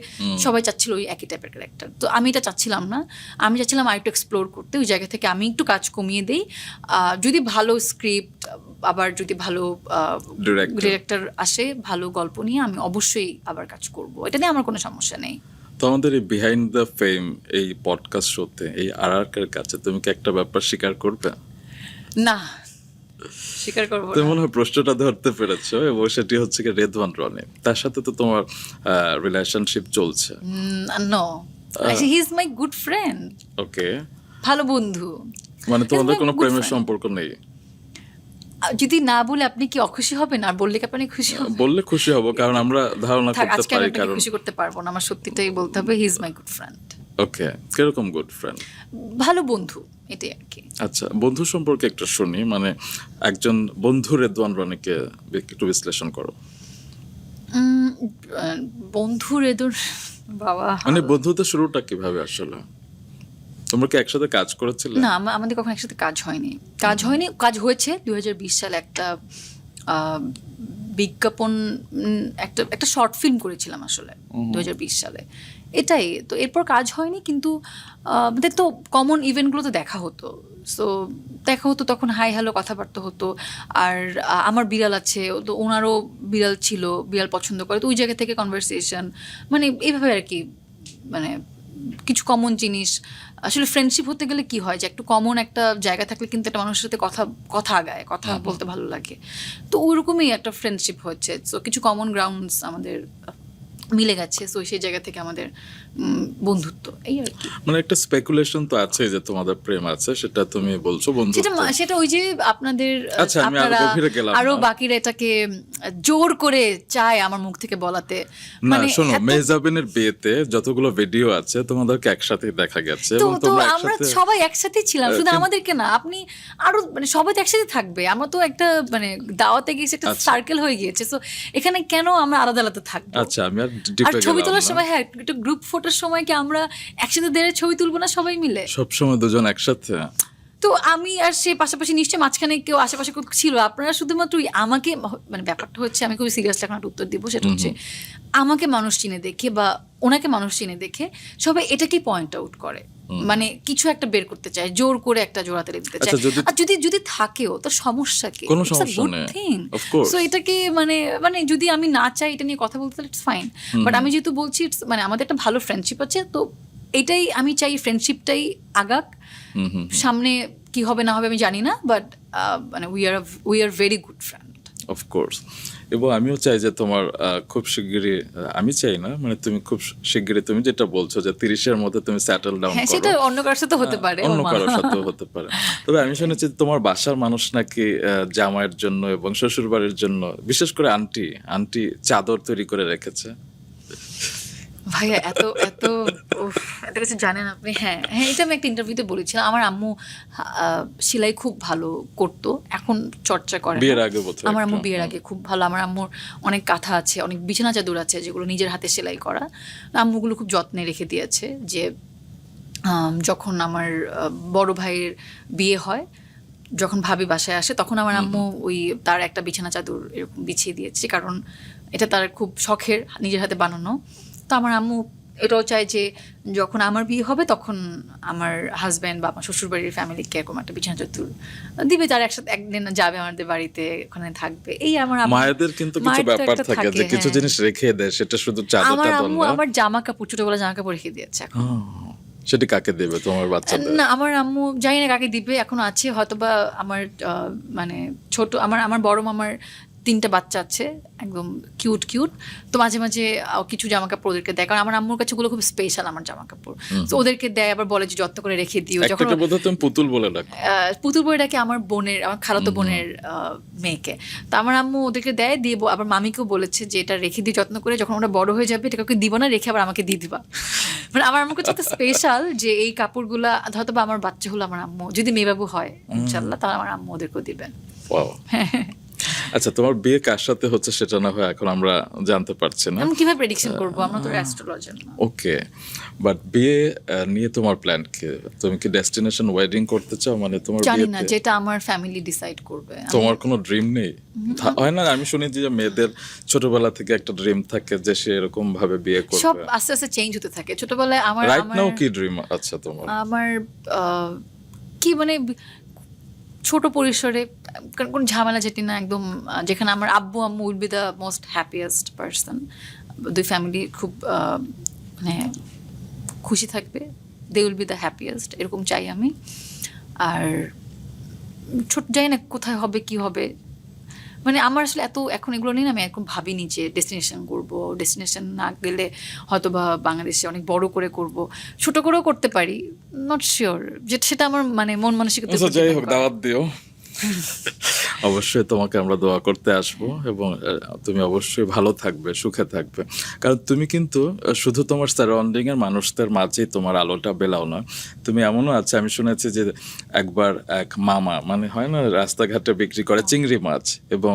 সবাই চাচ্ছিল ওই একই টাইপের ক্যারেক্টার। তো আমি এটা চাচ্ছিলাম না, আমি চাচ্ছিলাম আরেকটু এক্সপ্লোর করতে। ওই জায়গা থেকে আমি একটু কাজ কমিয়ে দেই, যদি ভালো স্ক্রিপ্ট, আবার যদি ভালো ডিরেক্টর আসে ভালো গল্প নিয়ে, আমি অবশ্যই আবার কাজ করব, এটা নিয়ে আমার কোনো সমস্যা নেই। তো আমাদের এই বিহাইন্ড দ্য ফেম এই পডকাস্ট শোতে এই আরআরকের কাছে তুমি কি একটা ব্যাপার স্বীকার করবে? না, স্বীকার করবো না। তুমি মনে হয় প্রশ্নটা ধরতে পেরেছো, এবং সেটি হচ্ছে কি রেদওয়ান রনি, তার সাথে তো তোমার রিলেশনশিপ চলছে? No, he is my good friend. Okay, ভালো বন্ধু। মানে তোমাদের কোনো প্রেমের সম্পর্ক নেই? যদি না বলে আপনি কি অখুশি হবেন, আর বললে কি আপনি খুশি হবেন? বললে খুশি হব, কারণ আমরা ধারণা থাক, করতে আজকে আমি পারি। আপনাকে কারণ খুশি করতে পারবো না, আমার সত্যিটাই বলতে হবে, he is my good friend. Okay, কিরকম গুড ফ্রেন্ড? ভালো বন্ধু, এটাই আর কি। আচ্ছা, বন্ধু সম্পর্কে একটু শুনি, মানে একজন বন্ধু রেদওয়ান রনিকে একটু বিশ্লেষণ করো। বন্ধু রেদুর বাবা, মানে বন্ধুত্বের শুরুটা কিভাবে আসলে? তোমরা কি একসাথে কাজ করেছিলে? না আমাদের কখনো একসাথে কাজ হয়নি। কাজ হয়েছে 2020 সালে একটা বিজ্ঞাপন, একটা শর্ট ফিল্ম করেছিলাম আসলে 2020 সালে, এটাই তো। এরপর কাজ হয়নি, কিন্তু আমাদের তো কমন ইভেন্টগুলোতে দেখা হতো, সো দেখা হতো, তখন হাই হ্যালো কথাবার্তা হতো। আর আমার বিড়াল আছে, তো ওনারও বিড়াল ছিল, বিড়াল পছন্দ করে, তো ওই জায়গা থেকে কনভারসেশন, মানে এইভাবে আর কি। মানে কিছু কমন জিনিস, আসলে ফ্রেন্ডশিপ হতে গেলে কি হয় যে একটু কমন একটা জায়গা থাকলে কিন্তু একটা মানুষের সাথে কথা আগায়, কথা বলতে ভালো লাগে। তো ওইরকমই একটা ফ্রেন্ডশিপ হচ্ছে, সো কিছু কমন গ্রাউন্ডস আমাদের মিলে গেছে, সো সেই জায়গা থেকে আমাদের বন্ধুত্ব, এই আর কি। মানে একটা স্পেকুলেশন তো আছে যে তোমাদের প্রেম আছে, সেটা তুমি বলছো বন্ধুত্ব। সেটা ওই যে আপনাদের, আচ্ছা, আমি আরো আপনারা গভীরে গেলাম আরো না। বাকিরা এটাকে জোর করে চায় আমার মুখ থেকে বলাতে। না শোনো, মেহজাবিনের বিয়েতে যতগুলো ভিডিও আছে তোমাদেরকে একসাথে দেখা গেছে, তো এবং তো তোমরা আমরা একসাথে। সবাই একসাথেই ছিলাম, শুধু আমাদেরকে না, আপনি আরো মানে সবাই তো একসাথে থাকবে। আমরা তো একটা মানে দাওয়াতে গিয়েছি, একটা সার্কেল হয়ে গিয়েছে, তো এখানে কেন আমরা আলাদা আলাদা থাকবো? আচ্ছা, আমি আর আর ডিপে ছবি গেলাম তোলার না। সময়, হ্যাঁ, একটা গ্রুপ ফটোর সময় কি আমরা একসাথে দাঁড়িয়ে ছবি তুলবো না সবাই মিলে? সবসময় দুজন একসাথে। তো আমি আর সে পাশাপাশি, নিশ্চয়ই মাঝখানে কেউ আশেপাশে কেউ ছিল। আপনারা শুধুমাত্র আমাকে, মানে ব্যাপারটা হচ্ছে, আমি খুব সিরিয়াসলি এখন একটা উত্তর দিব, সেটা হচ্ছে আমাকে মানুষ চিনে দেখে বা ওনাকে মানুষ চিনে দেখে সবাই এটাকেই পয়েন্ট আউট করে, মানে কিছু একটা বের করতে চায়, জোর করে একটা জোড়াতালি দিতে চায়। আর যদি থাকেও তো সমস্যা কি? কোনো সমস্যা নেই, অফ কোর্স। সো এটাকে মানে যদি আমি না চাই এটা নিয়ে কথা বলতে, ইটস ফাইন, বাট আমি যেহেতু বলছি, মানে আমাদের একটা ভালো ফ্রেন্ডশিপ আছে, তো এটাই আমি চাই, ফ্রেন্ডশিপটাই আগাক। সামনে কি হবে না হবে আমি জানি না, বাট মানে we are very good friend, of course. এবং আমিও চাই যে তোমার খুব শিগগিরই, আমি চাই না, মানে তুমি খুব শিগগিরই, তুমি যেটা বলছো যে 30-এর মধ্যে তুমি সেটেল ডাউন করো, সেটা অন্য কারোর সাথে হতে পারে, অন্য কারোর সাথেও হতে পারে। তবে আমি শুনেছি তোমার বাসার মানুষ নাকি জামাইয়ের জন্য এবং শ্বশুর বাড়ির জন্য, বিশেষ করে আন্টি চাদর তৈরি করে রেখেছে। ভাইয়া এত এত এত কিছু জানেন আপনি? হ্যাঁ, এটা আমি একটা ইন্টারভিউতে বলেছিলাম। আমার আম্মু সেলাই খুব ভালো করতো, এখন চর্চা করে না। বিয়ের আগে বোধহয় আমার আম্মু একটু। বিয়ের আগে খুব ভালো। আমার আম্মুর অনেক কাঁথা আছে, অনেক বিছানা চাদর আছে যেগুলো নিজের হাতে সেলাই করা। আম্মুগুলো খুব যত্নে রেখে দিয়েছে, যে যখন আমার বড় ভাইয়ের বিয়ে হয়, যখন ভাবি বাসায় আসে, তখন আমার আম্মু ওই তার একটা বিছানা চাদর এরকম বিছিয়ে দিয়েছে, কারণ এটা তার খুব শখের, নিজের হাতে বানানো। তো আমার আম্মু এটাও চায় যে যখন আমার বিয়ে হবে তখন আমার হাজব্যান্ড বা আমার শ্বশুরবাড়ির ফ্যামিলিকে এরকম একটা বিছানা চাদর দিবে, যারা একসাথে একদিন যাবে আমাদের বাড়িতে, ওখানে থাকবে। এই আমার মায়েদের কিন্তু কিছু ব্যাপার থাকে যে কিছু জিনিস রেখে দেয়, সেটা শুধু চাদরটা আমার দেন আম্মু না। আমার জামা কাপড়, ছোটবেলা জামা কাপড় রেখে দিয়েছে এখন। সেটা কাকে দেবে তোমার বাচ্চাদের? না, আমার আম্মু জানি না কাকে দিবে, এখন আছে হয়তোবা আমার মানে ছোট, আমার বড় মামার 3টা বাচ্চা আছে, একদম কিউট কিউট। তো মাঝে মাঝে কিছু জামা কাপড় ওদেরকে দেয়, কারণ আমার আম্মুর কাছে ওগুলো খুব স্পেশাল আমার জামা কাপড়, তো ওদেরকে দেয়, আবার বলে যে যত্ন করে রেখে দিও। যখন একটাকে বোধহয় তুমি পুতুল বলে ডাকো। পুতুল বইটাকে আমার বোনের, আমার খালাতো বোনের মেয়েকে, তো আমার আম্মু ওদেরকে দেয়, দিয়ে আবার মামিকেও বলেছে যে এটা রেখে দিই যত্ন করে, যখন ওরা বড় হয়ে যাবে এটা কাউকে দিব না, রেখে আবার আমাকে দিয়ে দিবা। মানে আমার আম্মুর কাছে স্পেশাল যে এই কাপড়গুলা হয়তো বা আমার বাচ্চা হলো, আমার আম্মু যদি মেয়েবাবু হয় ইনশাল্লাহ, তাহলে আমার আম্মু ওদেরকেও দিবেন। আচ্ছা, তোমার বিয়ে কার সাথে হচ্ছে সেটা না হয় এখন আমরা জানতে পারছি না, আমি কিভাবে প্রেডিকশন করবো, আমরা তো অ্যাস্ট্রোলজার না। ওকে, বাট বিয়ে নিয়ে তোমার প্ল্যান কি? তুমি কি ডেস্টিনেশন ওয়েডিং করতে চাও? মানে তোমার জানি না, বিয়েতে যেটা আমার ফ্যামিলি ডিসাইড করবে। তোমার কোনো ড্রিম নেই? হয় না, আমি শুনেছি যে মেয়েদের ছোটবেলা থেকে একটা ড্রিম থাকে যে সে এরকম ভাবে বিয়ে করবে। সব আস্তে আস্তে চেঞ্জ হতে থাকে। ছোটবেলায় আমার রাইট নাও কি ড্রিম আছে তোমার? আমার কি মানে ছোট পরিসরে, কোন ঝামেলা যেটি না, একদম যেখানে আমার আব্বু আম্মু will be the most happiest person, দুই ফ্যামিলি খুব মানে খুশি থাকবে, they will be the happiest, এরকম চাই আমি। আর ছোট যাই না কোথায় হবে কি হবে, মানে আমার আসলে এত এখন এগুলো নিয়ে না আমি এখন ভাবিনি যে ডেস্টিনেশন করবো। ডেস্টিনেশন না গেলে হয়তো বা বাংলাদেশে অনেক বড় করে করব, ছোট করেও করতে পারি, নট শিওর, যেটা সেটা আমার মানে মন মানসিকতা। যাই হোক, দাওয়াত দিও। অবশ্যই তোমাকে আমরা দোয়া করতে আসবো, এবং তুমি অবশ্যই ভালো থাকবে, সুখে থাকবে। কারণ তুমি কিন্তু শুধু তোমার সারাউন্ডিং এর মানুষদের মাঝেই তোমার আলোটা বেলাও না, তুমি এমনও আছে, আমি শুনেছি যে একবার এক মামা, মানে হয় না রাস্তাঘাটে বিক্রি করে চিংড়ি মাছ, এবং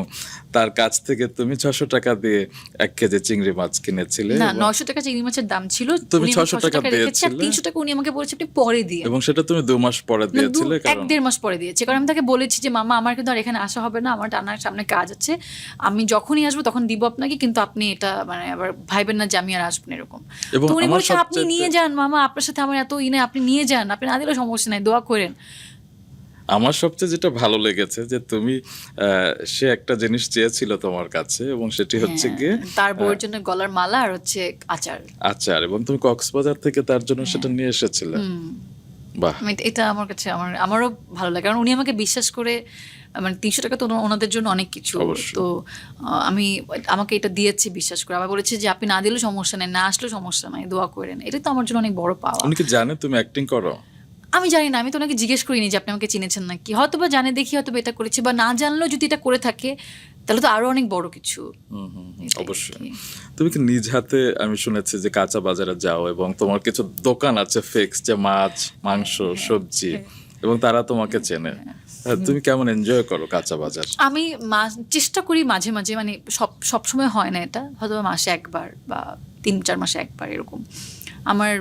তার কাছ থেকে তুমি 600 টাকা দিয়ে 1 কেজি চিংড়ি মাছ কিনেছিলে। না, এবং 900 টাকা চিংড়ি মাছের দাম ছিল, তুমি উনি 600 টাকা রেখেছে, আর দিয়েছিলে। 300 টাকা উনি আমাকে বলেছে আপনি পরে দিয়ে। এবং সেটা তুমি 2 মাস পরে দিয়েছিলে, কারণ 1-1.5 মাস পরে দিয়েছে, কারণ আমি তাকে বলেছি যে মামা আমার কিন্তু আর এখানে আসা হবে না, আমার টানার সামনে কাজ আছে, আমি যখনই আসবো তখন দিব আপনাকে, কিন্তু আপনি এটা মানে আবার ভাইবেন না যে আমি আর আসবো না এরকম। এবং তো উনি আমার বলেছে আপনি নিয়ে যান মামা, আপনার সাথে আমার এত নেই, আপনি নিয়ে যান, আপনি না দিলেও সমস্যা নাই, দোয়া করেন। আমার সবচেয়ে যেটা ভালো লেগেছে যে তুমি সে একটা জিনিস চেয়েছিল তোমার কাছে, এবং সেটি হচ্ছে গিয়ে তার বউয়ের জন্য গলার মালা আর হচ্ছে আচার। আচার, এবং তুমি কক্সবাজার থেকে তার জন্য সেটা নিয়ে এসেছিলে। বাহ, এটা আমার কাছে আমারও ভালো লাগে, কারণ উনি আমাকে বিশ্বাস করে, মানে 300 টাকা তো ওনাদের জন্য অনেক কিছু, তো আমাকে এটা দিয়েছে বিশ্বাস করে, আবার বলেছে যে আপনি না দিলেও সমস্যা নেই, না আসলেও সমস্যা নাই, দোয়া করেন। এটা তো আমার জন্য অনেক বড় পাওয়া। উনি কি জানে তুমি অ্যাক্টিং করো? আমি জানি না, আমি তো ওনাকে জিজ্ঞেস করিনি যে আপনি আমাকে চিনেছেন নাকি, হয়তো বা জানে দেখি হয়তো বা এটা করেছে, বা না জানলেও যদি এটা করে থাকে তাহলে তো আরো অনেক বড় কিছু। এটাই অবশ্যই। আর কি। তুমি কি নিজ হাতে, আমি শুনেছি যে কাঁচা বাজারে যাও এবং তোমার কিছু দোকান আছে ফিক্স, যে মাছ, মাংস, সবজি, এবং তারা তোমাকে চেনে। তুমি কেমন এনজয় করো কাঁচা বাজার? আমি চেষ্টা করি মাঝে মাঝে, মানে সব সময় হয় না এটা, হয়তো মাসে একবার বা 3-4 মাসে একবার এরকম আমার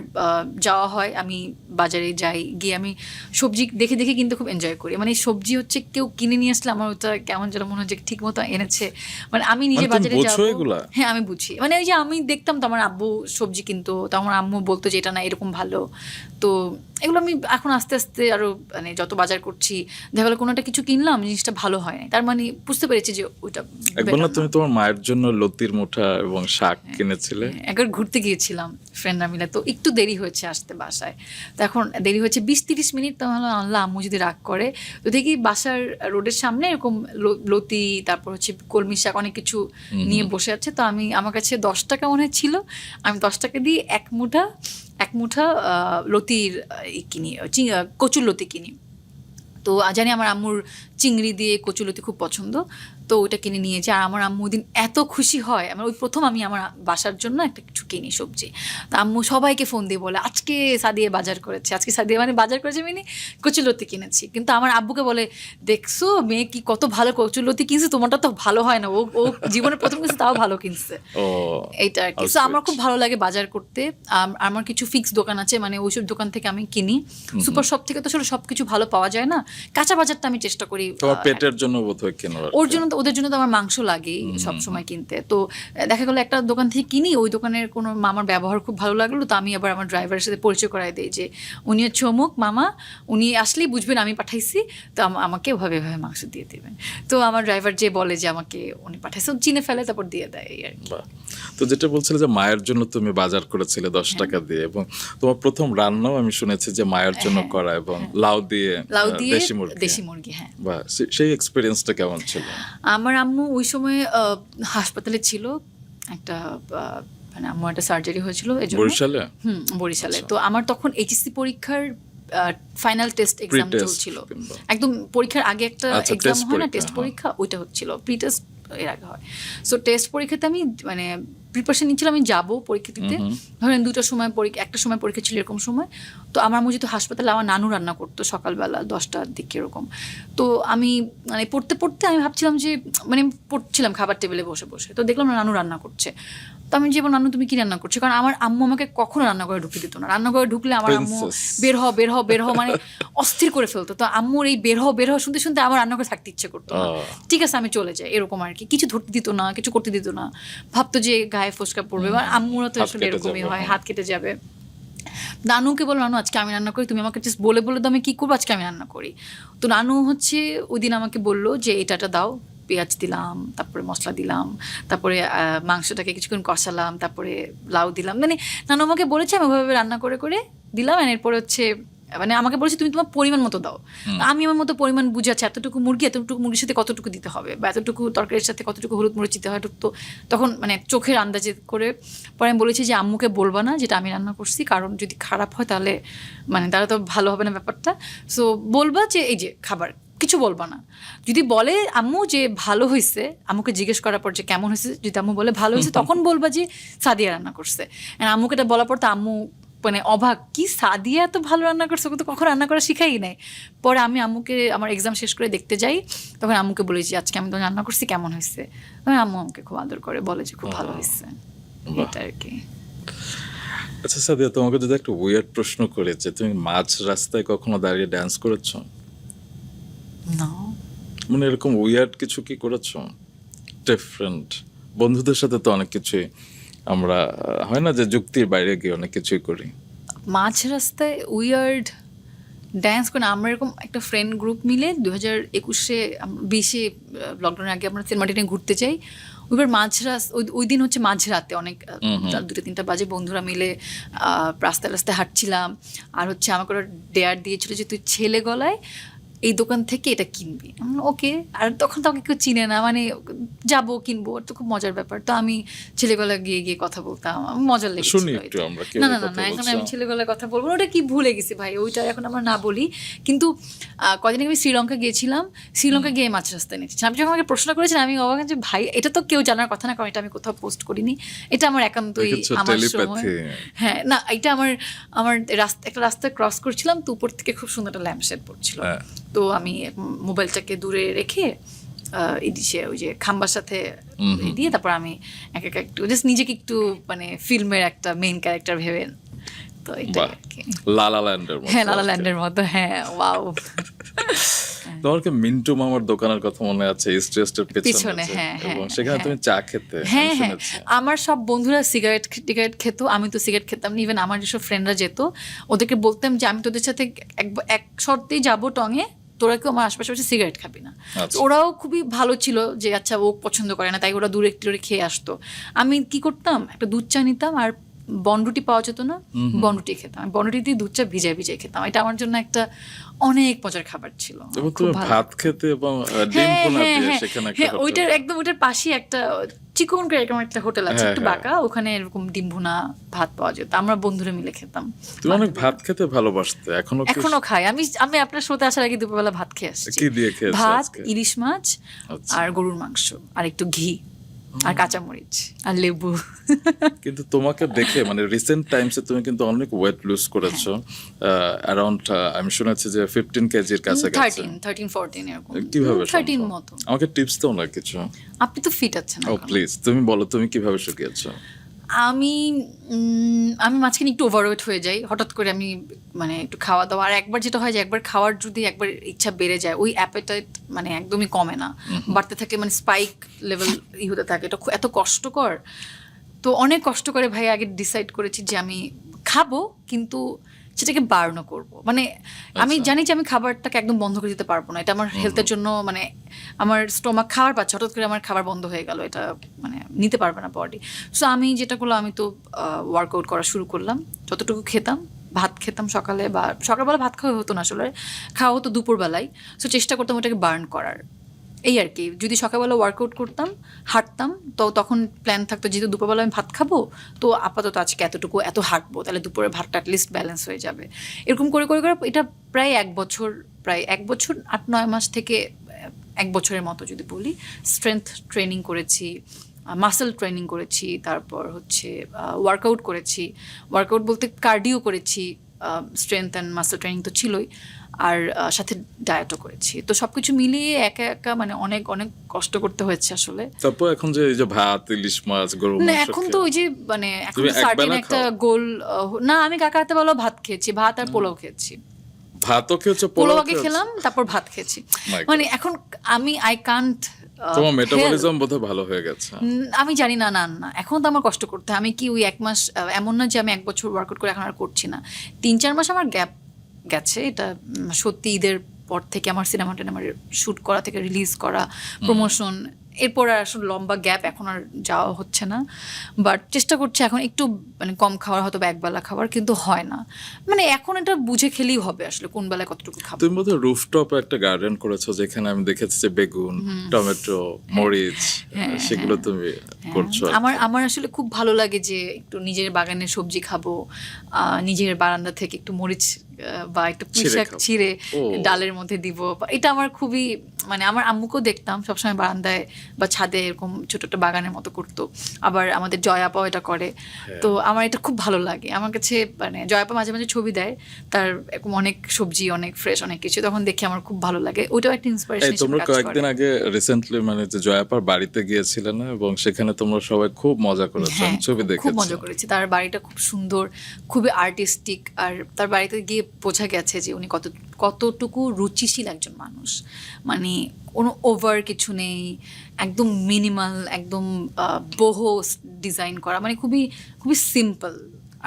যাওয়া হয়। আমি বাজারে যাই, গিয়ে আমি সবজি দেখে দেখে কিন্তু খুব এনজয় করি। মানে সবজি হচ্ছে কেউ কিনে নিয়ে আসলে আমার ওটা কেমন যেন মনে হয় যে ঠিক মতো এনেছে, মানে আমি নিজে মানে তুমি বাজারে বোঝো যাবো। এগুলা? হ্যাঁ, আমি বুঝি। মানে ওই যে আমি দেখতাম তো আমার আব্বু সবজি কিনতো, তো আমার আম্মু বলতো যে এটা না এরকম ভালো, তো এগুলো আমি এখন আস্তে আস্তে আরো মানে যত বাজার করছি দেখা গেলো কোনো একটা কিছু কিনলাম, জিনিসটা ভালো হয় না, তার মানে বুঝতে পেরেছি যে ওইটা একবার না better তুমি তোমার মায়ের জন্য লতির মুঠা এবং শাক কিনেছিলে? একবার ঘুরতে গিয়েছিলাম ফ্রেন্ডরা মিলে, তো একটু দেরি হয়েছে আসতে বাসায়, তো এখন দেরি হয়েছে 20-30 মিনিট, তো ভাবলাম আল্লাহ আম্মু যদি রাগ করে, তো দেখি বাসার রোডের সামনে এরকম লতি, তারপর হচ্ছে কলমি শাক, অনেক কিছু নিয়ে বসে আছে, তো আমার কাছে 10 টাকা মনে হয় ছিল, আমি 10 টাকা দিয়ে এক মুঠা লতির কিনি, কচুর লতি কিনি। তো জানি আমার আম্মুর চিংড়ি দিয়ে কচুলতি খুব পছন্দ, তো ওইটা কিনে নিয়ে যাই। আর আমার আম্মু দিন এত খুশি হয়, আমার ওই প্রথম আমি আমার বাসার জন্য একটা কিছু কিনি সবজি, তো আম্মু সবাইকে ফোন দিয়ে বলে আজকে সাদিয়া বাজার করেছে, আজকে সাদিয়া মানে বাজার করেছে মানে কচুলতি কিনেছি। কিন্তু আমার আব্বুকে বলে দেখছো মেয়ে কি কত ভালো কচুলতি কিনছে, তোমারটা তো ভালো হয় না, ও জীবনের প্রথম কিনছে তাও ভালো কিনছে। এইটা আর কি। তো আমার খুব ভালো লাগে বাজার করতে। আমার কিছু ফিক্স দোকান আছে, মানে ওইসব দোকান থেকে আমি কিনি। সুপার শপ থেকে তো আসলে সবকিছু ভালো পাওয়া যায় না, কাঁচা বাজারটা আমি চেষ্টা করি। তোমার পেটের জন্য বোধহয় কেন? ওর জন্য তো, ওদের জন্য তো আমার মাংস লাগেই সবসময় কিনতে, তো দেখা গেলো একটা দোকান থেকে কিনি, ওই দোকানের কোনো মামার ব্যবহার খুব ভালো লাগলো, তো আমি আবার আমার ড্রাইভারের সাথে পরিচয় করাই দিই যে উনি হচ্ছে অমুক মামা, উনি আসলেই বুঝবেন আমি পাঠাইছি, তো আমাকে ওভাবে এভাবে মাংস দিয়ে দেবেন। তো আমার ড্রাইভার যে বলে যে আমাকে উনি পাঠাইছে, চিনে ফেলে তারপর দিয়ে দেয় এই আর কি। তো যেটা বলছিলে যে মায়ের জন্য তুমি বাজার করেছিলে 10 টাকা দিয়ে, এবং তোমার প্রথম রান্নাও আমি শুনেছি যে মায়ের জন্য করা, এবং লাউ দিয়ে দেশি মুরগি। হ্যাঁ, সেই এক্সপেরিয়েন্সটা কেমন ছিল? আমার আম্মু ওই সময় হাসপাতালে ছিল, একটা মানে আম্মু একটা সার্জারি হয়েছিল এজন্য। বরিশালে? বরিশালে। তো আমার তখন এইচএসসি পরীক্ষার ফাইনাল টেস্ট এক্সাম চলছিল, একদম পরীক্ষার আগে একটা এক্সাম হয় না, টেস্ট পরীক্ষা, ওইটা হচ্ছিল, প্রি টেস্ট এর আগে হয়। সো টেস্ট পরীক্ষাতে আমি মানে প্রিপারেশন নিচ্ছিলাম, আমি যাবো পরীক্ষা দিতে, ধরেন 2টার সময় পরীক্ষা, 1টার সময় পরীক্ষা ছিল এরকম সময়। তো আমার আম্মু যেহেতু হাসপাতালে, আমার নানু রান্না করতো সকালবেলা 10টার দিকে এরকম। তো আমি মানে পড়তে পড়তে আমি ভাবছিলাম যে মানে পড়ছিলাম খাবার টেবিলে বসে বসে, তো দেখলাম নানু রান্না করছে, তো আমি যে নানু তুমি কি রান্না করছো, কারণ আমার আম্মু আমাকে কখনো রান্নাঘরে ঢুকে দিত না, রান্নাঘরে ঢুকলে আমার আম্মু বের হ মানে অস্থির করে ফেলতো। তো আম্মুর এই বের হ শুনতে শুনতে আমার রান্নাঘরে থাকতে ইচ্ছে করতো না, ঠিক আছে আমি চলে যাই এরকম আর কি। কিছু ধরতে দিত না, কিছু করতে দিত না, ভাবতো যে গায়ে ফোসকা পড়বে, বা আম্মুরা তো আসলে এরকমই হয়, হাত কেটে যাবে। নানুকে বলো নানু আজকে আমি রান্না করি, তুমি আমাকে জাস্ট বলে দাও আমি কি করবো, আজকে আমি রান্না করি। তো নানু হচ্ছে ওই দিন আমাকে বললো যে এটাটা দাও, পেঁয়াজ দিলাম, তারপরে মশলা দিলাম, তারপরে মাংসটাকে কিছুক্ষণ কষালাম, তারপরে লাউ দিলাম, মানে নানু আমাকে বলেছে আমি ওইভাবে রান্না করে করে দিলাম। এরপরে হচ্ছে মানে আমাকে বলেছে তুমি তোমার পরিমাণ মতো দাও, আমি আমার মতো পরিমাণ বুঝাচ্ছি, এতটুকু মুরগির সাথে কতটুকু দিতে হবে, বা এতটুকু তরকারির সাথে কতটুকু হলুদ মরিচ দিতে হয়, তো তখন মানে চোখের আন্দাজে করে পরে আমি বলেছি যে আম্মুকে বলবা না যেটা আমি রান্না করছি, কারণ যদি খারাপ হয় তাহলে মানে তারা তো ভালো হবে না ব্যাপারটা, সো বলবা যে এই যে খাবার কিছু বলবো না। যদি বলে আম্মু যে ভালো হয়েছে, আম্মুকে জিজ্ঞেস করার পর যে কেমন হয়েছে, যদি আম্মু বলে ভালো হয়েছে, তখন বলবা যে সাদিয়া রান্না করছে। আর আম্মুকে এটা বলার পর তো আম্মু মানে অবাক, কি সাদিয়া এত ভালো রান্না করছে, ওকে তো কখন রান্না করা শিখাই নাই। পরে আমি আম্মুকে আমার এক্সাম শেষ করে দেখতে যাই, তখন আম্মুকে বলেছি আজকে আমি তো রান্না করছি, কেমন হয়েছে। তখন আম্মু আমাকে খুব আদর করে বলে যে খুব ভালো হয়েছে, এটা আর কি। আচ্ছা সাদিয়া, তোমাকে যদি একটা উইয়ার্ড প্রশ্ন করে যে তুমি মাঝ রাস্তায় কখনো দাঁড়িয়ে ডান্স করেছো? না, মানে এরকম উইয়ার্ড কিছু কি করেছো ডিফারেন্ট? বন্ধুদের সাথে তো অনেক কিছুই আমরা হয় না যে যুক্তির বাইরে গিয়ে অনেক কিছুই করি। মাঝ রাস্তায় উইয়ার্ড ড্যান্স করে না। আমরা এরকম একটা ফ্রেন্ড গ্রুপ মিলে 2021-20 লকডাউনের আগে আমরা সেন্ট মার্টিনে ঘুরতে যাই। ওইবার ওই দিন হচ্ছে মাঝরাতে অনেক 2-3টা বাজে বন্ধুরা মিলে রাস্তায় রাস্তায় হাঁটছিলাম। আর হচ্ছে আমাকে ওরা ডেয়ার দিয়েছিল যে তুই ছেলে গলায় এই দোকান থেকে এটা কিনবি। ওকে। আর তখন তো আমাকে কেউ চিনে না, মানে যাবো কিনবো, তো খুব মজার ব্যাপার। তো আমি ছেলেবেলা গিয়ে গিয়ে কথা বলতাম, মজার লেগেছিল। শুনি একটু আমরা কি না না না না, এখন আমি ছেলেবেলায় কথা বলবো না, ওটা কি ভুলে গেছি ভাই, ওইটা এখন আমরা না বলি। কিন্তু কদিন আগে আমি শ্রীলঙ্কা গিয়েছিলাম, শ্রীলঙ্কা গিয়ে মাঝ রাস্তায় নিয়েছি। আপনি যখন আমাকে প্রশ্ন করেছেন আমি অবাক যে ভাই এটা তো কেউ জানার কথা না, কারণ এটা আমি কোথাও পোস্ট করিনি, এটা আমার একান্তই আমার সময়। হ্যাঁ না, এটা আমার একটা রাস্তা ক্রস করছিলাম, তো উপর থেকে খুব সুন্দর একটা ল্যাম্পশেড পড়ছিল। তো আমি মোবাইলটাকে দূরে রেখে এদিকে ওই যে খাম্বার সাথে দিয়ে তারপর আমি এক একটু জাস্ট নিজেকে একটু মানে ফিল্মের একটা মেইন ক্যারেক্টার ভেবে, তো এটা লালা ল্যান্ডের মতো। হ্যাঁ, লালা ল্যান্ডের মতো। হ্যাঁ, ওয়াও। তোমার কি মিন্টু মামার দোকানের কথা মনে আছে? স্ট্রেসের পেছনে। হ্যাঁ, এবং সেখানে তুমি চা খেতে। হ্যাঁ হ্যাঁ, আমার সব বন্ধুরা সিগারেট খেত, আমি তো সিগারেট খেতাম না। ইভেন আমার যেসব ফ্রেন্ডরা যেত, ওদেরকে বলতাম যে আমি তোদের সাথে এক শর্তেই যাবো টঙে, তোরা কেউ আমার আশপাশে সিগারেট খাবি না। ওরাও খুবই ভালো ছিল যে আচ্ছা ও পছন্দ করে না, তাই ওরা দূরে একটু খেয়ে আসতো। আমি কি করতাম, একটা দুধ চা নিতাম, আর বনরুটি পাওয়া যেত না, বনরুটি খেতাম। বনরুটি দিয়ে দুধ চা ভিজায় খেতাম। এটা আমার জন্য একটা অনেক মজার খাবার ছিল। ভাত খেতে এবং ডিম ভুনা দিয়ে সেখানে একটা হোটেল, ওইটার একদম ওইটার পাশে একটা চিকন করে এরকম একটা হোটেল আছে, একটু বাঁকা, ওখানে এরকম ডিম ভুনা ভাত পাওয়া যেত, আমরা বন্ধুরা মিলে খেতাম। তুমি অনেক ভাত খেতে ভালোবাসতে, এখনো খাই। আমি আপনার শোতে আসার আগে দুপুরবেলা ভাত খেয়ে আসছি। কি দিয়ে খেয়েছো? ভাত, ইলিশ মাছ আর গরুর মাংস আর একটু ঘি আর কাঁচামরিচ আর লেবু। কিন্তু তোমাকে দেখে মানে রিসেন্ট টাইমসে তুমি কিন্তু অনেক ওয়েট লুজ করেছো, অ্যারাউন্ড আমি শুনেছি যে 15 কেজির কাছে গেছে। 13-14 এরকম। কিভাবে 13 মতো। আমাকে টিপস দাও না কিছু। আপনি তো ফিট আছেন। ও প্লিজ তুমি বলো, তুমি কিভাবে শুকিয়েছো? আমি মাঝখানে একটু ওভারওয়েট হয়ে যাই হঠাৎ করে। আমি মানে একটু খাওয়া দাওয়া, আর একবার যেটা হয় যে একবার খাওয়ার যদি একবার ইচ্ছা বেড়ে যায়, ওই অ্যাপেটাইট মানে একদমই কমে না, বাড়তে থাকে, মানে স্পাইক লেভেল হতে থাকে। এটা এত কষ্টকর। তো অনেক কষ্ট করে ভাই আগে ডিসাইড করেছি যে আমি খাবো, কিন্তু সেটাকে বার্নও করবো। মানে আমি জানি যে আমি খাবারটাকে একদম বন্ধ করে দিতে পারবো না, এটা আমার হেলথের জন্য, মানে আমার স্টোমাক খাবার পাচ্ছে, হঠাৎ করে আমার খাবার বন্ধ হয়ে গেল, এটা মানে নিতে পারবে না বডি। সো আমি যেটা করলাম, আমি তো ওয়ার্কআউট করা শুরু করলাম। যতটুকু খেতাম, ভাত খেতাম সকালে, বা সকালবেলা ভাত খাওয়া হতো না, আসলে খাওয়া হতো দুপুরবেলায়। সো চেষ্টা করতাম ওটাকে বার্ন করার, এই আর কি। যদি সকালবেলা ওয়ার্কআউট করতাম, হাঁটতাম, তো তখন প্ল্যান থাকতো যেহেতু দুপুরবেলা আমি ভাত খাবো, তো আপাতত আজকে এত হাঁটবো, তাহলে দুপুরে ভাতটা অ্যাটলিস্ট ব্যালেন্স হয়ে যাবে। এরকম করে করে করে এটা প্রায় 1 বছর 8-9 মাস থেকে 1 বছরের মতো যদি বলি, স্ট্রেংথ ট্রেনিং করেছি, মাসেল ট্রেনিং করেছি, তারপর হচ্ছে ওয়ার্কআউট করেছি। ওয়ার্কআউট বলতে কার্ডিও করেছি, স্ট্রেংথ অ্যান্ড মাসেল ট্রেনিং তো ছিলই, আর সাথে ডায়েটও করেছি। তো সবকিছু মিলিয়ে একা একা মানে অনেক অনেক কষ্ট করতে হয়েছে আসলে। তারপর এখন যে এই যে ভাত, ইলিশ মাছ, গরুর মাংস, এখন তো ওই যে মানে এখন সার্টেন একটা গোল না, আমি কাকা হাতে বলো ভাত খেয়েছি, ভাত আর পোলাও খেয়েছি। ভাতও খেয়েছো, পোলাও আগে খেলাম, তারপর ভাত খেয়েছি। মানে এখন আই কান্ট। তোমার মেটাবলিজম বোধহয় ভালো হয়ে গেছে। আমি জানি না, না না, এখন তো আমার কষ্ট করতে হয়। আমি কি ওই 1 মাস, এমন না যে আমি 1 বছর ওয়ার্কআউট করে এখন আর করছি না, 3-4 মাস আমার গ্যাপ গেছে। এটা সত্যি ঈদের পর থেকে আমার সিনেমা শুট করা থেকে রিলিজ করা, প্রমোশন, এরপর আর আসলে লম্বা গ্যাপ এখন আর যাওয়া হচ্ছে না। বাট চেষ্টা করছি এখন একটু মানে কম খাওয়ার, হয়তো বা একবেলা খাবার, কিন্তু হয় না। মানে এখন এটা বুঝে খেলেই হবে আসলে কোন বেলায় কতটুকু খাবো। তুমি বোধহয় রুফটপে একটা গার্ডেন করেছো, যেখানে আমি দেখেছি যে বেগুন, টমেটো, মরিচ, সেগুলো তুমি করছো। আমার আসলে খুব ভালো লাগে যে একটু নিজের বাগানের সবজি খাবো, নিজের বারান্দা থেকে একটু মরিচ বা একটু পুঁই ছিঁড়ে শাক খাও। ছিঁড়ে ও। ডালের মধ্যে দিব, বা এটা আমার খুবই, মানে আমার আম্মুকেও দেখতাম সবসময় বারান্দায় বা ছাদে এরকম ছোট ছোট বাগানের মতো করতো। আবার আমাদের জয়াপাও এটা করে। তো আমার এটা খুব ভালো লাগে। আমার কাছে মানে জয়াপা মাঝে মাঝে ছবি দেয় তার এরকম অনেক সবজি, অনেক ফ্রেশ অনেক কিছু, তখন দেখে আমার খুব ভালো লাগে। ওইটাও একটা এই ইন্সপিরেশন হিসেবে তোমরা কাজ করে। কয়েকদিন আগে রিসেন্টলি মানে যে জয়াপার বাড়িতে গিয়েছিলে না, এবং সেখানে তোমরা সবাই খুব মজা করেছো, হ্যাঁ, আমি ছবি খুব দেখেছি। মজা করেছি। তার বাড়িটা খুব সুন্দর, খুবই আর্টিস্টিক। আর তার বাড়িতে গিয়ে বোঝা গেছে যে উনি কতটুকু রুচিশীল একজন মানুষ। মানে কোনো ওভার কিছু নেই, একদম মিনিমাল, একদম বহু ডিজাইন করা, মানে খুবই খুবই সিম্পল।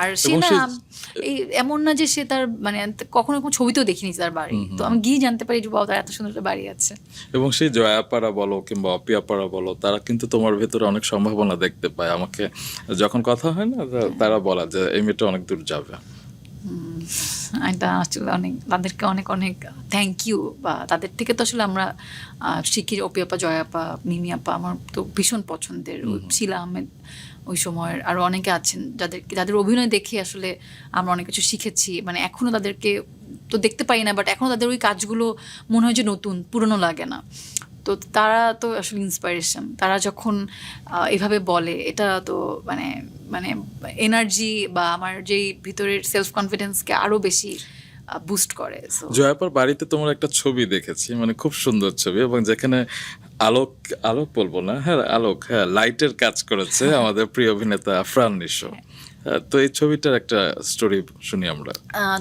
আর সে এবং না সে- এই এমন না যে সে তার মানে কখনো কোনো ছবিতেও দেখিনি তার বাড়ি, তো আমি গিয়ে জানতে পারি যে বাবা তার এত সুন্দর একটা বাড়ি আছে। এবং সেই জয়াপাড়া বলো কিংবা অপিয়াপাড়া বলো, তারা কিন্তু তোমার ভেতরে অনেক সম্ভাবনা দেখতে পায়। আমাকে যখন কথা হয় না, তারা বলা যে এই মেয়েটা অনেক দূর যাবে। এটা আসলে অনেক, তাদেরকে অনেক অনেক থ্যাংক ইউ। বা তাদের থেকে তো আসলে আমরা শিখি। অপি আপা, জয়া আপা, মিমি আপা আমার তো ভীষণ পছন্দের। শিলা আহমেদ ওই সময়ের আরও অনেকে আছেন যাদের অভিনয় দেখে আসলে আমরা অনেক কিছু শিখেছি। মানে এখনও তাদেরকে তো দেখতে পাই না, বাট এখনও তাদের ওই কাজগুলো মনে হয় যে নতুন, পুরনো লাগে না। তো তারা তো আসলে ইন্সপাইরেশন। তারা যখন এভাবে বলে, এটা তো মানে মানে এনার্জি বা আমার যেই ভিতরের সেলফ কনফিডেন্সকে আরও বেশি বুস্ট করে। সো জয়াপার বাড়িতে তোমার একটা ছবি দেখেছি, মানে খুব সুন্দর ছবি, এবং যেখানে আলোক আলোক বলবো না, হ্যাঁ আলোক, হ্যাঁ লাইটের কাজ করেছে আমাদের প্রিয় অভিনেতা আফরান নিশো। হ্যাঁ, তো এই ছবিটার একটা স্টোরি শুনি আমরা।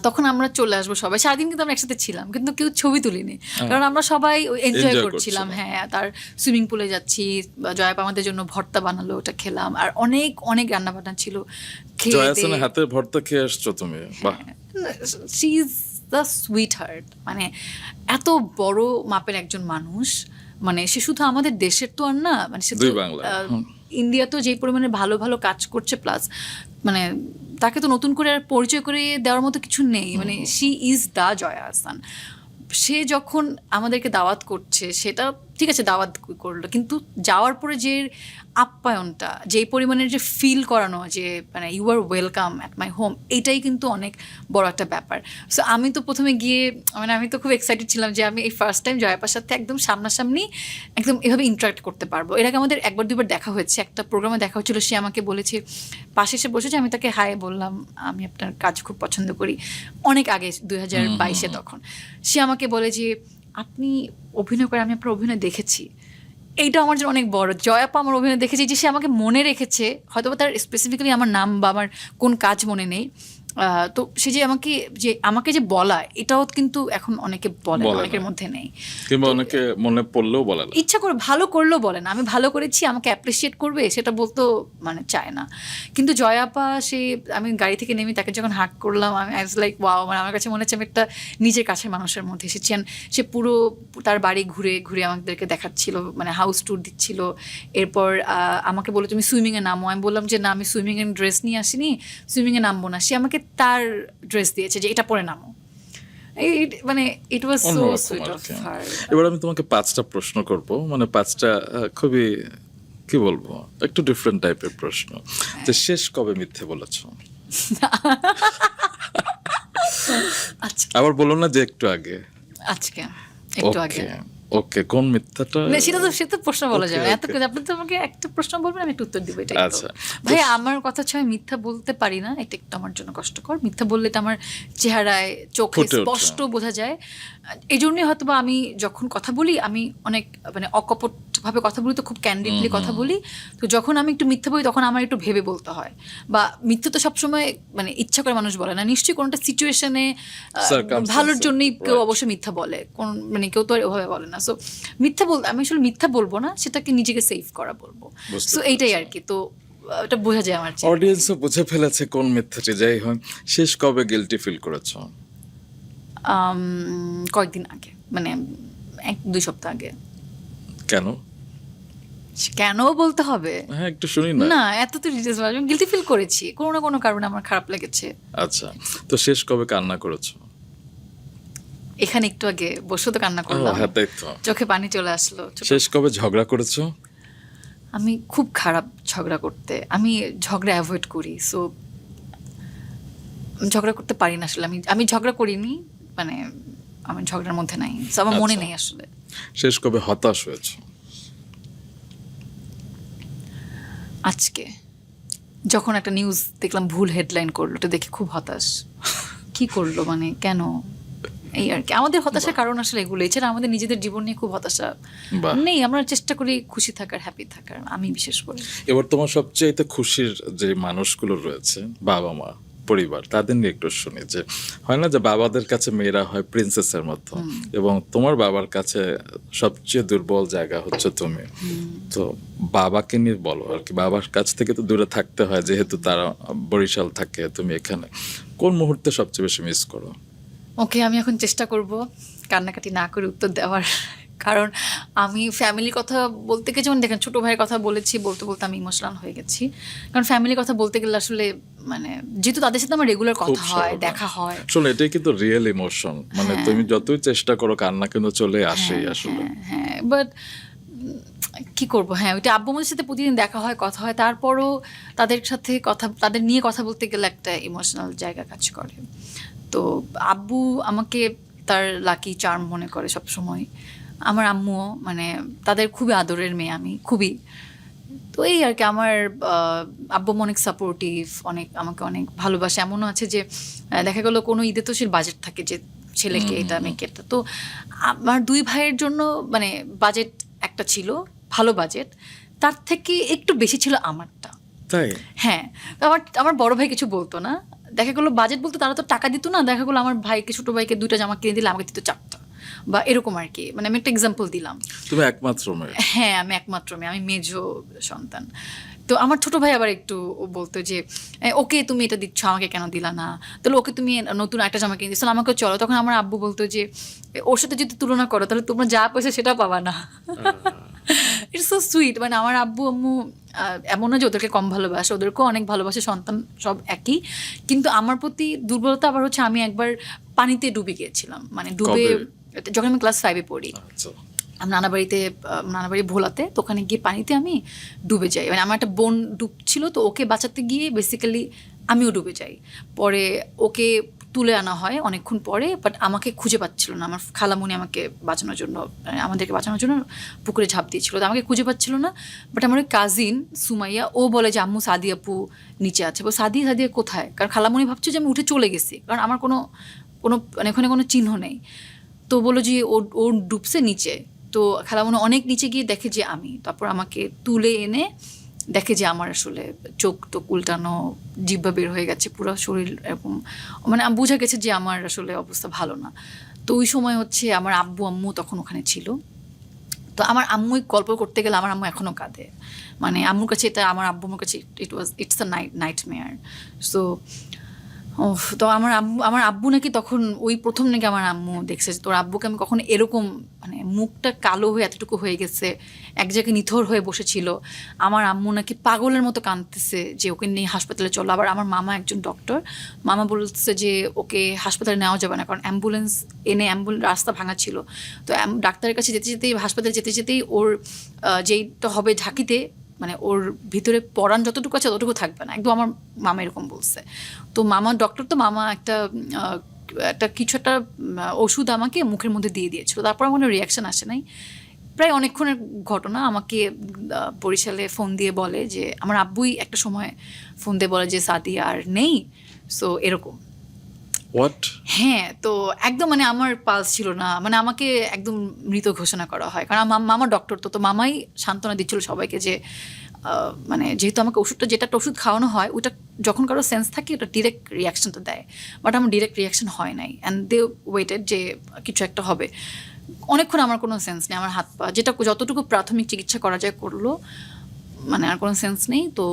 তখন আমরা চলে আসবো সবাই, সারাদিন কিন্তু আমরা একসাথে ছিলাম, কিন্তু কেউ ছবি তুলিনি, কারণ আমরা সবাই এনজয় Enjoy করছিলাম। করছিলাম। হ্যাঁ, তার সুইমিং পুলে যাচ্ছি, জয়াপ আমাদের জন্য ভর্তা বানালো, ওটা খেলাম, আর অনেক অনেক রান্না বান্না ছিল। জয়াসনের হাতের ভর্তা খেয়ে আসছো তুমি, বাহ। She is the sweet heart. মানে এত বড় মাপের একজন মানুষ, মানে সে শুধু আমাদের দেশের তো আর না, মানে সে তো দুই বাংলা। ইন্ডিয়াতেও যেই পরিমাণে ভালো ভালো কাজ করছে, প্লাস মানে তাকে তো নতুন করে আর পরিচয় করে দেওয়ার মতো কিছু নেই। মানে she is the Joya Ahsan. সে যখন আমাদেরকে দাওয়াত করছে, সেটা ঠিক আছে, দাওয়াত করলো, কিন্তু যাওয়ার পরে যে আপ্যায়নটা, যেই পরিমাণের যে ফিল করানো, যে মানে you are welcome at my home, এটাই কিন্তু অনেক বড় একটা ব্যাপার। সো আমি তো প্রথমে গিয়ে, মানে আমি তো খুব এক্সাইটেড ছিলাম যে আমি এই ফার্স্ট টাইম জয়াপার সাথে একদম সামনাসামনি একদম এভাবে ইন্টারাক্ট করতে পারবো। এর আগে আমাদের একবার দুবার দেখা হয়েছে, একটা প্রোগ্রামে দেখা হচ্ছিল, সে আমাকে বলেছে, পাশে এসে বসেছে, আমি তাকে হাই বললাম, আমি আপনার কাজ খুব পছন্দ করি, অনেক আগে 2022-এ। তখন সে আমাকে বলে যে আপনি অভিনয় করে, আমি আপনার অভিনয় দেখেছি। এইটা আমার জন্য অনেক বড়। জয়াপা আমার অভিনয় দেখেছি, যে সে আমাকে মনে রেখেছে, হয়তো তার স্পেসিফিক্যালি আমার নাম বা আমার কোন কাজ মনে নেই, তো সে যে আমাকে যে বলা, এটাও কিন্তু এখন অনেকে বলে, বলে না। অনেকের মধ্যে নেই, কিংবা অনেকে মনে পড়লেও বলে না। ইচ্ছা করে ভালো করলেও বলে না, আমি ভালো করেছি, আমাকে অ্যাপ্রিসিয়েট করবে সেটা বলতেও মানে চায় না। কিন্তু জয়াপা, আমি গাড়ি থেকে নেমে তাকে যখন হাগ করলাম, আমি আই ওয়াজ লাইক ওয়াও, মানে আমার কাছে মনে হচ্ছে আমি একটা নিজের কাছের মানুষের মধ্যে এসেছি। And সে পুরো তার বাড়ি ঘুরে ঘুরে আমাদেরকে দেখাচ্ছিল, মানে হাউস ট্যুর দিচ্ছিল। এরপর আমাকে বলে তুমি সুইমিংয়ে নামো, আমি বললাম যে না, আমি সুইমিংয়ের ড্রেস নিয়ে আসিনি, সুইমিংয়ে নামবো না। সে আমাকে তার ড্রেস দিয়েছে যে এটা পরে নামো। মানে ইট ওয়াজ সো অন্যরকম সুইট আর অফ কি। হার। এবার আমি তোমাকে 5টা প্রশ্ন করব, মানে 5টা খুবই, কি বলবো, একটু ডিফারেন্ট টাইপের প্রশ্ন। যে শেষ কবে মিথ্যে বলেছো? আচ্ছা, আবার বলো না যে একটু আগে। আজকে একটু আগে। ওকে, কোন মিথ্যাটা? না, সে তো প্রশ্ন বলা Okay, যাবে না। এত okay. কিছু আপনি তো আমাকে একটা প্রশ্ন বলবেন, আমি একটা উত্তর দিব, এটাই তো। আচ্ছা। ভাই, আমার কথা হচ্ছে আমি মিথ্যা বলতে পারি না, এটা একটু আমার জন্য কষ্টকর। মিথ্যা বললে এটা আমার চেহারায়, চোখে ফুটে ওঠে। স্পষ্ট বোঝা যায়। এই জন্যই হয়তো বা আমি যখন কথা বলি, আমি অনেক মানে অকপট ভাবে কথা বলি, তো খুব ক্যান্ডিডলি কথা বলি। তো যখন আমি একটু মিথ্যা বলি, তখন আমার একটু ভেবে বলতে হয়। বা মিথ্যা তো সবসময় মানে ইচ্ছা করে মানুষ বলে না, নিশ্চয়ই কোনোটা সিচুয়েশনে Circumstance, ভালোর জন্যই কেউ right. অবশ্যই মিথ্যা বলে, কোন মানে কেউ তো আর ওভাবে বলে না। সো আমি আসলে মিথ্যা বলবো না, সেটাকে নিজেকে সেভ করা বলবো। বুঝতে সো এইটাই আর কি। তো এটা বোঝা যায় আমার চেয়ে। অডিয়েন্সও বুঝে ফেলেছে কোন মিথ্যাটি যাই হয়। শেষ কবে গিলটি ফিল করেছো? কয়েকদিন আগে, মানে 1-2 সপ্তাহ আগে। কেন? কেন বলতে হবে? হ্যাঁ, একটু শুনি না। না, এত তো ডিটেলস বলা, আমি গিলটি ফিল করেছি, কোনো না কোনো কারণে আমার খারাপ লেগেছে। আচ্ছা, তো শেষ কবে কান্না করেছো? এখানে একটু আগে বসে তো কান্না ও করলাম, হ্যাঁ, তাই তো। চোখে পানি চলে আসলো। শেষ কবে ঝগড়া করেছো? আমি খুব খারাপ ঝগড়া করতে, আমি ঝগড়া অ্যাভয়েড করি। সো ঝগড়া করতে পারি না আসলে, আমি ঝগড়া করিনি, মানে আমি ঝগড়ার মধ্যে নাই, So, আমার মনে আচ্ছা। নেই আসলে। শেষ কবে হতাশ হয়েছে? আজকে যখন একটা নিউজ দেখলাম ভুল হেডলাইন করলো, ওটা দেখে খুব হতাশ। কি করলো, মানে কেন, এই আর কি। আমাদের হতাশার কারণ আসলে এগুলো, এছাড়া আমাদের নিজেদের জীবন নিয়ে খুব হতাশা বাহ। নেই। আমরা চেষ্টা করি খুশি থাকার, হ্যাপি থাকার, আমি বিশেষ করে। এবার তোমার সবচেয়ে খুশির যে মানুষগুলো রয়েছে, বাবা মা পরিবার, তাদের নিয়ে একটু শুনি। যে হয় না যে বাবাদের কাছে মেয়েরা হয় প্রিন্সেসের মতো, এবং তোমার বাবার কাছে সবচেয়ে দুর্বল জায়গা হচ্ছে তুমি। তো বাবাকে নিয়ে বলো আর কি, বাবার কাছ থেকে তো দূরে থাকতে হয় যেহেতু তারা বরিশাল থাকে, তুমি এখানে। কোন মুহূর্তে সবচেয়ে বেশি মিস করো? ওকে, আমি এখন চেষ্টা করব কান্নাকাটি না করে উত্তর দেওয়ার, কারণ আমি ফ্যামিলির কথা বলতে গিয়ে, যেমন দেখেন ছোটো ভাইয়ের কথা বলেছি, বলতে বলতে আমি ইমোশনাল হয়ে গেছি। কারণ ফ্যামিলির কথা বলতে গেলে আসলে, মানে যেহেতু তাদের সাথে আমার রেগুলার কথা হয়, দেখা হয়। শোনো, এটাই কিন্তু রিয়েল ইমোশন, মানে তুমি যতই চেষ্টা করো কান্না কিন্তু চলে আসেই আসলে। হ্যাঁ, বাট কি করব, হ্যাঁ ওইটা আব্বু আমাদের সাথে প্রতিদিন দেখা হয়, কথা হয়, তারপরও তাদের সাথে কথা, তাদের নিয়ে কথা বলতে গেলে একটা ইমোশনাল জায়গা কাজ করে। তো আব্বু আমাকে তার লাকি চার্ম মনে করে সব সময়। আমার আম্মুও, মানে তাদের খুবই আদরের মেয়ে আমি, খুবই। তো এই আর কি, আমার আব্বু অনেক সাপোর্টিভ, অনেক আমাকে অনেক ভালোবাসে। এমনও আছে যে দেখা গেলো কোনো ঈদে তো সে বাজেট থাকে যে ছেলেকে এটা মেয়েকে এটা, তো আমার দুই ভাইয়ের জন্য মানে বাজেট একটা ছিল, ভালো বাজেট, তার থেকে একটু বেশি ছিল আমারটা। তাই? হ্যাঁ, তো আমার বড় ভাই কিছু বলতো না। দেখা গেলো বাজেট বলতে তারা তো টাকা দিত না, দেখা গেলো আমার ভাইকে, ছোট ভাইকে 2টা জামা কিনে দিলে আমাকে দিত 4টা, বা এরকম আর কি। মানে আমি একটা এক্সাম্পল দিলাম। তুমি একমাত্র মেয়ে? হ্যাঁ, আমি একমাত্র মেয়ে, আমি মেজো সন্তান। তো আমার ছোট ভাই আবার একটু বলতো যে ওকে তুমি এটা দিচ্ছ, আমাকে কেন দিলা না, তাহলে ওকে তুমি নতুন একটা জামা কিনে দিচ্ছ, আমাকেও চলো। তখন আমার আব্বু বলতো যে ওর সাথে যদি তুলনা করো তাহলে তোমরা যা পয়সা সেটা পাবা না। It's so sweet. মানে আমার আব্বু আম্মু এমন না যে ওদেরকে কম ভালোবাসে, ওদেরকেও অনেক ভালোবাসে, সন্তান সব একই। কিন্তু আমার প্রতি দুর্বলতা আবার হচ্ছে, আমি একবার পানিতে ডুবে গিয়েছিলাম, মানে ডুবে, যখন আমি ক্লাস 5-এ পড়ি। আচ্ছা। নানাবাড়ি ভোলাতে, তো ওখানে গিয়ে পানিতে আমি ডুবে যাই। মানে আমার একটা বোন ডুবছিল, তো ওকে বাঁচাতে গিয়ে বেসিক্যালি আমিও ডুবে যাই। পরে ওকে তুলে আনা হয় অনেকক্ষণ পরে, বাট আমাকে খুঁজে পাচ্ছিল না। আমার খালামুনি আমাকে বাঁচানোর জন্য, আমাদেরকে বাঁচানোর জন্য পুকুরে ঝাঁপ দিয়েছিল, তো আমাকে খুঁজে পাচ্ছিল না। বাট আমার ওই কাজিন সুমাইয়া, ও বলে যে আম্মু সাদি আপু নিচে আছে। সাদিয়া কোথায়? কারণ খালামুনি ভাবছে যে আমি উঠে চলে গেছি, কারণ আমার কোনো মানে ওখানে কোনো চিহ্ন নেই। তো বললো যে ও ডুবছে নিচে। তো খালামুনি অনেক নিচে গিয়ে দেখে যে আমি, তারপর আমাকে তুলে এনে দেখে যে আমার আসলে চোখ টোক উল্টানো, জিহ্বা বের হয়ে গেছে, পুরো শরীর এরকম, মানে বোঝা গেছে যে আমার আসলে অবস্থা ভালো না। তো ওই সময় হচ্ছে আমার আব্বু আম্মু তখন ওখানে ছিল। তো আমার আম্মুই গল্প করতে গেলে আমার আম্মু এখনও কাঁদে। মানে আম্মুর কাছে এটা, আমার আব্বুর কাছে ইটস আ নাইটমেয়ার। সো তো আমার আব্বু নাকি তখন ওই প্রথম নাকি আমার আম্মু দেখছে তোর আব্বুকে আমি কখনো এরকম, মানে মুখটা কালো হয়ে এতটুকু হয়ে গেছে, এক জায়গায় নিথর হয়ে বসেছিল। আমার আম্মু নাকি পাগলের মতো কাঁদতেছে যে ওকে নিয়ে হাসপাতালে চলো। আবার আমার মামা একজন ডক্টর, মামা বলতেছে যে ওকে হাসপাতালে নেওয়া যাবে না, কারণ অ্যাম্বুলেন্স রাস্তা ভাঙা ছিল। তো ডাক্তারের কাছে যেতে যেতেই, হাসপাতালে যেতে যেতেই ওর যেইটা হবে ঝাঁকিতে, মানে ওর ভিতরে পরাণ যতটুকু আছে ততটুকু থাকবে না, একদম আমার মামা এরকম বলছে। তো মামা ডক্টর, তো মামা একটা কিছু একটা ওষুধ আমাকে মুখের মধ্যে দিয়ে দিয়েছিল, তারপর আমার কোনো রিয়াকশান আসে নাই। প্রায় অনেকক্ষণের ঘটনা, আমাকে বরিশালে ফোন দিয়ে বলে যে আমার আব্বুই একটা সময় ফোন দিয়ে বলে যে সাদিয়া আর নেই। সো এরকম। হোয়াট? হ্যাঁ, তো একদম মানে আমার পালস ছিল না, মানে আমাকে একদম মৃত ঘোষণা করা হয়, কারণ মামা ডক্টর, তো মামাই সান্ত্বনা দিচ্ছিল সবাইকে যে মানে যেহেতু আমাকে ওষুধটা, যেটা ওষুধ খাওয়ানো হয় ওটা যখন কারো সেন্স থাকে ওটা ডিরেক্ট রিয়াকশনটা দেয়, বাট আমার ডিরেক্ট রিয়াকশন হয় নাই। অ্যান্ড দে ওয়েটেড যে কিছু একটা হবে। অনেকক্ষণ আমার কোনো সেন্স নেই, আমার হাত পা যতটুকু প্রাথমিক চিকিৎসা করা যায় করলো, মানে আর কোনো সেন্স নেই। তো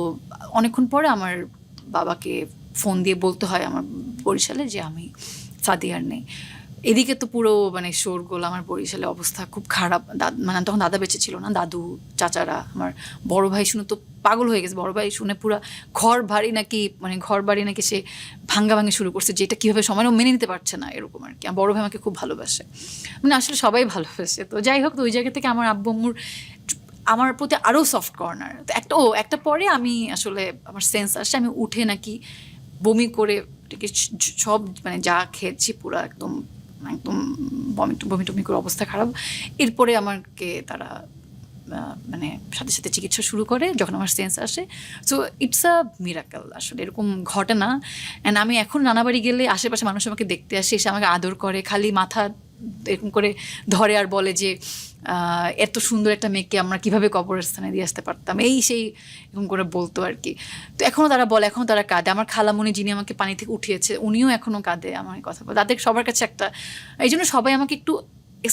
অনেকক্ষণ পরে আমার বাবাকে ফোন দিয়ে বলতে হয় আমার বরিশালে যে আমি সাদিয়ার নেই। এদিকে তো পুরো মানে শোরগোল, আমার বরিশালে অবস্থা খুব খারাপ। মানে তখন দাদা বেঁচে ছিল না, দাদু চাচারা, আমার বড় ভাই শুনে তো পাগল হয়ে গেছে। বড় ভাই শুনে পুরো ঘর বাড়ি নাকি সে ভাঙ্গা শুরু করছে, যেটা কীভাবে সময় মেনে নিতে পারছে না, এরকম আর কি। আমার বড় ভাই আমাকে খুব ভালোবাসে, মানে আসলে সবাই ভালোবাসে। তো যাই হোক, তো ওই জায়গা থেকে আমার আব্বু আম্মুর আমার প্রতি আরও সফট কর্নার। তো একটা পরে আমি আসলে আমার সেন্স আসছে, আমি উঠে নাকি বমি করে এটাকে সব মানে যা খেয়েছি পুরো একদম একদম বমি টমি করে অবস্থা খারাপ। এরপরে আমাকে তারা মানে সাথে সাথে চিকিৎসা শুরু করে যখন আমার সেন্স আসে। সো ইটস আ মিরাকেল, আসলে এরকম ঘটে না। অ্যান্ড আমি এখন নানা বাড়ি গেলে আশেপাশে মানুষ আমাকে দেখতে আসে, এসে আমাকে আদর করে, খালি মাথা এরকম করে ধরে আর বলে যে এত সুন্দর একটা মেয়েকে আমরা কীভাবে কবরস্থানে দিয়ে আসতে পারতাম, এই সেই এরকম করে বলতো আর কি। তো এখনও তারা বলে, এখনও তারা কাঁদে। আমার খালামণি যিনি আমাকে পানি থেকে উঠিয়েছে উনিও এখনও কাঁদে আমার কথা বলে। তাদের সবার কাছে একটা, এই জন্য সবাই আমাকে একটু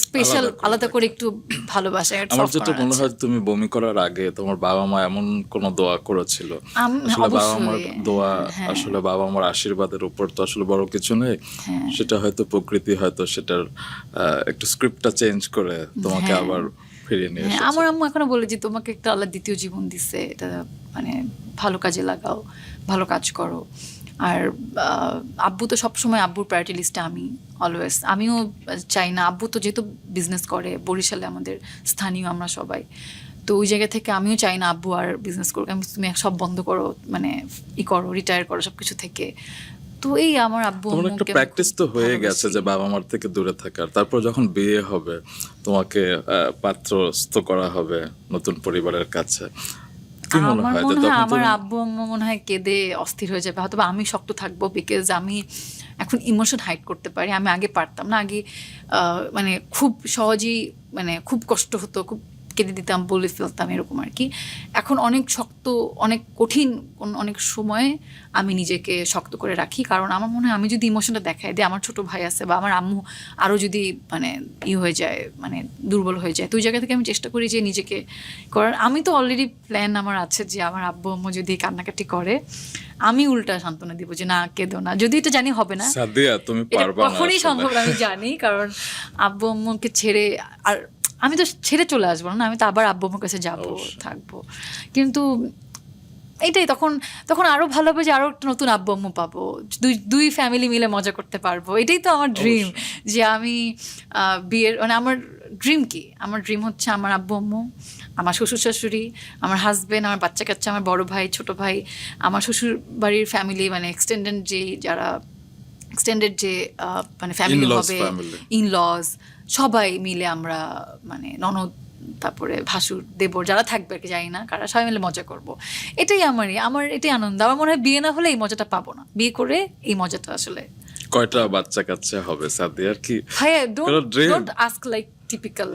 স্পেশাল আলাদা করে একটু ভালোবাসে। আমার যেটা মনে হয় তুমি বমি করার আগে তোমার বাবা মা এমন কোন দোয়া করেছিল, আসলে বাবা মার দোয়া, আসলে বাবা মার আশীর্বাদের উপর তো আসলে বড় কিছু নেই। সেটা হয়তো প্রকৃতি হয়তো সেটার একটু স্ক্রিপ্টটা চেঞ্জ করে তোমাকে আবার ফিরিয়ে নিয়ে এসেছে। আমার আম্মু এখনো বলে যে তোমাকে একটা আল্লাহ দ্বিতীয় জীবন দিচ্ছে, এটা মানে ভালো কাজে লাগাও, ভালো কাজ করো। আর আব্বু তো সবসময়, আব্বুর প্রায়োরিটি লিস্টে আমি অলওয়েজ, আমিও চাই না, আব্বু তো যেহেতু বিজনেস করে বরিশালে, আমাদের স্থানীয় আমরা সবাই, তো ওই জায়গা থেকে আমিও চাই না আব্বু আর বিজনেস করুক। আমি তুমি সব বন্ধ করো, মানে করো, রিটায়ার করো সব কিছু থেকে। তো এই আমার আব্বু একটা প্র্যাকটিস তো হয়ে গেছে যে বাবা মার থেকে দূরে থাকার। তারপর যখন বিয়ে হবে তোমাকে পাত্রস্থ করা হবে নতুন পরিবারের কাছে, আমার মনে হয় আমার আব্বু আম্মু মনে হয় কেঁদে অস্থির হয়ে যাবে, হয়তো আমি শক্ত থাকবো, বিকজ আমি এখন ইমোশন হাইড করতে পারি। আমি আগে পারতাম না, আগে মানে খুব সহজেই মানে খুব কষ্ট হতো, খুব কেঁদে দিতাম, বলে ফেলতাম এরকম আর কি। এখন অনেক শক্ত, অনেক কঠিন অনেক সময়ে আমি নিজেকে শক্ত করে রাখি, কারণ আমার মনে হয় আমি যদি ইমোশনটা দেখাই দিই, আমার ছোট ভাই আছে বা আমার আম্মু আরও যদি মানে হয়ে যায়, মানে দুর্বল হয়ে যায়, তো ওই জায়গা থেকে আমি চেষ্টা করি যে নিজেকে করার। আমি তো অলরেডি প্ল্যান আমার আছে যে আমার আব্বু আম্মু যদি কান্নাকাটি করে আমি উল্টা সান্ত্বনা দিব যে না, কেঁদো না, যদি এটা জানি হবে না, সাদিয়া তুমি পারবা না, কখনই সম্ভব না, আমি জানি। কারণ আব্বু আম্মুকে ছেড়ে আর আমি তো ছেড়ে চলে আসবো না, আমি তো আবার আব্বু আম্মুর কাছে যাবো, থাকবো। কিন্তু এইটাই তখন আরো ভালো হবে যে আরো একটা নতুন আব্বু আম্মু পাবো, দুই ফ্যামিলি মিলে মজা করতে পারবো। এটাই তো আমার ড্রিম, যে আমি বিয়ের মানে আমার ড্রিম কি, আমার ড্রিম হচ্ছে আমার আব্বু আম্মু, আমার শ্বশুর শাশুড়ি, আমার হাজবেন্ড, আমার বাচ্চা কাচ্চা, আমার বড় ভাই, ছোট ভাই, আমার শ্বশুর বাড়ির ফ্যামিলি, মানে এক্সটেন্ডেড যে মানে ফ্যামিলি হবে, ইনলজ, সবাই মিলে আমরা মানে ননদ, তারপরে ভাসুর, দেবর যারা থাকবে আর কি, জানি না কারা, সবাই মিলে মজা করব। এটাই আমার এটাই আনন্দ। আমার মনে হয় বিয়ে না হলে এই মজাটা পাবো না, বিয়ে করে এই মজাটা আসলে। কয়টা বাচ্চা কাচ্চা হবে সাদিয়ার কি? ভাইয়া ডোন্ট আস্ক লাইক টিপিক্যাল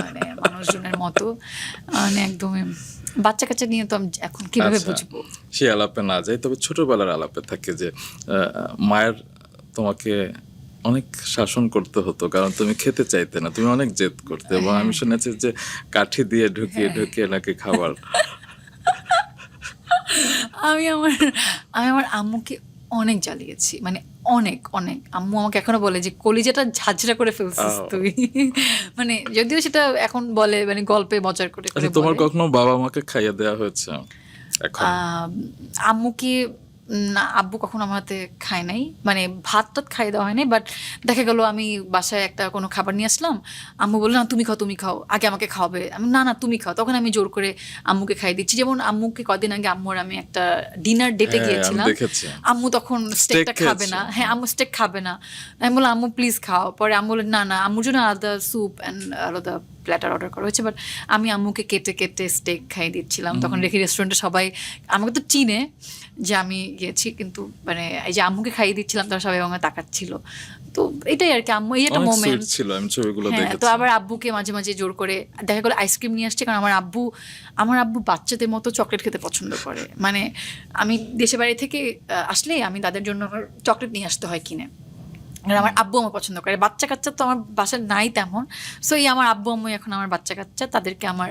মানে মানুষজনের মতো, মানে একদমই বাচ্চা কাচ্চা নিয়ে তো আমি এখন কিভাবে বুঝবো, সে আলাপে না যাই। তবে ছোটবেলার আলাপে থাকে যে মায়ের তোমাকে অনেক শাসন করতে হতো, কারণ তুমি খেতে চাইতে না, তুমি অনেক জেদ করতে, এবং আমি শুনেছি যে কাঠি দিয়ে ঢুকিয়ে নাকি খাবার। আমি আমার আম্মুকে অনেক জ্বালিয়েছি, মানে অনেক অনেক। আম্মু আমাকে এখনো বলে যে কলিজাটা ঝাঁঝরা করে ফেলছিস তুই, মানে যদিও সেটা এখন বলে মানে গল্পে মজার করে। তোমার কখনো বাবা মাকে খাইয়ে দেওয়া হয়েছে? আম্মুকে না, আব্বু কখনো আমার হাতে খায় নাই, মানে ভাত টাত খাইয়ে দেওয়া হয় নাই। বাট দেখা গেল আমি বাসায় একটা কোনো খাবার নিয়ে আসলাম, আম্মু বললো না তুমি খাও, আগে আমাকে খাওয়াবে। আমি না তুমি খাও, তখন আমি জোর করে আম্মুকে খাইয়ে দিচ্ছি। যেমন আম্মুকে কদিন আগে আম্মুর আমি একটা ডিনার ডেটে গিয়েছিলাম, আম্মু তখন স্টেকটা খাবে না, আম্মু স্টেক খাবে না। আমি বললাম আম্মু প্লিজ খাও, পরে আম্মু বললেন না, আম্মুর জন্য আলাদা স্যুপ অ্যান্ড আলাদা প্ল্যাটার অর্ডার করা হয়েছে। বাট আমি আম্মুকে কেটে স্টেক খাইয়ে দিচ্ছিলাম। তখন দেখি রেস্টুরেন্টে সবাই আমাকে তো চিনে যে আমি গিয়েছি, কিন্তু মানে এই যে আম্মুকে খাইয়ে দিচ্ছিলাম, তারা সবাই আমাকে তাকাচ্ছিল। তো এটাই আর কি, আম্মু এই একটা মোমেন্ট ছিল, আমি ছবিগুলো দেখেছি। তো আবার আব্বুকে মাঝে মাঝে জোর করে দেখা গেলো আইসক্রিম নিয়ে আসছে, কারণ আমার আব্বু বাচ্চাদের মতো চকলেট খেতে পছন্দ করে। মানে আমি দেশে বাড়ি থেকে আসলে আমি তাদের জন্য চকলেট নিয়ে আসতে হয় কিনে, আমার আব্বু আমার পছন্দ করে। বাচ্চা কাচ্চা তো আমার বাসায় নাই তেমন, সো এই আমার আব্বু আম্মু এখন আমার বাচ্চা কাচ্চা, তাদেরকে আমার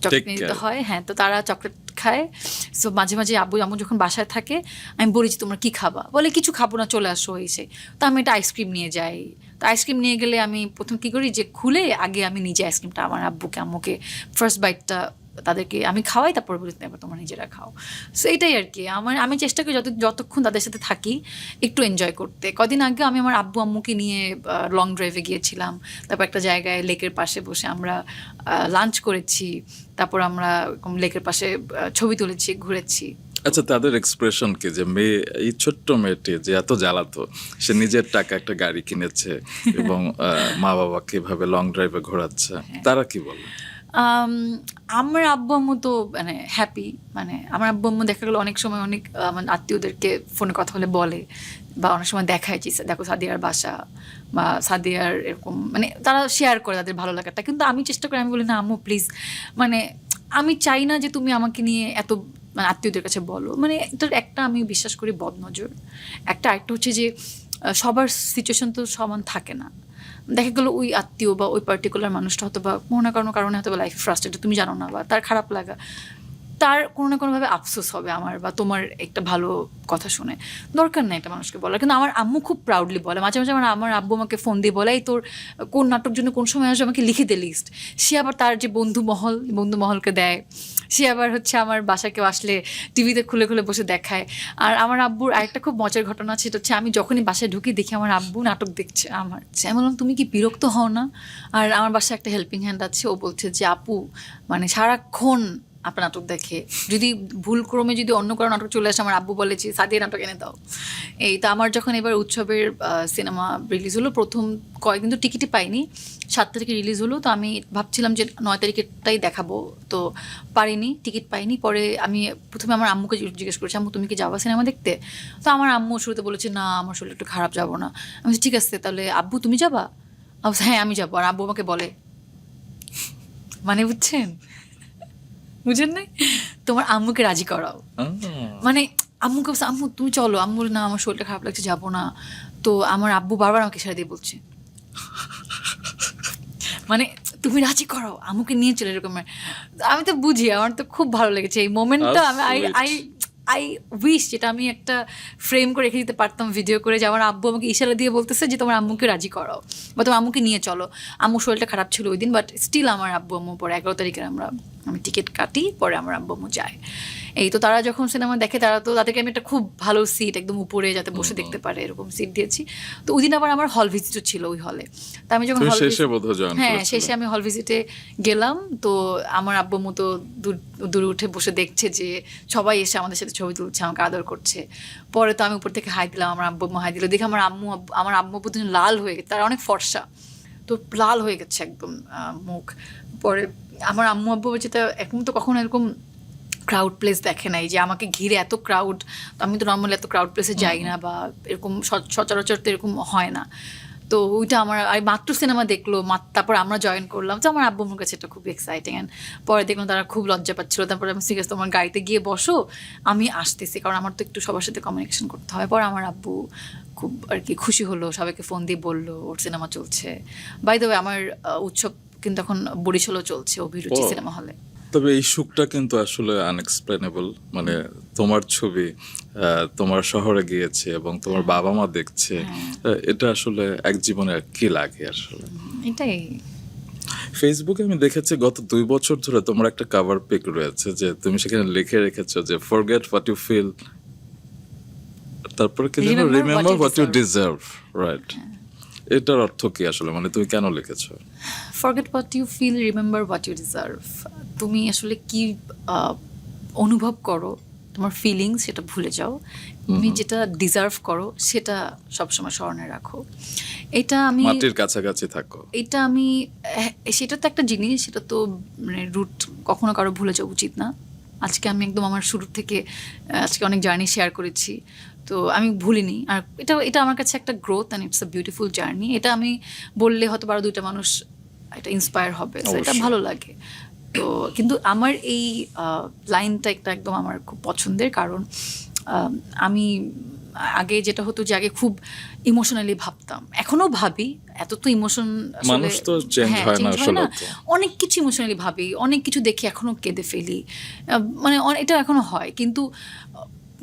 চকলেট নিয়ে দিতে হয়। তো তারা চকলেট খায়। সো মাঝে মাঝে আব্বু আম্মু যখন বাসায় থাকে আমি বলি যে তোমরা কী খাবা, বলে কিছু খাবো না, চলে আসো এসে। তো আমি একটা আইসক্রিম নিয়ে যাই। তো আইসক্রিম নিয়ে গেলে আমি প্রথম কী করি যে খুলে আগে আমি নিজে আইসক্রিমটা আমার আব্বুকে আম্মুকে ফার্স্ট বাইটটা তাদেরকে আমি খাওয়াই, তারপরে বলি এবার তোমরা নিজেরা খাও। সো এইটাই আর কি, আমি চেষ্টা করি যতক্ষণ তাদের সাথে থাকি একটু এনজয় করতে। কদিন আগে আমি আমার আব্বু আম্মুকে নিয়ে লং ড্রাইভে গিয়েছিলাম, তারপর একটা জায়গায় লেকের পাশে বসে আমরা লাঞ্চ করেছি, তারপর আমরা লেকের পাশে ছবি তুলেছি, ঘুরেছি। আচ্ছা, তাদের এক্সপ্রেশন কি যে মেয়ে, এই ছোট্ট মেয়েটি যে এত জ্বালাতো, সে নিজের টাকা একটা গাড়ি কিনেছে এবং মা বাবাকে এভাবে লং ড্রাইভে ঘোরাচ্ছে, তারা কি বলে? আম, আমার আব্বু আম্মু তো মানে হ্যাপি, মানে আমার আব্বু আম্মু দেখা গেলো অনেক সময় অনেক আমার আত্মীয়দেরকে ফোনে কথা বলে বলে, বা অনেক সময় দেখায় যে দেখো সাদিয়ার বাসা বা সাদিয়ার এরকম, মানে তারা শেয়ার করে তাদের ভালো লাগাটা। কিন্তু আমি চেষ্টা করি, আমি বলি না আম্মু প্লিজ, মানে আমি চাই না যে তুমি আমাকে নিয়ে এত মানে আত্মীয়দের কাছে বলো, মানে এটার একটা আমি বিশ্বাস করি বদনজর, একটা আরেকটা হচ্ছে যে সবার সিচুয়েশন তো সমান থাকে না। দেখা গেলো ওই আত্মীয় বা ওই পার্টিকুলার মানুষটা হয়তো বা কোনো না কোনো কারণে হয়তো বা লাইফে ফ্রাস্ট্রেটেড, তুমি জানো না, বা তার খারাপ লাগা, তার কোনো না কোনোভাবে আফসোস হবে আমার বা তোমার একটা ভালো কথা শুনে, দরকার নেই একটা মানুষকে বলার। কিন্তু আমার আম্মু খুব প্রাউডলি বলে, মাঝে মাঝে আমার আব্বু আমাকে ফোন দিয়ে বলে এই তোর কোন নাটক জন্য কোন সময় আসবে আমাকে লিখে দে লিস্ট। সে আবার তার যে বন্ধুমহলকে দেয়, সে আবার হচ্ছে আমার বাসায় কেউ আসলে টিভিতে খুলে খুলে বসে দেখায়। আর আমার আব্বুর আরেকটা খুব মজার ঘটনা আছে, সেটা হচ্ছে আমি যখনই বাসায় ঢুকি দেখি আমার আব্বু নাটক দেখছে আমার, আমি বললাম তুমি কি বিরক্ত হও না? আর আমার বাসায় একটা হেল্পিং হ্যান্ড আছে, ও বলছে যে আপু মানে সারাক্ষণ আপনার নাটক দেখে, যদি ভুলক্রমে যদি অন্য কোনো নাটক চলে আসে আমার আব্বু বলে যে সাদিয়া নাটক এনে দাও। এই তো আমার যখন এবার উৎসবের সিনেমা রিলিজ হলো, প্রথম কয়েকদিন তো টিকিটই পাইনি, 7 তারিখে রিলিজ হলো, তো আমি ভাবছিলাম যে 9 তারিখেরটাই দেখাবো, তো পারিনি, টিকিট পাইনি। পরে আমি প্রথমে আমার আম্মুকে জিজ্ঞেস করেছি আম্মু তুমি কি যাবা সিনেমা দেখতে? তো আমার আম্মু শুরুতে বলেছে না আমার শরীর একটু খারাপ, যাবো না। আমি বলছি ঠিক আছে তাহলে আব্বু তুমি যাবা? হ্যাঁ আমি যাবো। আর আব্বু আমাকে বলে, মানে বুঝছেন, বুঝেন নাই, তোমার আম্মুকে রাজি করাও। মানে আম্মুকে বলছে, আম্মু তুমি চলো, আম্মু বলে না আমার শরীরটা খারাপ লাগছে, যাবো না। তো আমার আব্বু বারবার আমাকে সারা দিয়ে বলছে মানে তুমি রাজি করো আম্মুকে নিয়ে চলে, এরকম। আমি তো বুঝি, আমার তো খুব ভালো লেগেছে এই মোমেন্টটা। আমি আই আই আই উইশ যেটা আমি একটা ফ্রেম করে রেখে দিতে পারতাম ভিডিও করে, যে আমার আব্বু আমাকে ইশারা দিয়ে বলতেছে যে তোমার আম্মুকে রাজি করাও বা তোমার আম্মুকে নিয়ে চলো। আম্মু শরীরটা খারাপ ছিল ওই দিন, বাট স্টিল আমার আব্বু আম্মু পরে 11 তারিখে আমি টিকিট কাটি, পরে আমার আব্বু আম্মু যায়। এই তো তারা যখন সিনেমা দেখে, তাদেরকে আমি একটা খুব ভালো সিট একদম উপরে যাতে বসে দেখতে পারে এরকম সিট দিয়েছি। তো ওই দিন আবার আমার হল ভিজিটও ছিল ওই হলে। তা আমি যখন হ্যাঁ শেষে আমি হল ভিজিটে গেলাম, তো আমার আব্বু আম্মু তো দূরে উঠে বসে দেখছে যে সবাই এসে আমাদের সাথে ছবি তুলছে, আমাকে আদর করছে। পরে তো আমি উপর থেকে হাই দিলাম, আমার আব্বু আম্মু হাই দিল, দেখে আমার আম্মু দুজন লাল হয়ে গেছে, তারা অনেক ফর্সা, তো লাল হয়ে গেছে একদম মুখ। পরে আমার আম্মু আব্বু যেটা এখন তো কখনো এরকম ক্রাউড প্লেস দেখে নাই, যে আমাকে ঘিরে এত ক্রাউড, আমি তো নর্মালি এত ক্রাউড প্লেসে যাই না, বা এরকম সচরাচর তো এরকম হয় না। তো ওইটা আমার মাত্র সিনেমা দেখলো, তারপর আমরা জয়েন করলাম, তো আমার আব্বু আমার কাছে এটা খুব এক্সাইটিং। অ্যান্ড পরে দেখলাম তারা খুব লজ্জা পাচ্ছিলো। তারপরে আমি ঠিক আছে তোমার গাড়িতে গিয়ে বসো, আমি আসতেছি, কারণ আমার তো একটু সবার সাথে কমিউনিকেশন করতে হয়। পরে আমার আব্বু খুব আর কি খুশি হলো, সবাইকে ফোন দিয়ে বললো ওর সিনেমা চলছে। বাই দ্য ওয়ে আমার উৎসব কিন্তু এখন বরিশালও চলছে, অভিরুচি সিনেমা হলে। তবে এই সুখটা কিন্তু আসলে আনএক্সপ্লেনেবল, মানে তোমার ছবি তোমার শহরে গিয়েছে এবং তোমার বাবা মা দেখছে, এটা আসলে এক জীবনে আর কি লাগে আসলে। এটাই। ফেসবুকে আমি দেখেছি গত 2 বছর ধরে তোমার একটা কভার পিক রয়েছে, যে তুমি সেখানে লিখে রেখেছো যে ফরগেট হোয়াট ইউ ফিল, তারপরে কি যেন remember what you deserve, right? এটার অর্থ কি আসলে, মানে তুমি কেন লিখেছো forget what you feel, remember what you deserve? তুমি আসলে কি অনুভব করো, তোমার ফিলিংস সেটা ভুলে যাও, তুমি যেটা ডিজার্ভ করো সেটা সবসময় স্মরণে রাখো। এটা আমি মাটির কাছাকাছি থাকো, এটা আমি সেটা তো একটা জিনিস, সেটা তো মানে রুট কখনো কারো ভুলে যাওয়া উচিত না। আজকে আমি একদম আমার শুরু থেকে আজকে অনেক জার্নি শেয়ার করেছি, তো আমি ভুলিনি। আর এটা আমার কাছে একটা growth and it's a beautiful journey. এটা আমি বললে হয়তো 2টা মানুষ এটা ইন্সপায়ার হবে, এটা ভালো লাগে। তো কিন্তু আমার এই লাইনটা একদম আমার খুব পছন্দের, কারণ আমি আগে যেটা হতো যে আগে খুব ইমোশনালি ভাবতাম, এখনো ভাবি, এত তো ইমোশন মানুষ তো চেঞ্জ হয় না আসলে, অনেক কিছু ইমোশনালি ভাবি, অনেক কিছু দেখে এখনো কেঁদে ফেলি, মানে এটা এখনো হয়। কিন্তু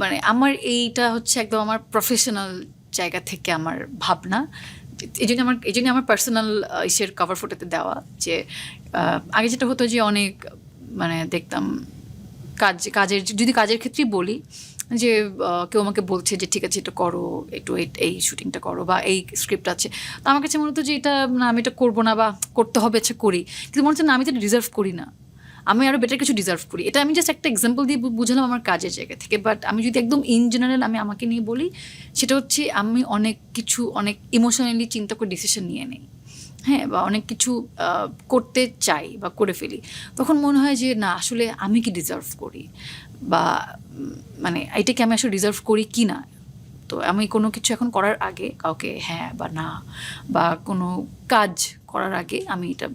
মানে আমার এইটা হচ্ছে একদম আমার প্রফেশনাল জায়গা থেকে আমার ভাবনা। এই জন্য আমার পার্সোনাল ইসের কভার ফটোতে দেওয়া, যে আগে যেটা হতো যে অনেক মানে দেখতাম যদি কাজের ক্ষেত্রেই বলি, যে কেউ আমাকে বলছে যে ঠিক আছে এটা করো, একটু এই শুটিংটা করো বা এই স্ক্রিপ্ট আছে, তো আমার কাছে মনে হতো যে এটা না আমি এটা করবো না, বা করতে হবে আচ্ছা করি, কিন্তু মনে হচ্ছে না আমি তো ডিজার্ভ করি না, আমি আরও বেটার কিছু ডিজার্ভ করি। এটা আমি জাস্ট একটা এক্সাম্পল দিয়ে বুঝালাম আমার কাজের জায়গা থেকে। বাট আমি যদি একদম ইন জেনারেল আমি আমাকে নিয়ে বলি, সেটা হচ্ছে আমি অনেক কিছু অনেক ইমোশনালি চিন্তা করে ডিসিশন নিয়ে নিই, হ্যাঁ, বা অনেক কিছু করতে চাই বা করে ফেলি। তখন মনে হয় যে না, আসলে আমি কি ডিজার্ভ করি, বা মানে এটাকে আমি আসলে ডিজার্ভ করি কি না। তো আমি কোনো কিছু এখন করার আগে কাউকে হ্যাঁ বা না, বা কোনো কাজ করার আগে আমি এটা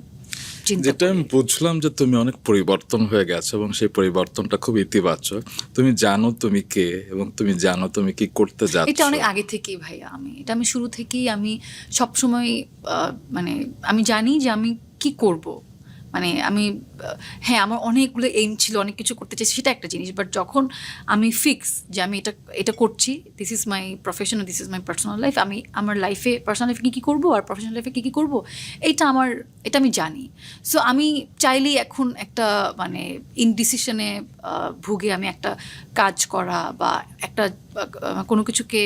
চিন্তা যেটা আমি বুঝলাম যে তুমি অনেক পরিবর্তন হয়ে গেছো এবং সেই পরিবর্তনটা খুব ইতিবাচক। তুমি জানো তুমি কে এবং তুমি জানো তুমি কি করতে এটা যাচ্ছ। অনেক আগে থেকেই ভাইয়া, আমি শুরু থেকেই আমি সবসময় মানে আমি জানি যে আমি কি করব। মানে আমি হ্যাঁ, আমার অনেকগুলো এইম ছিল, অনেক কিছু করতে চাইছি, সেটা একটা জিনিস। বাট যখন আমি ফিক্স যে আমি এটা এটা করছি, this is my profession, this is my personal life, আমি আমার লাইফে পার্সোনাল লাইফে কী কী করবো আর প্রফেশনাল লাইফে কী কী করবো, এটা আমি জানি। সো আমি চাইলেই এখন একটা মানে ইনডিসিশনে ভুগে আমি একটা কাজ করা বা একটা কোনো কিছুকে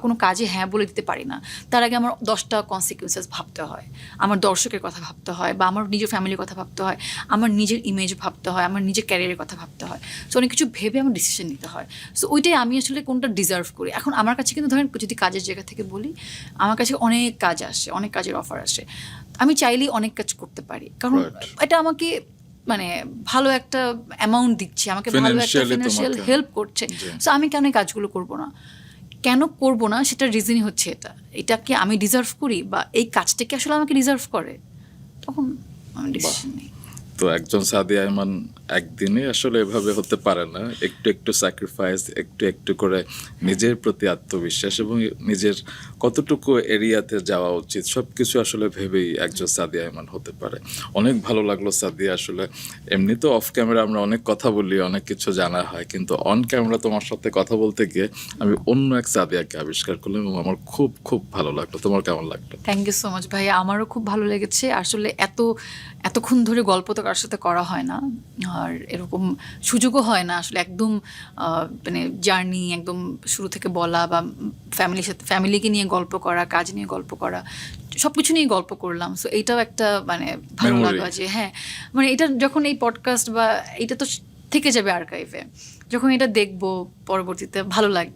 কোনো কাজে হ্যাঁ বলে দিতে পারি না। তার আগে আমার 10টা কনসিকুয়েন্সেস ভাবতে হয়, আমার দর্শকের কথা ভাবতে হয়, বা আমার নিজের ফ্যামিলির কথা ভাবতে হয়, আমার নিজের ইমেজ ভাবতে হয়, আমার নিজের ক্যারিয়ারের কথা ভাবতে হয়। সো অনেক কিছু ভেবে আমার ডিসিশন নিতে হয়। সো ওইটাই আমি আসলে কোনটা ডিজার্ভ করি। এখন আমার কাছে কিন্তু ধরেন যদি কাজের জায়গা থেকে বলি, আমার কাছে অনেক কাজ আসে, অনেক কাজের অফার আসে, আমি চাইলেই অনেক কাজ করতে পারি, কারণ এটা আমাকে মানে ভালো একটা অ্যামাউন্ট দিচ্ছে, আমাকে ভালো একটা ফিনান্সিয়াল হেল্প করছে। সো আমি কেন এই কাজগুলো করব না, কেন করব না, সেটার রিজনই হচ্ছে এটাকে আমি ডিজার্ভ করি, বা এই কাজটাকে আসলে আমাকে ডিজার্ভ করে, তখন আমি ডিসিশন নিই। তো একজন সাদিয়া আয়মান একদিনে আসলে এভাবে হতে পারে না, একটু একটু স্যাক্রিফাইস, একটু একটু করে নিজের প্রতি আত্মবিশ্বাস এবং নিজের কতটুকু এরিয়াতে যাওয়া উচিত সব কিছু আসলে ভেবেই একজন সাদিয়া আয়মান হতে পারে। অনেক ভালো লাগলো সাদিয়া, আসলে এমনি তো অফ ক্যামেরা আমরা অনেক কথা বলি, অনেক কিছু জানা হয়, কিন্তু অন ক্যামেরা তোমার সাথে কথা বলতে গিয়ে আমি অন্য এক সাদিয়াকে আবিষ্কার করলাম এবং আমার খুব খুব ভালো লাগলো। তোমার কেমন লাগলো? থ্যাংক ইউ সো মাচ ভাইয়া, আমারও খুব ভালো লেগেছে। আসলে এতক্ষণ ধরে গল্প তো কারোর সাথে করা হয় না, আর এরকম সুযোগও হয় না আসলে একদম মানে জার্নি একদম শুরু থেকে বলা, বা ফ্যামিলিকে নিয়ে গল্প করা, কাজ নিয়ে গল্প করা, সব কিছু নিয়ে গল্প করলাম। সো এইটাও একটা মানে ভালো লাগা যে হ্যাঁ, মানে এটা যখন এই পডকাস্ট বা এটা তো থেকে যাবে আর্কাইভে, যখন এটা দেখবো পরবর্তীতে ভালো লাগবে।